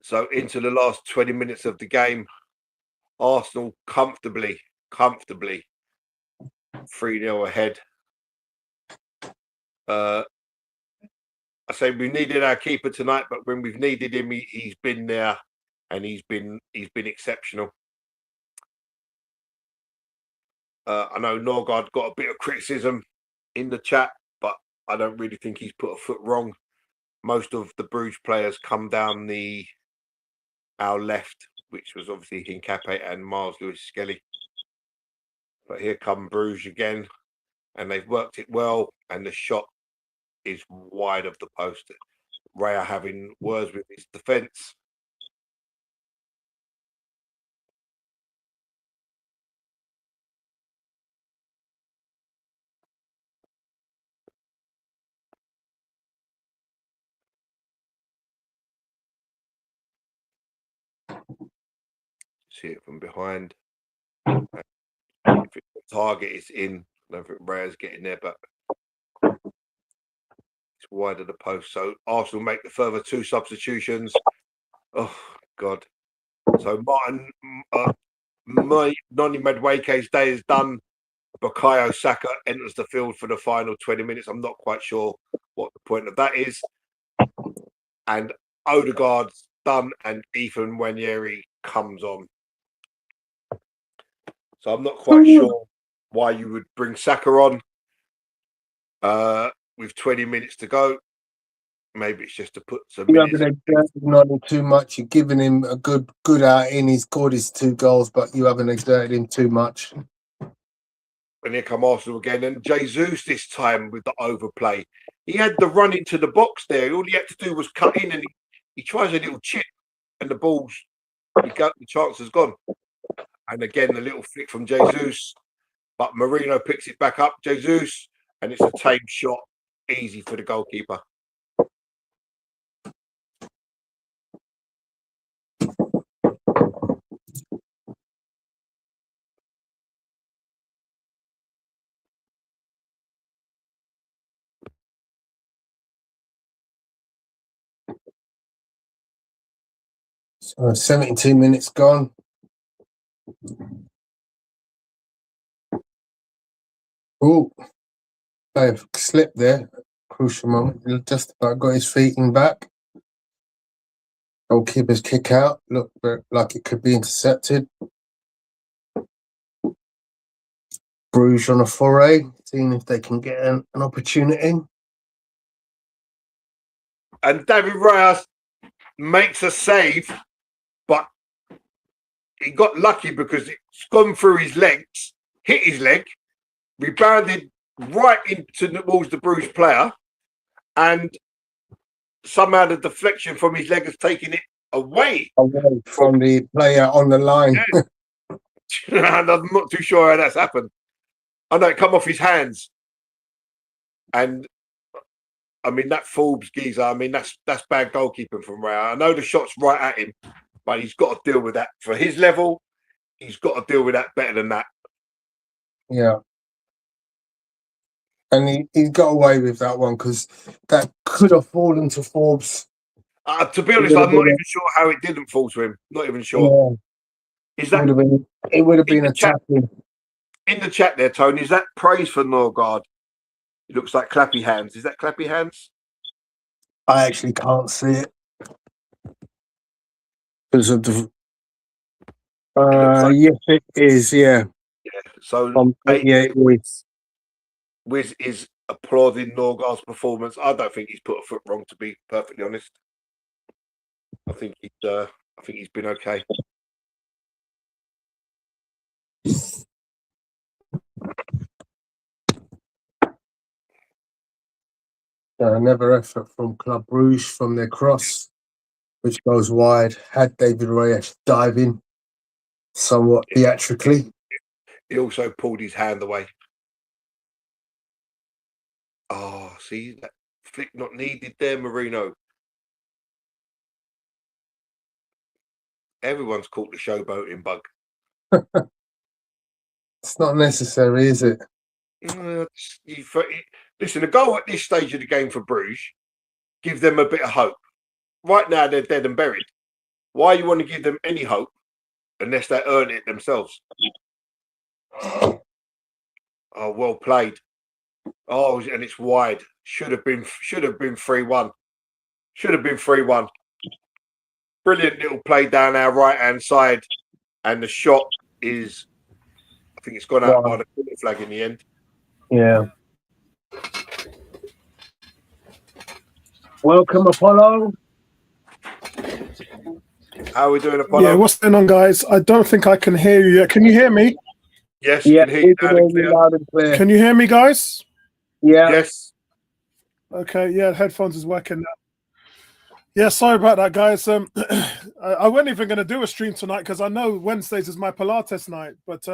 So into the last 20 minutes of the game, Arsenal comfortably 3-0 ahead. I say we needed our keeper tonight, but when we've needed him, he's been there and he's been exceptional. I know Norgard got a bit of criticism in the chat, but I don't really think he's put a foot wrong. Most of the Bruges players come down our left, which was obviously Hincapié and Miles Lewis Skelly. But here come Bruges again, and they've worked it well, and the shot is wide of the post. Raya having words with his defence. See it from behind. If the target is in, I don't think Raya's getting there, but it's wide of the post. So Arsenal make the further 2 substitutions. Oh God! So Martin, Noni Madueke's day is done. Bukayo Saka enters the field for the final 20 minutes. I'm not quite sure what the point of that is. And Odegaard's done, and Ethan Nwaneri comes on. So I'm not quite sure why you would bring Saka on with 20 minutes to go. Maybe it's just to put some minutes. You haven't exerted him too much. You're giving him a good outing. He scored his 2 goals, but you haven't exerted him too much. And here come Arsenal again. And Jesus this time with the overplay. He had the run into the box there. All he had to do was cut in, and he tries a little chip, and the chance has gone. And again, the little flick from Jesus. But Marino picks it back up, Jesus, and it's a tame shot. Easy for the goalkeeper. So 72 minutes gone. Oh, they've slipped there. Crucial moment. He just about got his feet in back. Goalkeeper's kick out. Looked like it could be intercepted. Bruges on a foray, seeing if they can get an opportunity. And David Raya makes a save, but he got lucky because it's gone through his legs, hit his leg, rebounded right towards the Bruges player, and somehow the deflection from his leg has taken it away from the player on the line. Yeah. And I'm not too sure how that's happened. I know it come off his hands, and I mean that Forbes geezer. I mean that's bad goalkeeping from Raya. I know the shot's right at him, but he's got to deal with that for his level. He's got to deal with that better than that. Yeah. And he got away with that one because that could have fallen to Forbes. To be honest, I'm not even sure how it didn't fall to him. Not even sure. Yeah. It would have been a tackle. In the chat there, Tony, is that praise for Norgard? It looks like clappy hands. Is that clappy hands? I actually can't see it. Because of the... yes, it is, yeah. Yeah, so... yeah, it is. Wiz is applauding Norgard's performance. I don't think he's put a foot wrong, to be perfectly honest. I think he's been okay. Another effort from Club Brugge from their cross, which goes wide. Had David Reyes dive in somewhat theatrically. He also pulled his hand away. Oh, see that flick not needed there, Marino. Everyone's caught the showboating bug. It's not necessary, is it? Listen, a goal at this stage of the game for Bruges gives them a bit of hope. Right now, they're dead and buried. Why you want to give them any hope unless they earn it themselves? Oh, well played. Oh, and it's wide. Should have been 3-1. Should have been 3-1. Brilliant little play down our right-hand side. And the shot is, I think it's gone out by the corner flag in the end. Yeah. Welcome, Apollo. How are we doing, Apollo? Yeah, what's going on, guys? I don't think I can hear you yet. Can you hear me? Yes, Yeah, can hear you loud and clear. Can you hear me, guys? Yeah. Yes. Okay, yeah, headphones is working now. Yeah, sorry about that, guys. I wasn't even going to do a stream tonight because I know Wednesdays is my Pilates night. But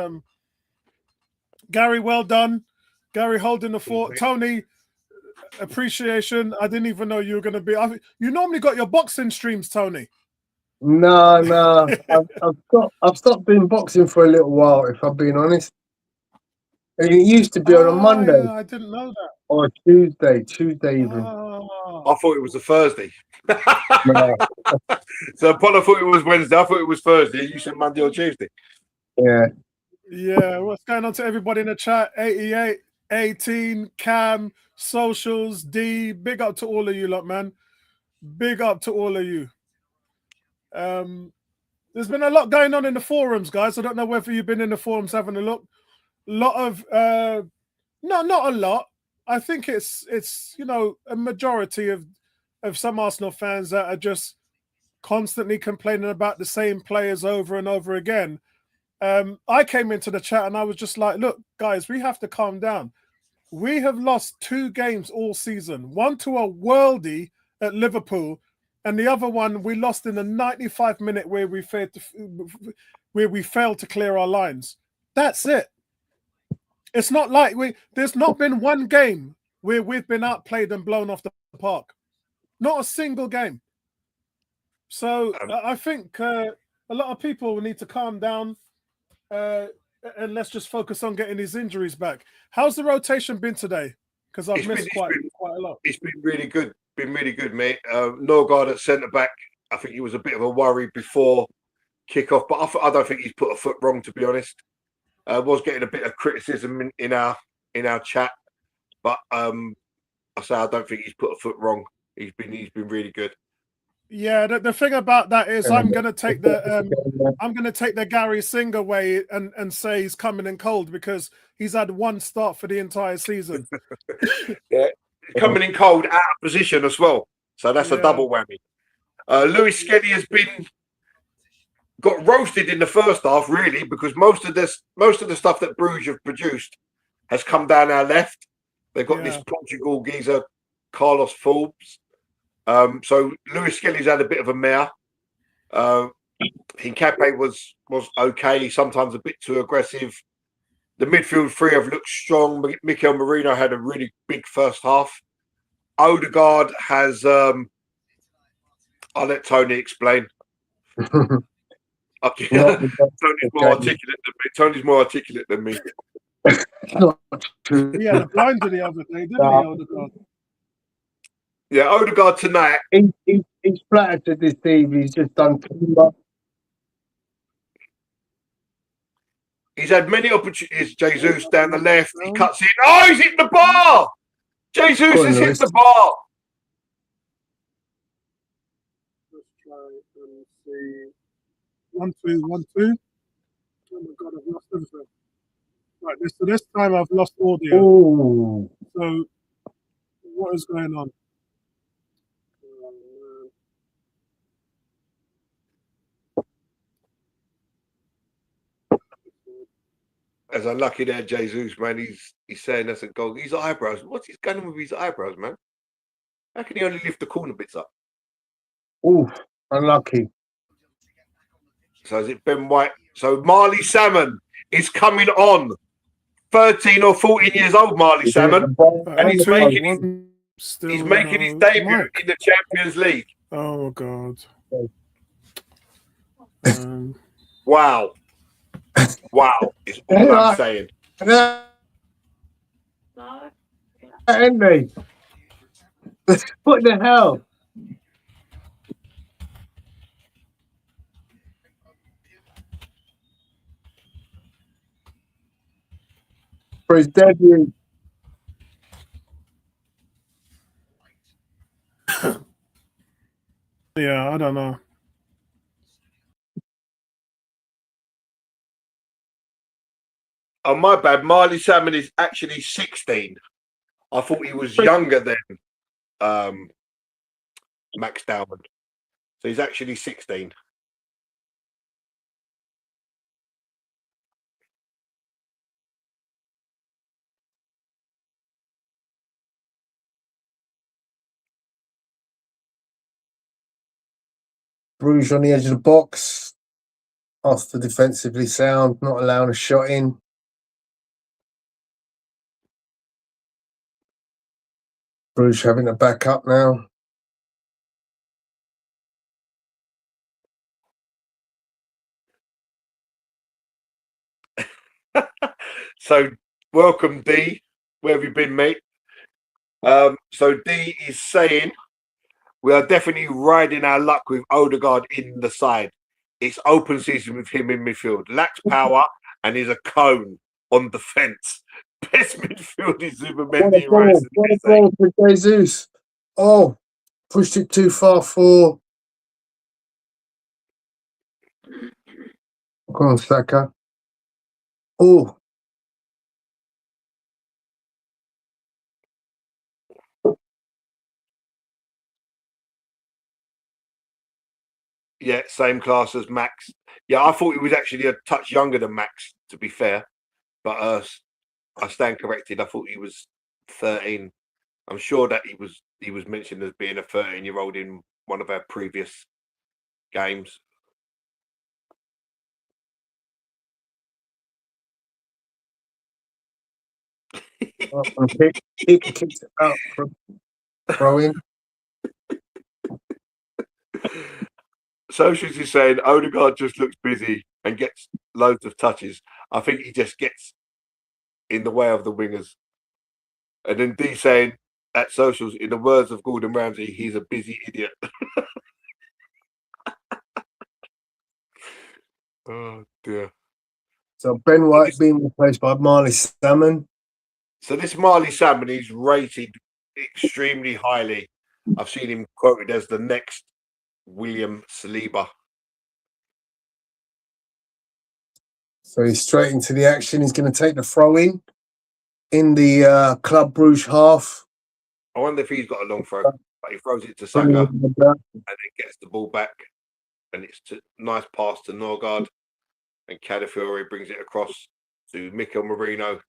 Gary, well done. Gary holding the fort. Tony, appreciation. I didn't even know you were going to be. You normally got your boxing streams, Tony. No. I've stopped doing boxing for a little while, if I'm being honest. It used to be on a Monday. Yeah, I didn't know that. Or Tuesday even. I thought it was a Thursday. No. So Apollo thought it was Wednesday. I thought it was Thursday. You said Monday or Tuesday. Yeah. Yeah, what's going on to everybody in the chat? 88, 18, Cam, Socials, D. Big up to all of you lot, man. Big up to all of you. There's been a lot going on in the forums, guys. I don't know whether you've been in the forums having a look. Lot of no, not a lot. I think it's a majority of some Arsenal fans that are just constantly complaining about the same players over and over again. I came into the chat and I was just like, look, guys, we have to calm down. We have lost 2 games all season, one to a worldie at Liverpool, and the other one we lost in the 95-minute where we failed to clear our lines. That's it. It's not like there's not been one game where we've been outplayed and blown off the park. Not a single game. So I think a lot of people will need to calm down and let's just focus on getting his injuries back. How's the rotation been today? Because I've missed quite a lot. It's been really good. Been really good, mate. Norgard at centre back. I think he was a bit of a worry before kickoff, but I don't think he's put a foot wrong, to be honest. Was getting a bit of criticism in our chat, but I say I don't think he's put a foot wrong. He's been really good. Yeah, the thing about that is I'm gonna take the Gary Singer way and say he's coming in cold because he's had one start for the entire season. Yeah, coming in cold, out of position as well. So that's a double whammy. Lewis Skelly has got roasted in the first half, really, because most of the stuff that Bruges have produced has come down our left. They've got this Portugal geezer, Carlos Forbes. So Lewis Skelly's had a bit of a mare. Hincapié was okay, sometimes a bit too aggressive. The midfield 3 have looked strong. Mikel Merino had a really big first half. Odegaard has I'll let Tony explain. Okay. Tony's more articulate than me. Not true. Yeah, the blinder the other day, didn't he, Odegaard? Yeah, Odegaard tonight. He's flattered to this team. He's just done too much. He's had many opportunities. Jesus down the left. He cuts in. Oh, he's hit the bar. Jesus has hit the bar. Let's try and see. 1-2, 1-2. Oh my God, I've lost everything. Right, this time I've lost audio. Ooh. So, what is going on? As unlucky there, Jesus, man. He's saying that's a goal. His eyebrows. What's he going on with his eyebrows, man? How can he only lift the corner bits up? Ooh, unlucky. So is it Ben White? So Marley Salmon is coming on. 13 or 14 years old, Marley Salmon. And he's making his, he's making his debut in the Champions League. Oh God. Wow. Wow. Is all I'm saying. Henry. What the hell? For his debut. Yeah, I don't know. Oh, my bad. Marley Salmon is actually 16. I thought he was younger than Max Dowman. So he's actually 16. Brugge on the edge of the box. Off the defensively sound, not allowing a shot in. Brugge having to back up now. So welcome, D. Where have you been, mate? So D is saying we are definitely riding our luck with Odegaard in the side. It's open season with him in midfield. Lacks power and is a cone on the fence. Best midfield is Zubimendi. What a ball for Jesus. Oh, pushed it too far for. Go on, Saka. Oh. Yeah, same class as Max. Yeah, I thought he was actually a touch younger than Max, to be fair. But I stand corrected. I thought he was 13. I'm sure that he was mentioned as being a 13-year-old in one of our previous games. Kicked it out for throwing. Socials is saying Odegaard just looks busy and gets loads of touches. I think he just gets in the way of the wingers. And then D saying at socials, in the words of Gordon Ramsay, he's a busy idiot. Oh dear. So Ben White being replaced by Marley Salmon. So this Marley Salmon is rated extremely highly. I've seen him quoted as the next William Saliba. So he's straight into the action. He's going to take the throw in the Club Brugge half. I wonder if he's got a long throw, but he throws it to Saka and then gets the ball back. And it's a nice pass to Norgard. And Cadafiore brings it across to Mikel Merino.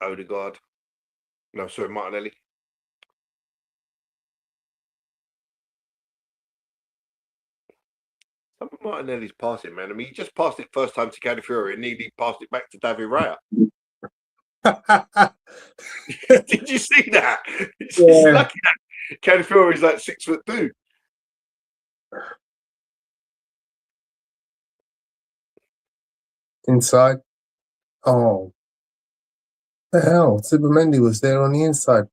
Odegaard. No, sorry, Martinelli. Some of Martinelli's passing, man. I mean, he just passed it first time to Cadafiore and nearly passed it back to David Raya. Did you see that? It's lucky that Cadafiore is like 6'2". Inside. Oh. The hell? Zubimendi was there on the inside.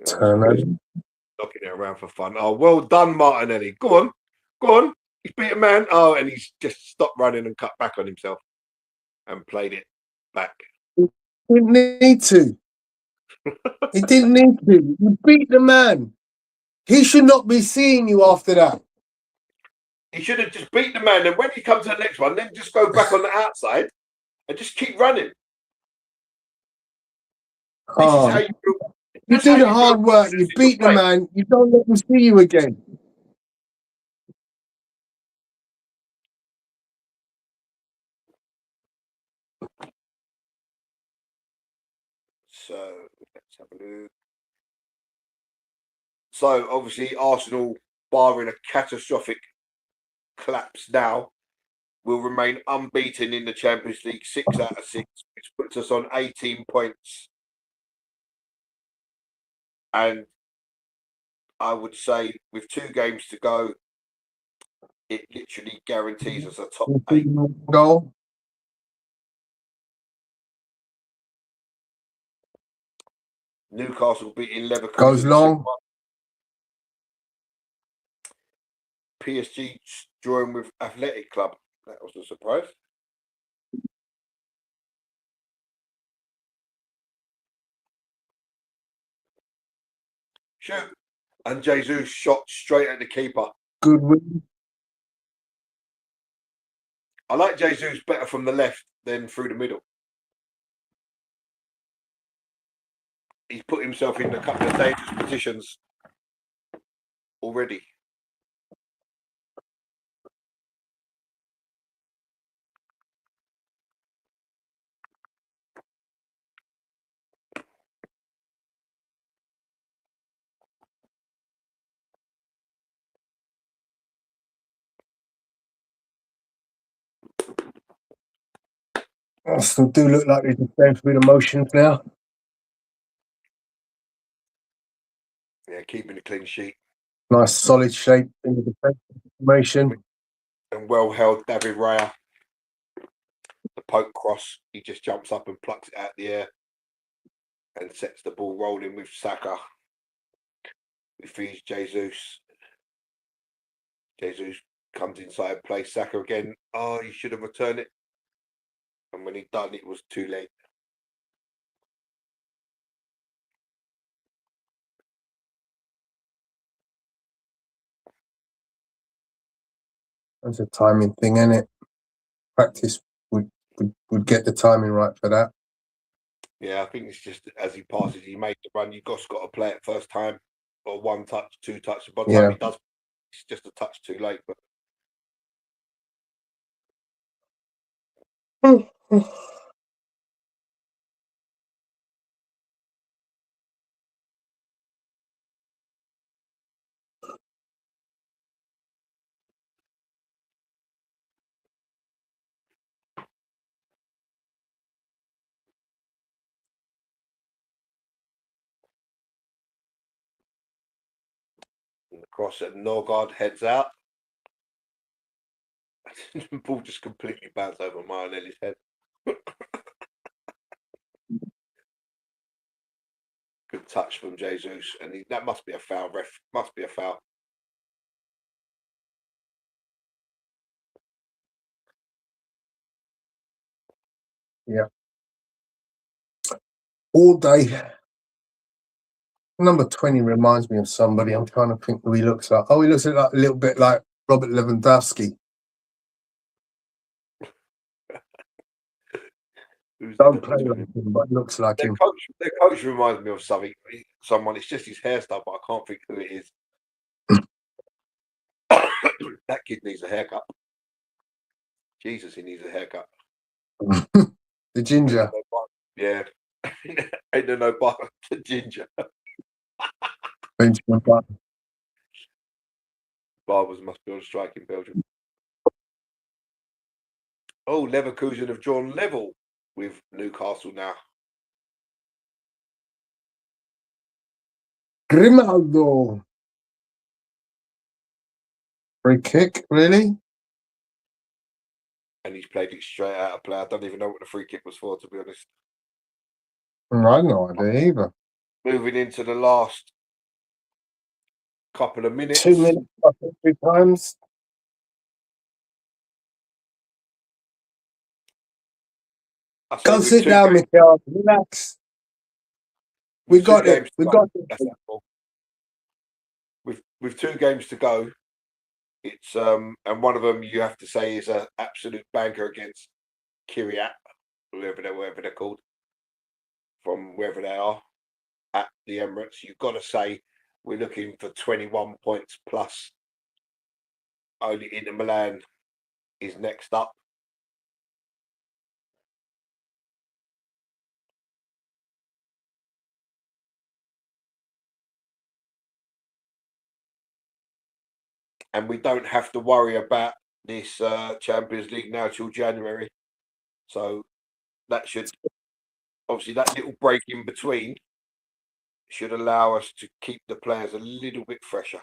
Turner. Knocking it around for fun. Oh, well done, Martinelli. Go on. Go on. He's beat a man. Oh, and he's just stopped running and cut back on himself and played it back. He didn't need to. He didn't need to. You beat the man. He should not be seeing you after that. He should have just beat the man. And when he comes to the next one, then just go back on the outside and just keep running. This is how you do. You do the hard work. You beat the man. You don't let him see you again. So let's have a look. So obviously Arsenal, barring a catastrophic collapse now, will remain unbeaten in the Champions League, 6 out of 6, which puts us on 18 points. And I would say with 2 games to go, it literally guarantees us a top 8. Goal. Newcastle beating Leverkusen Goes long. 6-1. PSG drawing with Athletic Club. That was a surprise. Shoot. And Jesus shot straight at the keeper. Good win. I like Jesus better from the left than through the middle. He's put himself in a couple of dangerous positions already. Arsenal do look like they're just going through the motions now. Yeah, keeping a clean sheet. Nice solid shape in the defensive formation. And well held David Raya. The poke cross. He just jumps up and plucks it out the air and sets the ball rolling with Saka. He feeds Jesus. Jesus comes inside, plays Saka again. Oh, he should have returned it. And when he done, it was too late. That's a timing thing, isn't it? Practice would get the timing right for that. Yeah, I think it's just as he passes, he made the run. You've just got to play it first time, or 1 touch, 2 touches. By the time he does, it's just a touch too late. But the cross at Norgard heads out. The ball just completely bounced over Martinelli's head. Good touch from Jesus, and that must be a foul. Ref must be a foul. Yeah. All day. Number 20 reminds me of somebody. I'm trying to think who he looks like. Oh, he looks like a little bit like Robert Lewandowski. Don't play like him, but looks like him. Their coach reminds me of someone. It's just his hairstyle, but I can't think who it is. That kid needs a haircut. Jesus, he needs a haircut. The ginger. Yeah. Ain't there no bar to ginger. Benjamin Button. Barbers must be on strike in Belgium. Oh, Leverkusen have drawn level with Newcastle now. Grimaldo. Free kick, really? And he's played it straight out of play. I don't even know what the free kick was for, to be honest. I had no idea either. Moving into the last couple of minutes. 2 minutes, I think, 3 times. Go sit down, Michael. Relax. We got it. We got it. With 2 games to go, it's and one of them you have to say is an absolute banker against Kiryat, whoever they're called, from wherever they are at the Emirates. You've got to say we're looking for 21 points plus. Only Inter Milan is next up. and we don't have to worry about this Champions League now till January. So that should, obviously, that little break in between should allow us to keep the players a little bit fresher.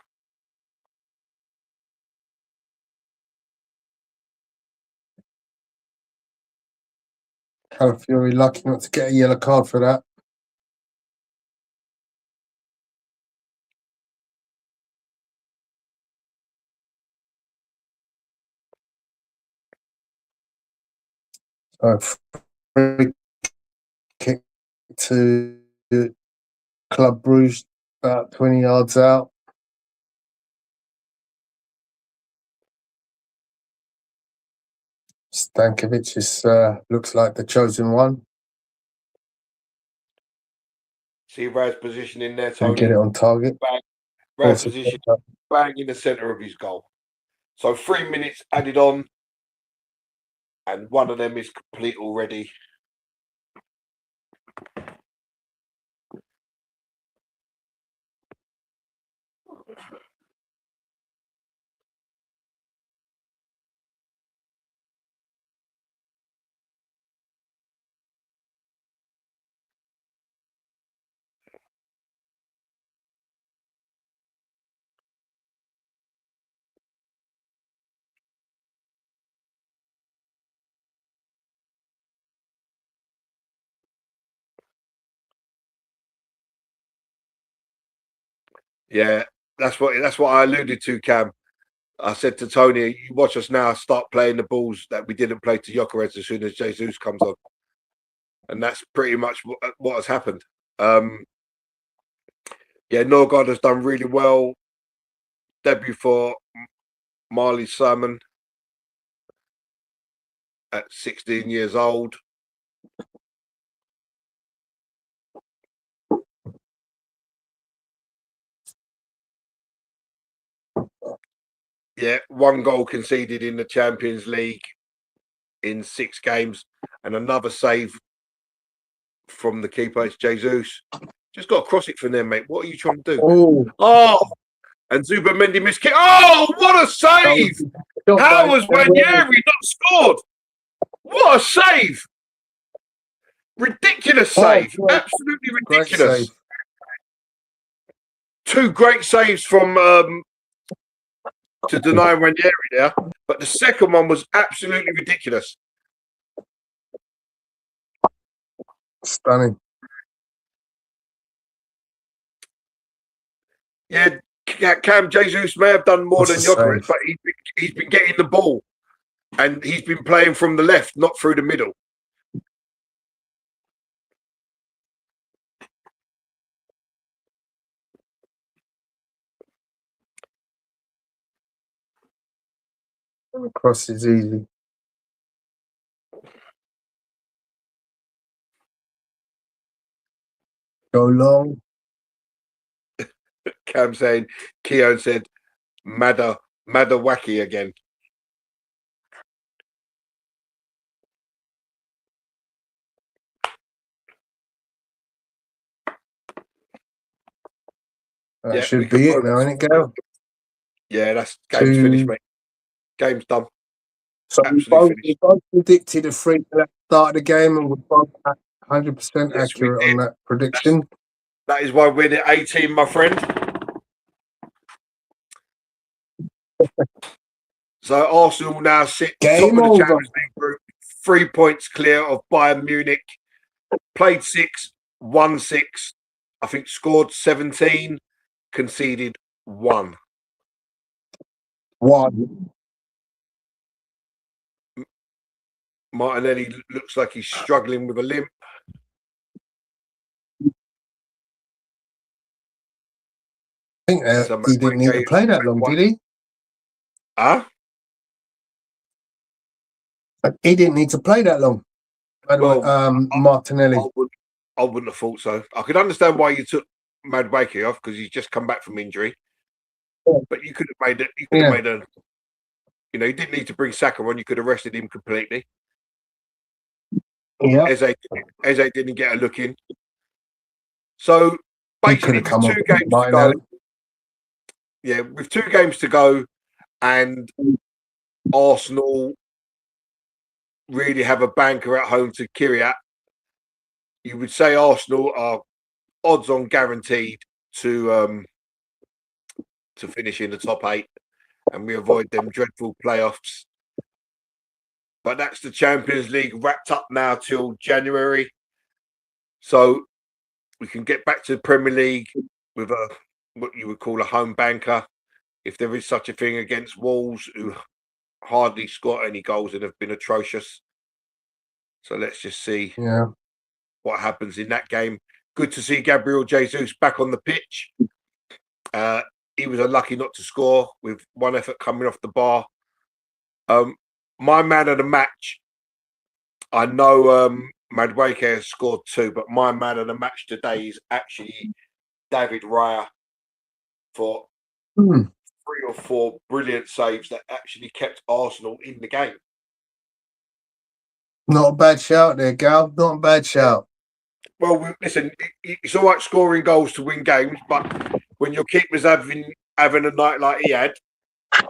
Calafiori lucky not to get a yellow card for that. So free kick to Club Brugge, about 20 yards out. Stankovic is looks like the chosen one. See Rad's position in there, And Tony. get it on target. Rad's position bang in the centre of his goal. So 3 minutes added on, and one of them is complete already. Yeah, that's what I alluded to, Cam. I said to Tony, you watch us now start playing the balls that we didn't play to Gyökeres as soon as Jesus comes on. And that's pretty much what has happened. Yeah, Norgard has done really well. Debut for Marley Simon at 16 years old. Yeah, 1 goal conceded in the Champions League in 6 games, and another save from the keeper. It's Jesus. Just got to cross it from there, mate. What are you trying to do? Oh, and Zubamendi missed kick. Oh, what a save! How was Ranieri not scored? What a save! Ridiculous save. Absolutely ridiculous. 2 great saves from to deny Ranieri there, but the second one was absolutely ridiculous. Stunning. Yeah, Cam Jesus may have done more than Gyökeres, but he's been getting the ball, and he's been playing from the left, not through the middle. Cross is easy. Go long. Cam saying, Keown said, Madder wacky again. That should be it now, isn't it, Gail? Yeah, that's game's finished, mate. Game's done. So we both predicted a free at the start of the game, and we're both 100% accurate on that prediction. That is why we're the 18, my friend. So Arsenal now sit top of the Champions League group, 3 points clear of Bayern Munich. Played 6, won 6. I think scored 17, conceded 1. Martinelli looks like he's struggling with a limp. I think he didn't need to play that long, did he? Huh? He didn't need to play that long. Martinelli. I wouldn't have thought so. I could understand why you took Madueke off because he's just come back from injury. Yeah. But you could have made it. You could have made a. You know, you didn't need to bring Saka on. You could have rested him completely. Yeah. Eze didn't get a look in. So basically, with 2 games to go. Yeah, with 2 games to go, and Arsenal really have a banker at home to Kiryat, you would say Arsenal are odds on guaranteed to finish in the top 8, and we avoid them dreadful playoffs. But that's the Champions League wrapped up now till January, so we can get back to the Premier League with what you would call a home banker, if there is such a thing, against Wolves, who hardly scored any goals and have been atrocious. So let's just see what happens in that game. Good to see Gabriel Jesus back on the pitch. He was unlucky not to score with one effort coming off the bar. My man of the match, I know Madueke has scored 2, but my man of the match today is actually David Raya for 3 or 4 brilliant saves that actually kept Arsenal in the game. Not a bad shout there, Gal. Not a bad shout. Well, listen, it's all right scoring goals to win games, but when your keeper's having a night like he had,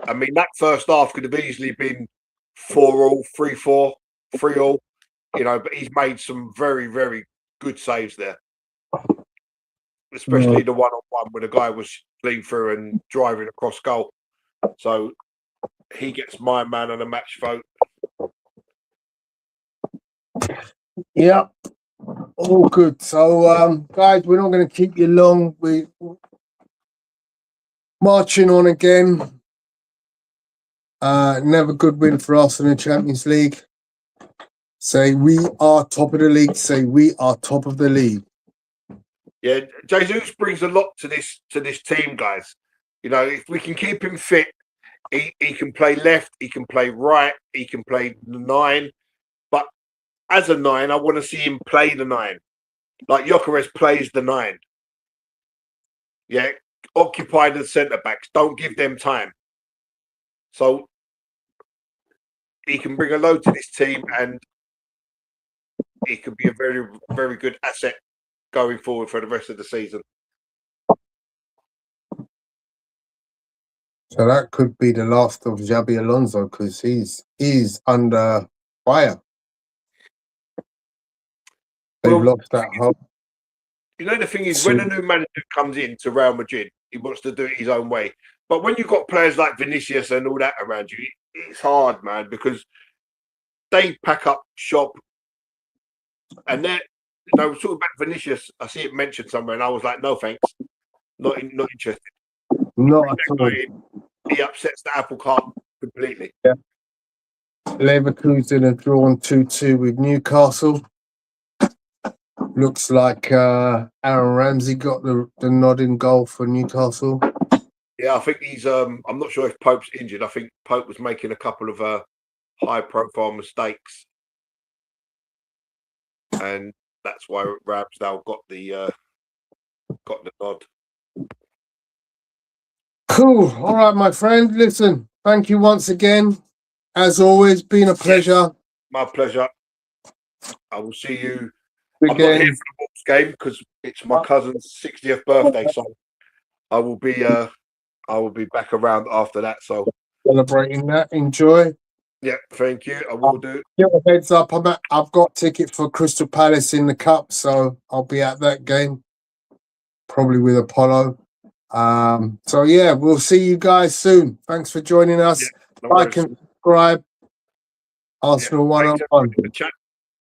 I mean, that first half could have easily been 4-4, 3-4, 3-3, but he's made some very, very good saves there. Especially the one-on-one where the guy was clean through and driving across goal. So he gets my man of the match vote. Yeah, all good. So, guys, we're not going to keep you long. We're marching on again. Never good win for us in the Champions League. Say we are top of the league. Say we are top of the league. Yeah, Jesus brings a lot to this team, guys. If we can keep him fit, he can play left, he can play right, he can play the 9. But as a 9, I want to see him play the 9. Like Gyökeres plays the 9. Yeah, occupy the centre backs. Don't give them time. So he can bring a load to this team, and he could be a very, very good asset going forward for the rest of the season. So that could be the last of Xabi Alonso, because he's under fire. They've lost that hope. The thing is, when a new manager comes in to Real Madrid, he wants to do it his own way. But when you've got players like Vinicius and all that around you, it's hard, man, because they pack up shop. And they're, talking about Vinicius, I see it mentioned somewhere, and I was like, no thanks, not interested. Not at all. He upsets the apple cart completely. Yeah. Leverkusen have drawn 2-2 with Newcastle. Looks like Aaron Ramsey got the nodding goal for Newcastle. Yeah, I think he's. I'm not sure if Pope's injured. I think Pope was making a couple of high-profile mistakes, and that's why Ramsdale got the nod. Cool. All right, my friend. Listen, thank you once again. As always, been a pleasure. My pleasure. I will see you. I'm not here for the Wolves game because it's my cousin's 60th birthday, so I will be back around after that. So celebrating that. Enjoy. Yeah, thank you. I will do. Give a heads up. I've got tickets for Crystal Palace in the Cup, so I'll be at that game, probably with Apollo. So yeah, we'll see you guys soon. Thanks for joining us. Yeah, no like and subscribe. Arsenal 1-on-1.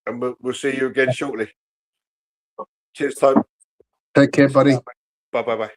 And we'll see you again shortly. Cheers, Tom. Take care, buddy. Bye.